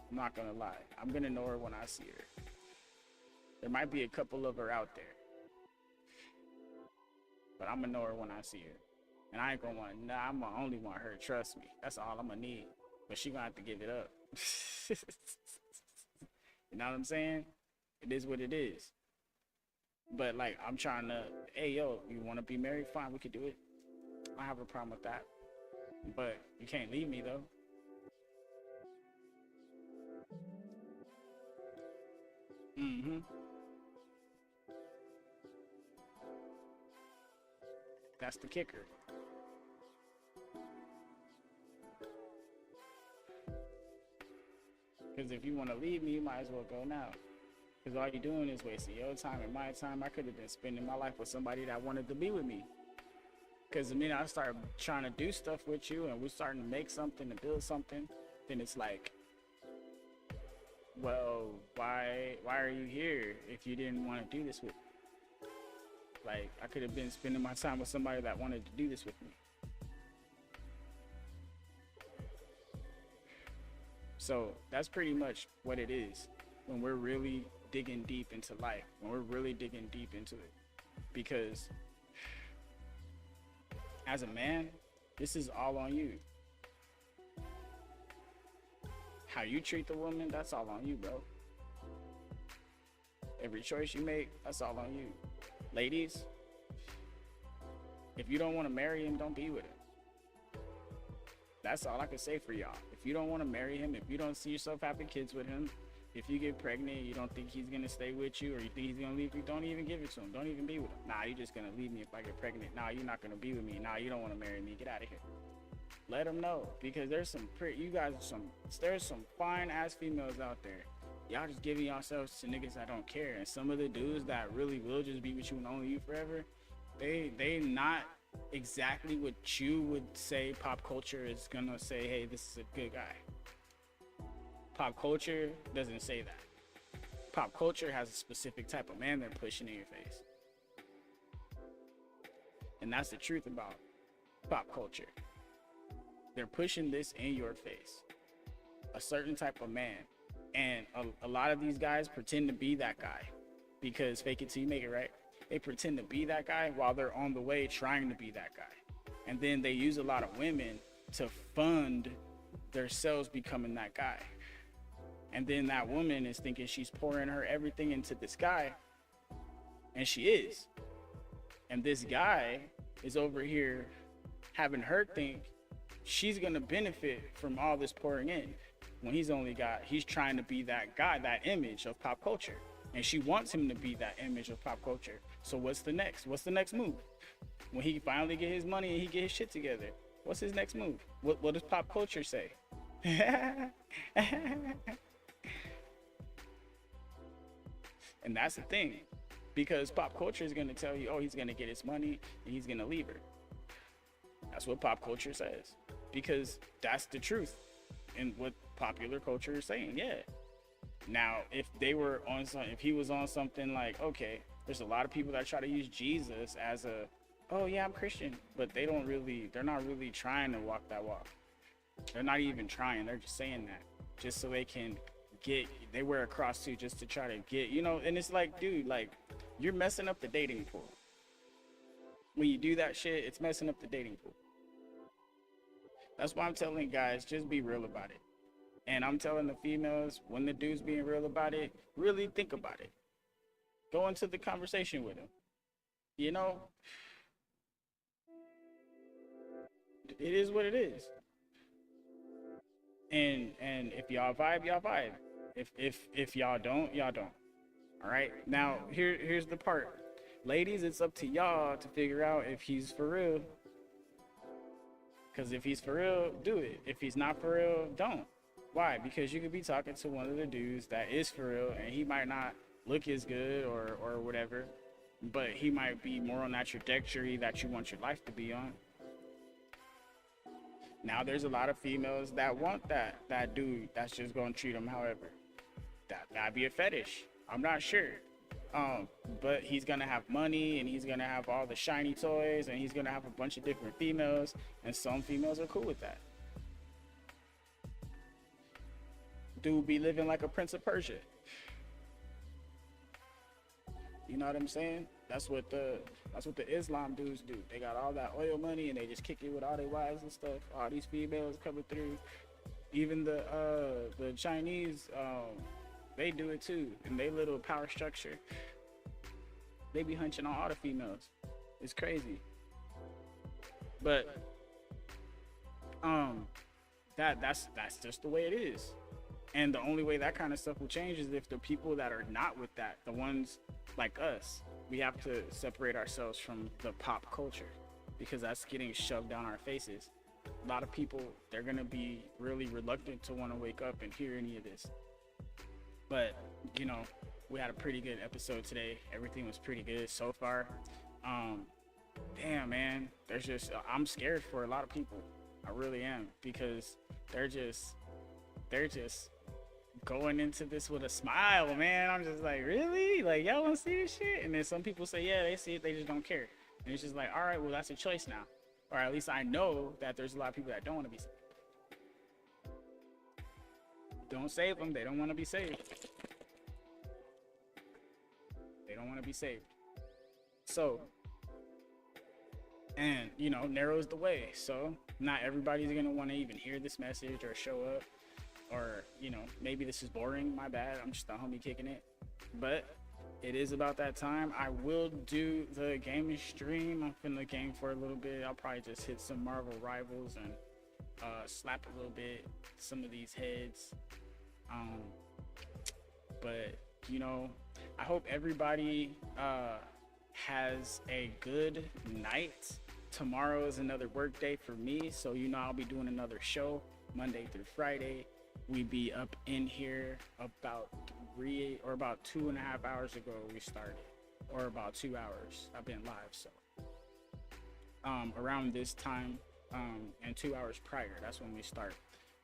S3: I'm not gonna lie. I'm gonna know her when I see her. There might be a couple of her out there, but I'm gonna know her when I see her. And I ain't gonna I'm gonna only want her. Trust me. That's all I'm gonna need. But she gonna have to give it up. You know what I'm saying? It is what it is. But like, I'm trying to, hey, yo, you wanna be married? Fine, we could do it. I don't have a problem with that. But you can't leave me though. That's the kicker. Because if you want to leave me, you might as well go now. Because all you're doing is wasting your time and my time. I could have been spending my life with somebody that wanted to be with me. Because the minute I start trying to do stuff with you and we're starting to make something and build something, then it's like, well, why are you here if you didn't want to do this with me? Like, I could have been spending my time with somebody that wanted to do this with me. So that's pretty much what it is when we're really digging deep into life, when we're really digging deep into it. Because as a man, this is all on you. How you treat the woman, that's all on you, bro. Every choice you make, that's all on you. Ladies, if you don't want to marry him, don't be with him. That's all I can say for y'all. If you don't want to marry him, if you don't see yourself having kids with him, if you get pregnant, you don't think he's going to stay with you, or you think he's going to leave you, don't even give it to him. Don't even be with him. Nah, you're just going to leave me if I get pregnant. Nah, you're not going to be with me. Nah, you don't want to marry me. Get out of here. Let him know, because there's some there's some fine ass females out there. Y'all just giving yourselves to niggas that don't care. And some of the dudes that really will just be with you and only you forever, they not exactly what you would say pop culture is gonna say, hey, this is a good guy. Pop culture doesn't say that. Pop culture has a specific type of man they're pushing in your face. And that's the truth about pop culture. They're pushing this in your face. A certain type of man. And a lot of these guys pretend to be that guy, because fake it till you make it, right? They pretend to be that guy while they're on the way trying to be that guy. And then they use a lot of women to fund themselves becoming that guy. And then that woman is thinking she's pouring her everything into this guy, and she is. And this guy is over here having her think she's gonna benefit from all this pouring in. when he's trying to be that guy, that image of pop culture. And she wants him to be that image of pop culture. So what's the next move? When he finally get his money and he get his shit together, what's his next move? What does pop culture say? And that's the thing, because pop culture is going to tell you, oh, he's going to get his money and he's going to leave her. That's what pop culture says, because that's the truth and what popular culture is saying. Yeah. Now, if he was on something like, okay, there's a lot of people that try to use Jesus as a, oh yeah, I'm Christian, but they're not really trying to walk that walk. They're not even trying. They're just saying that just so they can they wear a cross too, just to try to get, and it's like, dude, like, you're messing up the dating pool. When you do that shit, it's messing up the dating pool. That's why I'm telling guys, just be real about it. And I'm telling the females, when the dude's being real about it, really think about it. Go into the conversation with him. It is what it is. And if y'all vibe, y'all vibe. If y'all don't, y'all don't. All right. Now here's the part, ladies. It's up to y'all to figure out if he's for real. Because if he's for real, do it. If he's not for real, don't. Why? Because you could be talking to one of the dudes that is for real, and he might not look as good or whatever, but he might be more on that trajectory that you want your life to be on. Now there's a lot of females that want that dude that's just gonna treat them however. That'd be a fetish. I'm not sure. But he's gonna have money and he's gonna have all the shiny toys and he's gonna have a bunch of different females, and some females are cool with that. Dude be living like a Prince of Persia. You know what I'm saying? That's what the Islam dudes do. They got all that oil money and they just kick it with all their wives and stuff. All these females coming through. Even the Chinese, they do it too. In their little power structure, they be hunching on all the females. It's crazy. But that's just the way it is. And the only way that kind of stuff will change is if the people that are not with that, the ones like us, we have to separate ourselves from the pop culture, because that's getting shoved down our faces. A lot of people, they're gonna be really reluctant to want to wake up and hear any of this. But we had a pretty good episode today. Everything was pretty good so far. Damn, man, I'm scared for a lot of people. I really am, because they're just going into this with a smile, man. I'm just like, really? Like, y'all want to see this shit? And then some people say, yeah, they see it, they just don't care. And it's just like, all right, well, that's a choice now. Or at least I know that there's a lot of people that don't want to be saved. Don't save them. They don't want to be saved. They don't want to be saved. So, and, narrows the way. So not everybody's going to want to even hear this message or show up. Or, maybe this is boring, my bad, I'm just a homie kicking it. But it is about that time. I will do the gaming stream. I'm finna game for a little bit. I'll probably just hit some Marvel Rivals and slap a little bit some of these heads. But, I hope everybody has a good night. Tomorrow is another work day for me, so I'll be doing another show Monday through Friday. We be up in here about 2.5 hours ago we started, or about 2 hours. I've been live, so around this time and 2 hours prior, that's when we start.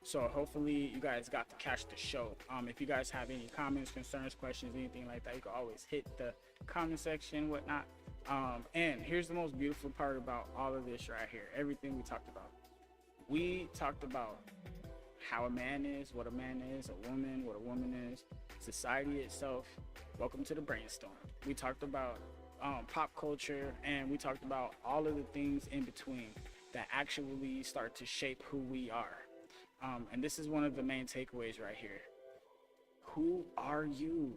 S3: So hopefully you guys got to catch the show. If you guys have any comments, concerns, questions, anything like that, you can always hit the comment section, whatnot. And here's the most beautiful part about all of this right here, everything we talked about. We talked about how a man is, what a man is, a woman, what a woman is, society itself. Welcome to the Brainstorm. We talked about pop culture, and we talked about all of the things in between that actually start to shape who we are. And this is one of the main takeaways right here. Who are you?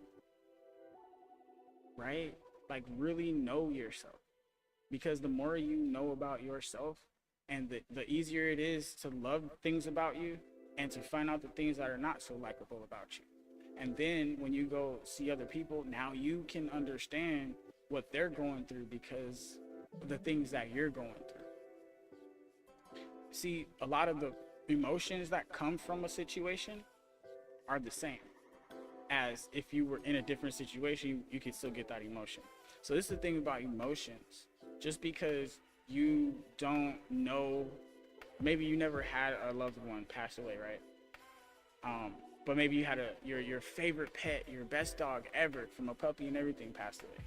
S3: Right? Like, really know yourself. Because the more you know about yourself, and the easier it is to love things about you, and to find out the things that are not so likable about you. And then when you go see other people, now you can understand what they're going through because of the things that you're going through. See, a lot of the emotions that come from a situation are the same as if you were in a different situation, you could still get that emotion. So this is the thing about emotions. Just because you don't know, maybe you never had a loved one pass away, right? But maybe you had your favorite pet, your best dog ever, from a puppy and everything, passed away.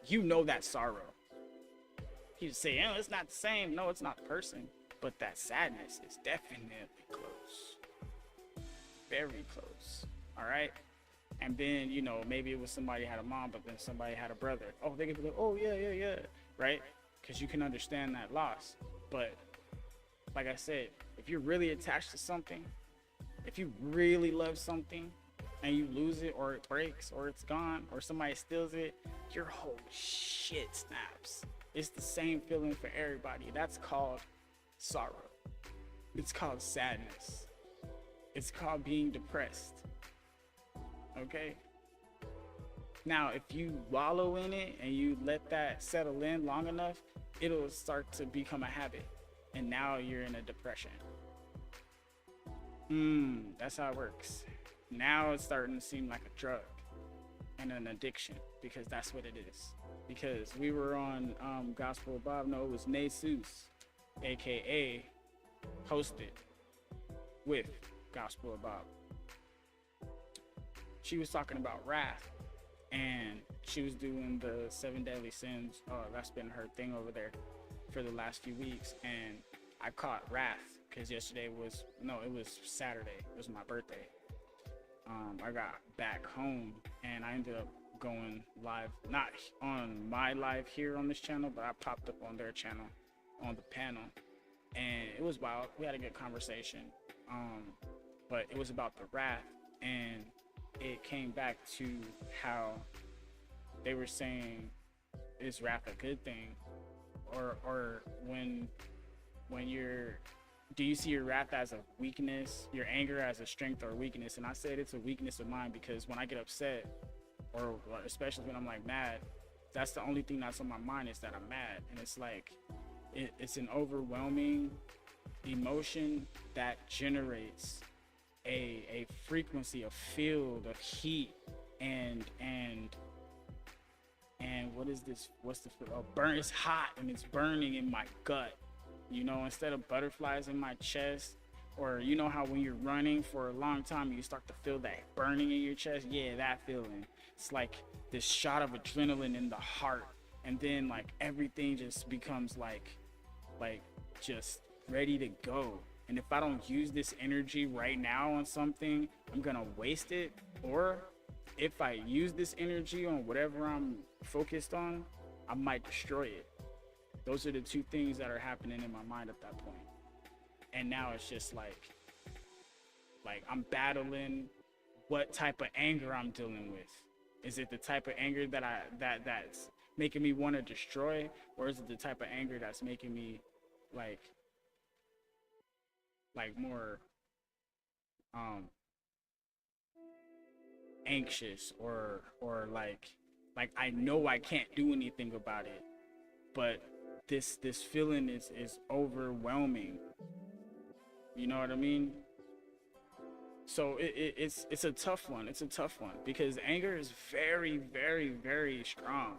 S3: You know that sorrow. You just say, it's not the same. No, it's not the person. But that sadness is definitely close. Very close. All right? And then, maybe it was somebody had a mom, but then somebody had a brother. Oh, they could be like, oh, yeah. Right? Because you can understand that loss. But like I said, if you're really attached to something, if you really love something and you lose it, or it breaks, or it's gone, or somebody steals it, your whole shit snaps. It's the same feeling for everybody. That's called sorrow. It's called sadness. It's called being depressed. Okay? Now, if you wallow in it and you let that settle in long enough, it'll start to become a habit. And now you're in a depression. That's how it works. Now it's starting to seem like a drug and an addiction, because that's what it is. Because we were on Gospel of Bob, no, it was Nay Seuss, aka hosted with Gospel of Bob. She was talking about wrath, and she was doing the 7 deadly sins. That's been her thing over there for the last few weeks, and I caught wrath because it was Saturday. It was my birthday. I got back home and I ended up going live, not on my live here on this channel, but I popped up on their channel on the panel, and it was wild. We had a good conversation, but it was about the wrath, and it came back to how they were saying, is wrath a good thing, or when do you see your wrath as a weakness, your anger as a strength or a weakness? And I said it's a weakness of mine, because when I get upset, or especially when I'm like mad, that's the only thing that's on my mind, is that I'm mad. And it's like it's an overwhelming emotion that generates a frequency, a field of heat, and what is this? What's the burn? It's hot and it's burning in my gut. Instead of butterflies in my chest, or how when you're running for a long time, you start to feel that burning in your chest. Yeah, that feeling. It's like this shot of adrenaline in the heart, and then like everything just becomes like just ready to go. And if I don't use this energy right now on something, I'm gonna waste it. Or if I use this energy on whatever I'm focused on, I might destroy it. Those are the two things that are happening in my mind at that point. And now it's just like I'm battling what type of anger I'm dealing with. Is it the type of anger that's making me want to destroy, or is it the type of anger that's making me like more anxious, or like I know I can't do anything about it, but this feeling is overwhelming. You know what I mean? So it's a tough one. It's a tough one, because anger is very, very, very strong.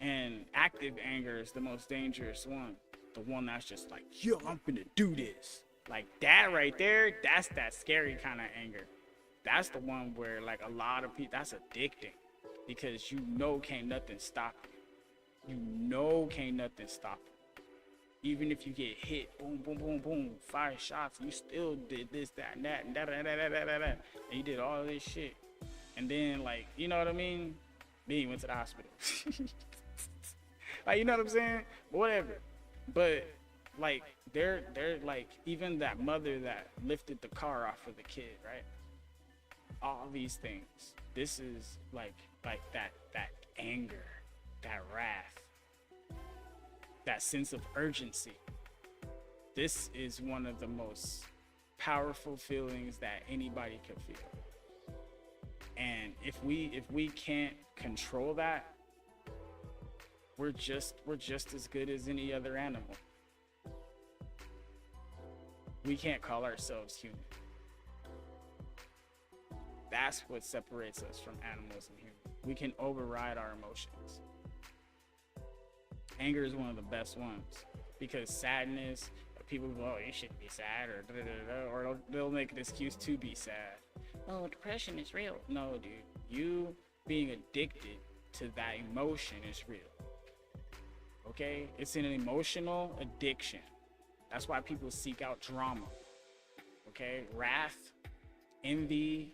S3: And active anger is the most dangerous one. The one that's just like, yo, I'm finna do this. Like that right there, that's that scary kind of anger. That's the one where like a lot of people, that's addicting, because can't nothing stop you. Can't nothing stop you. Even if you get hit, boom, boom, boom, boom, 5 shots, you still did this, that, and that, and and you did all this shit. And then you know what I mean? Then you went to the hospital. You know what I'm saying? Whatever. But they're like, even that mother that lifted the car off of the kid, right? All these things. This is like that anger, that wrath, that sense of urgency. This is one of the most powerful feelings that anybody can feel. And if we can't control that, we're just as good as any other animal. We can't call ourselves human. That's what separates us from animals and humans. We can override our emotions. Anger is one of the best ones, because sadness, people go, oh, you shouldn't be sad, or or they'll make an excuse to be sad. Oh, depression is real. No, dude, you being addicted to that emotion is real. Okay, it's an emotional addiction. That's why people seek out drama. Okay, wrath, envy,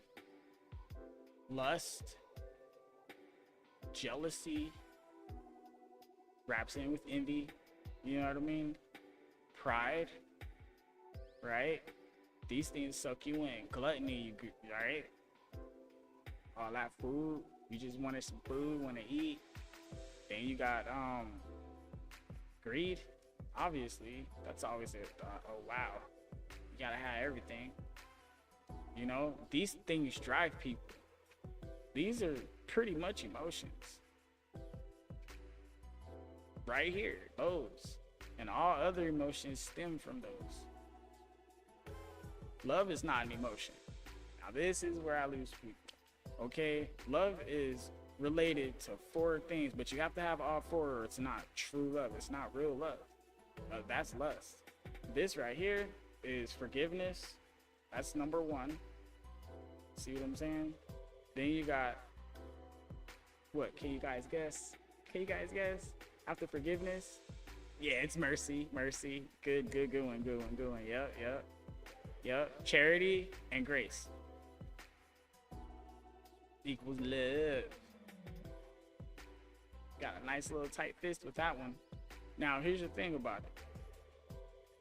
S3: lust, jealousy wraps in with envy. You know what I mean? Pride, right? These things suck you in. Gluttony, right? All that food, you just wanted some food, want to eat. Then you got greed. Obviously, that's always oh wow, you gotta have everything. You know, these things drive people. These are pretty much emotions. Right here, those. And all other emotions stem from those. Love is not an emotion. Now this is where I lose people. Okay, love is related to 4 things, but you have to have all 4 or it's not true love. It's not real love. That's lust. This right here is forgiveness. That's number 1. See what I'm saying? Then you got, what, can you guys guess? Can you guys guess? After forgiveness? Yeah, it's mercy. Mercy. Good one. Yep. Charity and grace equals love. Got a nice little tight fist with that one. Now, here's the thing about it.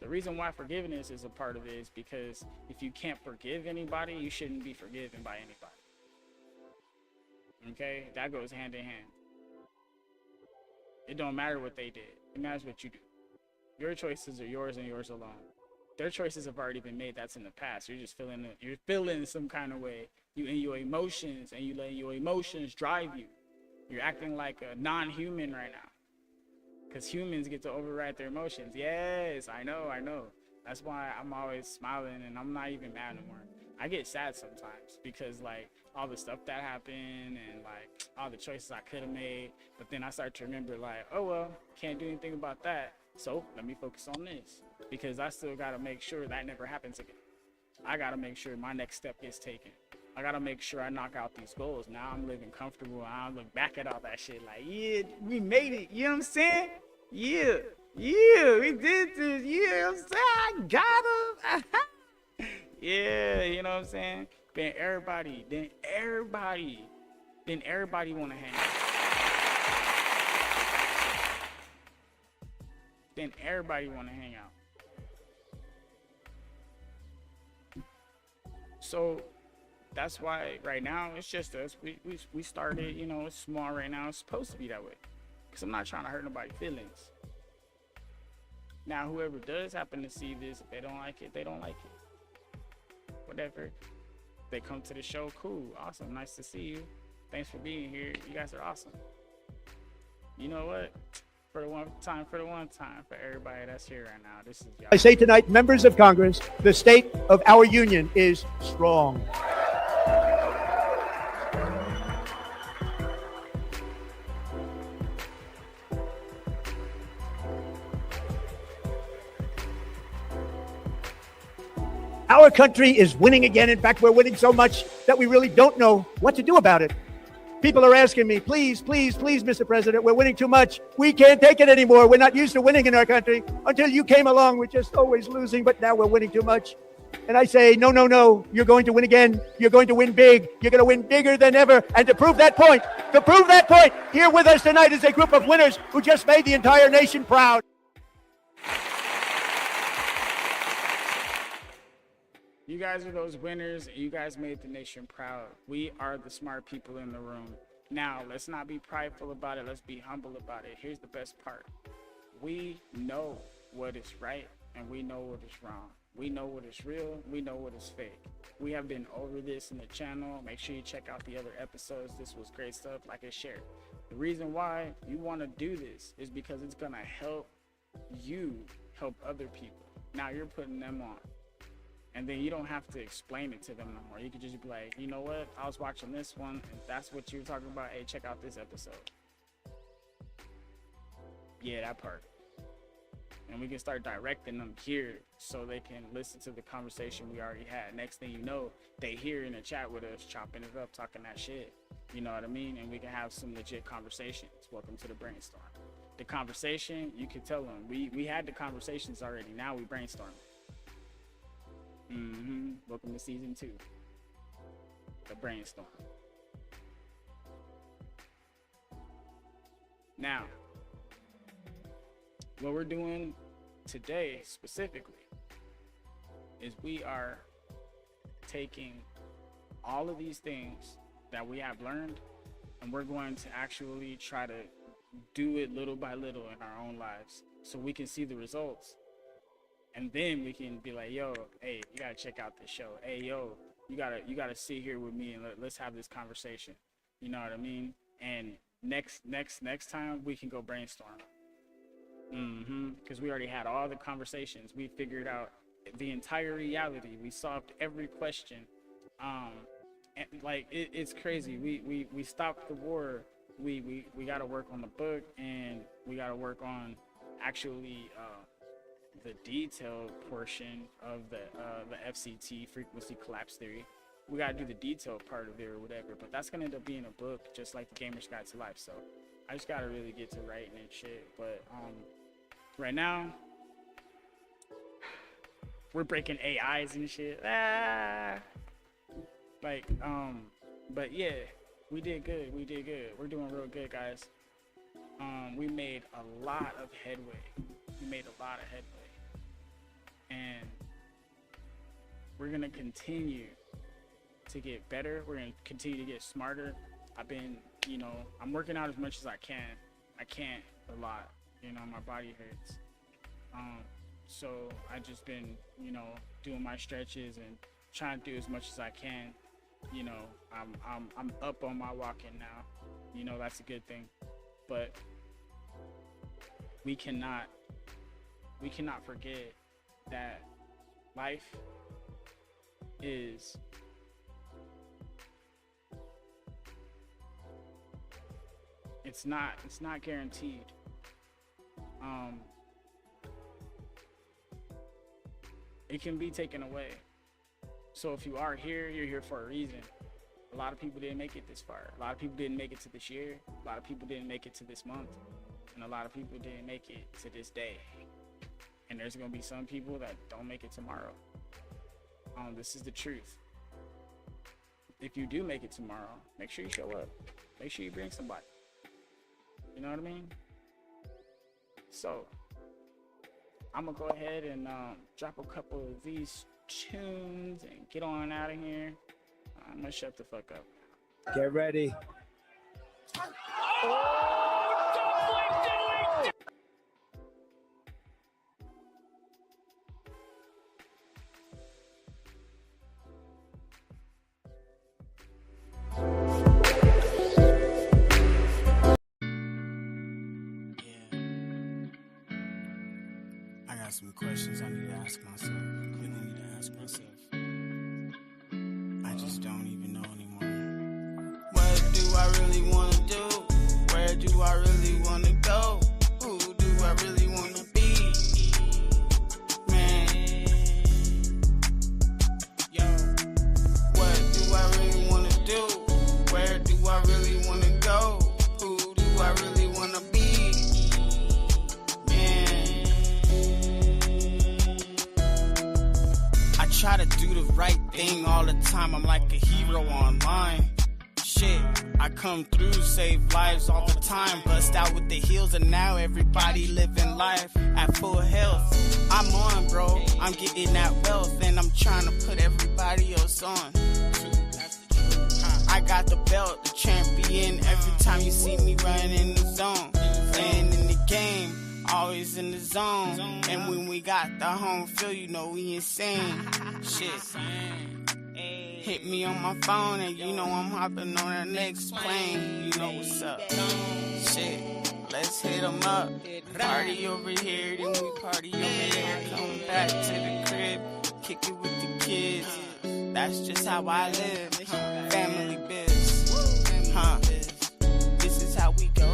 S3: The reason why forgiveness is a part of it is because if you can't forgive anybody, you shouldn't be forgiven by anybody. Okay? That goes hand in hand. It don't matter what they did. It matters what you do. Your choices are yours and yours alone. Their choices have already been made. That's in the past. You're just feeling some kind of way. You in your emotions, and you let your emotions drive you. You're acting like a non-human right now. Because humans get to override their emotions. Yes, I know. That's why I'm always smiling and I'm not even mad anymore. I get sad sometimes because like all the stuff that happened and like all the choices I could have made. But then I start to remember like, oh well, can't do anything about that. So let me focus on this, because I still got to make sure that never happens again. I got to make sure my next step gets taken. I got to make sure I knock out these goals. Now I'm living comfortable. I look back at all that shit like, yeah, we made it. You know what I'm saying? Yeah, we did this. You know what I'm saying? I got him. Yeah, you know what I'm saying? Then everybody want to hang out. Then everybody want to hang out. So that's why right now it's just us. We started, you know, it's small right now. It's supposed to be that way, because I'm not trying to hurt nobody's feelings. Now, whoever does happen to see this, if they don't like it, they don't like it. Whatever. They come to the show, cool, awesome, nice to see you. Thanks for being here. You guys are awesome. You know what? For the one time, for everybody that's here right now, this is y'all.
S5: I say tonight, members of Congress, the state of our union is strong. Our country is winning again. In fact, we're winning so much that we really don't know what to do about it. People are asking me, please, Mr. President, we're winning too much. We can't take it anymore. We're not used to winning in our country. Until you came along, we're just always losing, but now we're winning too much. And I say, no, you're going to win again. You're going to win big. You're going to win bigger than ever. And to prove that point, here with us tonight is a group of winners who just made the entire nation proud.
S3: You guys are those winners, and you guys made the nation proud. We are the smart people in the room. Now, let's not be prideful about it. Let's be humble about it. Here's the best part. We know what is right, and we know what is wrong. We know what is real. We know what is fake. We have been over this in the channel. Make sure you check out the other episodes. This was great stuff, like I shared. The reason why you want to do this is because it's going to help you help other people. Now you're putting them on. And then you don't have to explain it to them no more. You could just be like, you know what? I was watching this one, and that's what you were talking about. Hey, check out this episode. Yeah, that part. And we can start directing them here so they can listen to the conversation we already had. Next thing you know, they here in the chat with us, chopping it up, talking that shit. You know what I mean? And we can have some legit conversations. Welcome to the Brainstorm. The conversation, you can tell them. We had the conversations already. Now we brainstorm. Welcome to season 2. The Brainstorm. Now, what we're doing today specifically is we are taking all of these things that we have learned, and we're going to actually try to do it little by little in our own lives so we can see the results. And then we can be like, yo, hey, you gotta check out this show. Hey, yo, you gotta sit here with me and let's have this conversation. You know what I mean? And next time we can go brainstorm. Because we already had all the conversations. We figured out the entire reality. We solved every question. And like it's crazy. We stopped the war. We gotta work on the book, and we gotta work on actually the detailed portion of the FCT, frequency collapse theory. We gotta do the detailed part of it or whatever, but that's gonna end up being a book, just like the Gamer's Guide to Life. So I just gotta really get to writing and shit. But right now we're breaking AIs and shit. But yeah, we did good. We're doing real good, guys. We made a lot of headway. And we're gonna continue to get better. We're gonna continue to get smarter. I'm working out as much as I can. I can't a lot, my body hurts. So I just been, doing my stretches and trying to do as much as I can. I'm up on my walking now. That's a good thing. But we cannot forget that life is it's not guaranteed. It can be taken away. So if you are here, you're here for a reason. A lot of people didn't make it this far. A lot of people didn't make it to this year. A lot of people didn't make it to this month. And a lot of people didn't make it to this day. And there's gonna be some people that don't make it tomorrow. This is the truth. If you do make it tomorrow, make sure you show up. Make sure you bring somebody. You know what I mean? So I'm gonna go ahead and drop a couple of these tunes and get on out of here. I'm gonna shut the fuck up.
S5: Get ready.
S2: I got some questions I need to ask myself. Really need to ask myself. I just don't even know anymore. What do I really want to do? Where do I really want to go? Who do I really want to be? Man. Yo. What do I really want to do? Where do I really want to go? Who do I really want to be? Try to do the right thing all the time. I'm like a hero online. Shit, I come through, save lives all the time. Bust out with the heels and now everybody living life at full health. I'm on, bro. I'm getting that wealth and I'm trying to put everybody else on. I got the belt, the champion. Every time you see me running in the zone, playing in the game. always in the zone. And when we got the home feel, you know we insane. Shit. Hit me on my phone and you know I'm hopping on the next plane. You know what's up. Shit. Let's hit 'em up. Party over here, then we party over there. Come back to the crib, kick it with the kids. That's just how I live. Family biz. This is how we go.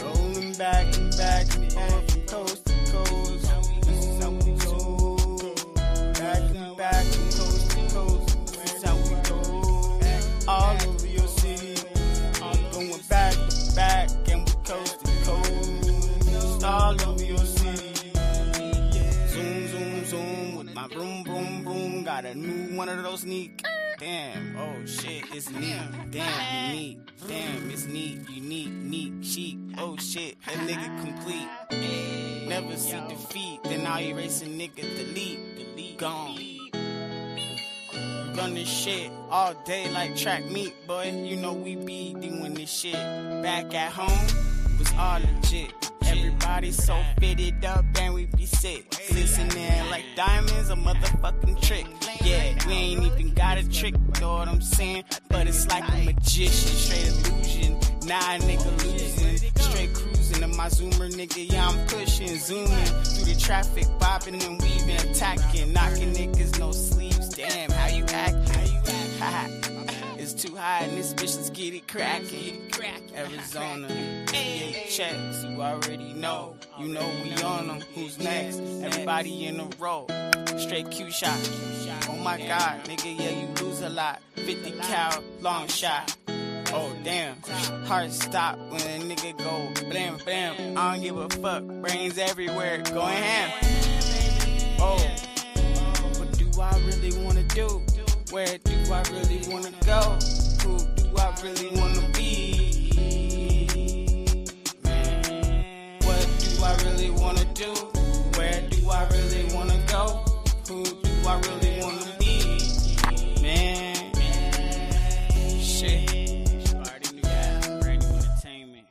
S2: Rolling back and back and forth from coast to coast. This is how we go. Back and back and coast to coast. This is how we go. All over your city. Going back to back and we coast to coast. All over your city. Zoom, zoom, zoom with my broom, broom, broom. Got a new one of those neat. Damn, oh shit, it's neat. Damn, neat. Damn, it's neat, unique, neat, chic. Oh shit, that nigga complete. Never see defeat, then I'll erase a nigga, delete, gone. Run this shit all day like track meet, boy. You know we be doing this shit. Back at home, was all legit. Everybody so fitted up and we be sick. Listening like diamonds, a motherfucking trick. Yeah, we ain't even got a trick, know what I'm saying? But it's like a magician, straight illusion. Nah, nigga losing, straight cruising in my zoomer, nigga. Yeah, I'm pushing, zooming through the traffic, bopping and weaving, attacking, knocking niggas, no sleeves. Damn, how you act? It's too high in this bitch, let's get it cracking. Arizona, yeah, checks, you already know. You know we on them, who's next? Everybody in a row, straight Q shot. Oh my god, nigga, yeah, you lose a lot. 50 cal, long shot. Oh damn, heart stop when a nigga go blam blam. I don't give a fuck, brains everywhere, going ham. Oh, what do I really wanna do? Where do I really wanna go? Who do I really wanna be? Man, what do I really wanna do? Where do I really wanna go? Who do I really wanna be? Man, shit. You already knew that. Brand new entertainment.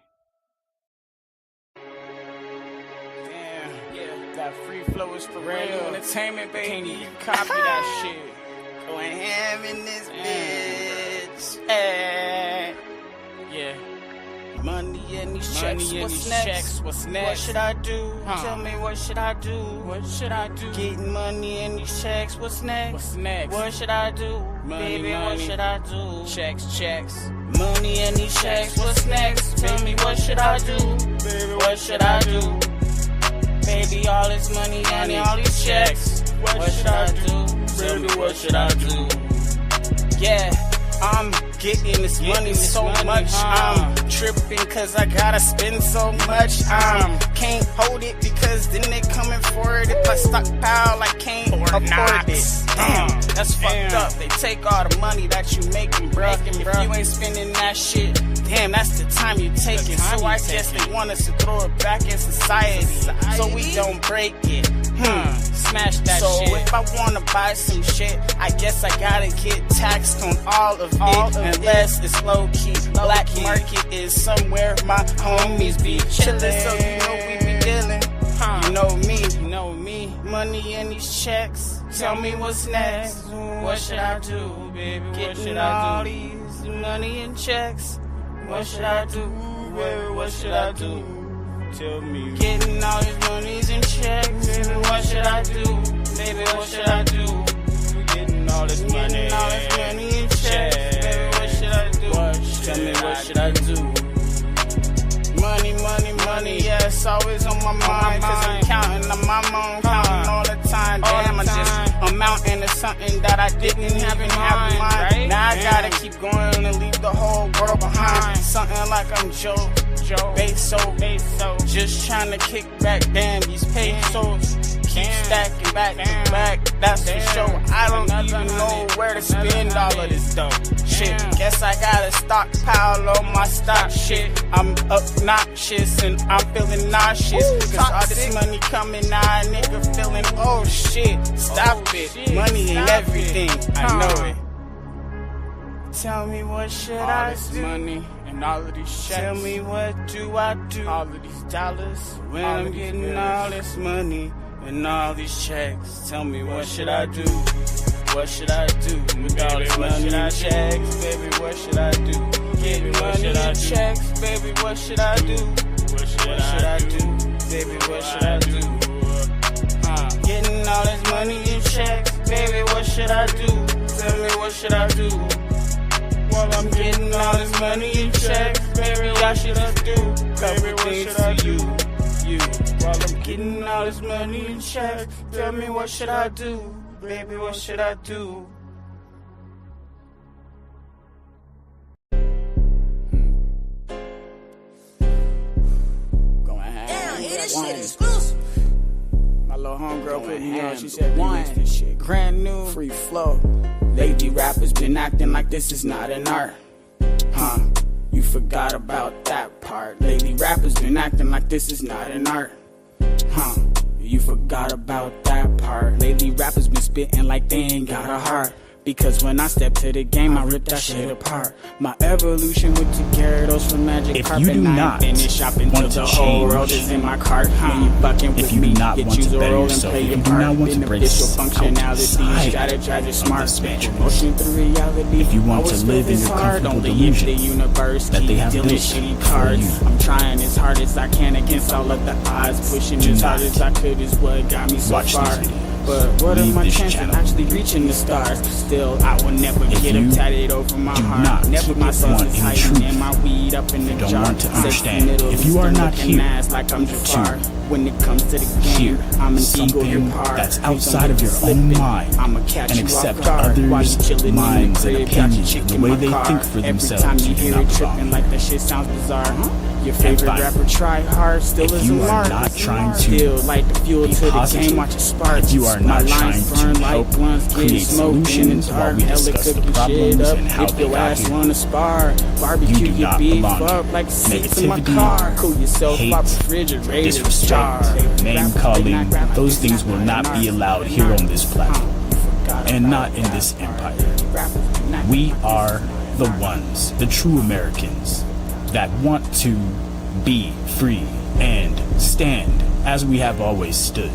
S2: Damn, yeah, that free flow is for brand new entertainment, baby. Can't even copy that shit. Going ham in this bitch. Hey. Yeah. Money in these checks. What's next? What's next? What should I do? Tell me what should I do? What should I do? Getting money in these checks. What's next? What's next? What should I do? Money, baby, money. What should I do? Checks. Money in these checks. What's next? Tell me what should I do? Baby, what should I do? Baby, all this money and all these checks. What should I do? Baby, what should I do? Yeah, I'm getting this money so much. I'm tripping cause I gotta spend so much. Can't hold it because then they coming for it. If I stockpile, I can't afford it. Damn, that's fucked up. They take all the money that you making, bruh. If you ain't spending that shit, damn, that's the time you take it. So I guess they want us to throw it back in society so we don't break it. Smash that shit. So if I wanna buy some shit, I guess I gotta get taxed on all of it. Unless it's low key. Black market is somewhere my homies be chillin'. So you know we be dealin'. You know me. Money in these checks. Tell me what's next. What should I do, baby? What should I do? Getting all these money in checks. What should I do, baby? What should I do? Tell me. Getting all these monies in checks. Baby, what should I do? Baby, what should I do? Getting all this money in checks. Baby, what should I do? Tell me what should I do? Money, yeah, it's always on my mind. Cause I'm counting on my mom, counting all the time. Damn, I'm mountain to something that I didn't even have in mind. Now I gotta keep going and leave the whole world behind. Something like I'm Joe Beso. Just trying to kick back, damn, these pesos keep stacking back to back, that's for sure. I don't even know where to spend all of this dough. Shit, guess I gotta stockpile on my stock shit. I'm obnoxious and I'm feeling nauseous. Cause all this money coming now, nigga feeling, oh shit, stop it. Money ain't everything, I know it. Tell me what should I do? All this money And all of these checks. Tell me what do I do? All of these dollars. When I'm getting all this money and all these checks. Tell me what should I do? What should I do? With all this money and checks, baby, what should I do? Getting money and checks, baby, what should I do? What should I do? Baby, what should I do? Getting all this money and checks, baby, what should I do? Tell me what should I do? While I'm getting all this money and checks, baby, what should I do? Couple things for you. While I'm getting all this money and checks, tell me what should I do? Baby, what should I do? Going
S6: Damn, this
S2: one.
S6: shit exclusive.
S2: My little homegirl put me on. She said, "One, this shit brand new, free flow." Lady rappers been acting like this is not an art, huh? You forgot about that part. Lady rappers been acting like this is not an art, huh? You forgot about that part. Lately rappers been spitting like they ain't got a heart. Because when I step to the game, I rip that shit apart. My evolution with the Gyarados from Magic
S1: If
S2: Carpet.
S1: you do not
S2: finish shopping till
S1: want to
S2: the whole world
S1: change,
S2: is in my cart. When you fucking with
S1: if you do
S2: me,
S1: not
S2: get
S1: want to
S2: you a
S1: better
S2: role and
S1: yourself,
S2: play
S1: if
S2: your
S1: you do
S2: part.
S1: not want to break
S2: Beneficial
S1: outside
S2: functionality, strategize smart.
S1: expansion,
S2: Motion through reality.
S1: if you want to
S2: Always
S1: live in
S2: this
S1: your
S2: hard,
S1: comfortable
S2: don't leave
S1: delusion
S2: the universe,
S1: that they
S2: keep
S1: have
S2: dealing
S1: built
S2: shitty
S1: for
S2: cards.
S1: you.
S2: I'm trying as hard as I can against all of the odds. Pushing
S1: Do
S2: as hard
S1: not
S2: as I could is what got me so
S1: watch
S2: far.
S1: this video.
S2: But what are
S1: Leave
S2: my
S1: this
S2: chances
S1: channel.
S2: actually reaching the stars? Still, I will never
S1: If
S2: get them
S1: you
S2: tatted over my
S1: do
S2: heart.
S1: not
S2: Never my
S1: want
S2: sauce
S1: any
S2: is hiding
S1: truth,
S2: and my weed up in the
S1: don't
S2: jar.
S1: want to
S2: Sexy
S1: understand,
S2: middle
S1: if you are
S2: still
S1: not
S2: looking
S1: here
S2: ass like I'm Jafar. When it comes to the
S1: hear
S2: game, I'm an
S1: something
S2: eagle, you're par.
S1: that's
S2: Please don't
S1: outside
S2: get
S1: of your
S2: slipping.
S1: own mind
S2: I'ma catch
S1: and
S2: you
S1: accept
S2: off guard while you
S1: others'
S2: chillin' in the
S1: minds and
S2: crib, got your
S1: opinions
S2: chick
S1: and the
S2: in
S1: way
S2: my
S1: they
S2: car.
S1: think for
S2: Every
S1: themselves,
S2: time you
S1: you're
S2: hear
S1: not
S2: it
S1: wrong.
S2: tripping like that shit sounds bizarre. Your favorite
S1: finally,
S2: rapper try hard, still
S1: if
S2: is
S1: you
S2: a
S1: are
S2: mark.
S1: not trying to
S2: Still like the fuel
S1: be
S2: to the
S1: positive,
S2: game, watch it spark.
S1: if you are
S2: My
S1: not
S2: lines
S1: trying to
S2: burn like
S1: help
S2: blunts, getting
S1: create
S2: smoked in the
S1: solutions while
S2: dark.
S1: we
S2: Hella
S1: discuss the
S2: cooking
S1: problems
S2: shit up.
S1: and how
S2: If
S1: they
S2: your
S1: got
S2: ass
S1: here,
S2: wanna spar, barbecue
S1: you do
S2: your
S1: not
S2: beef
S1: belong
S2: up
S1: here.
S2: like the seats in my
S1: Negativity,
S2: car. Cool yourself
S1: hate,
S2: up, refrigerator,
S1: disrespect,
S2: jar.
S1: name calling, those things will not be allowed here on this platform and not in this empire. We are the ones, the true Americans, that want to be free and stand as we have always stood.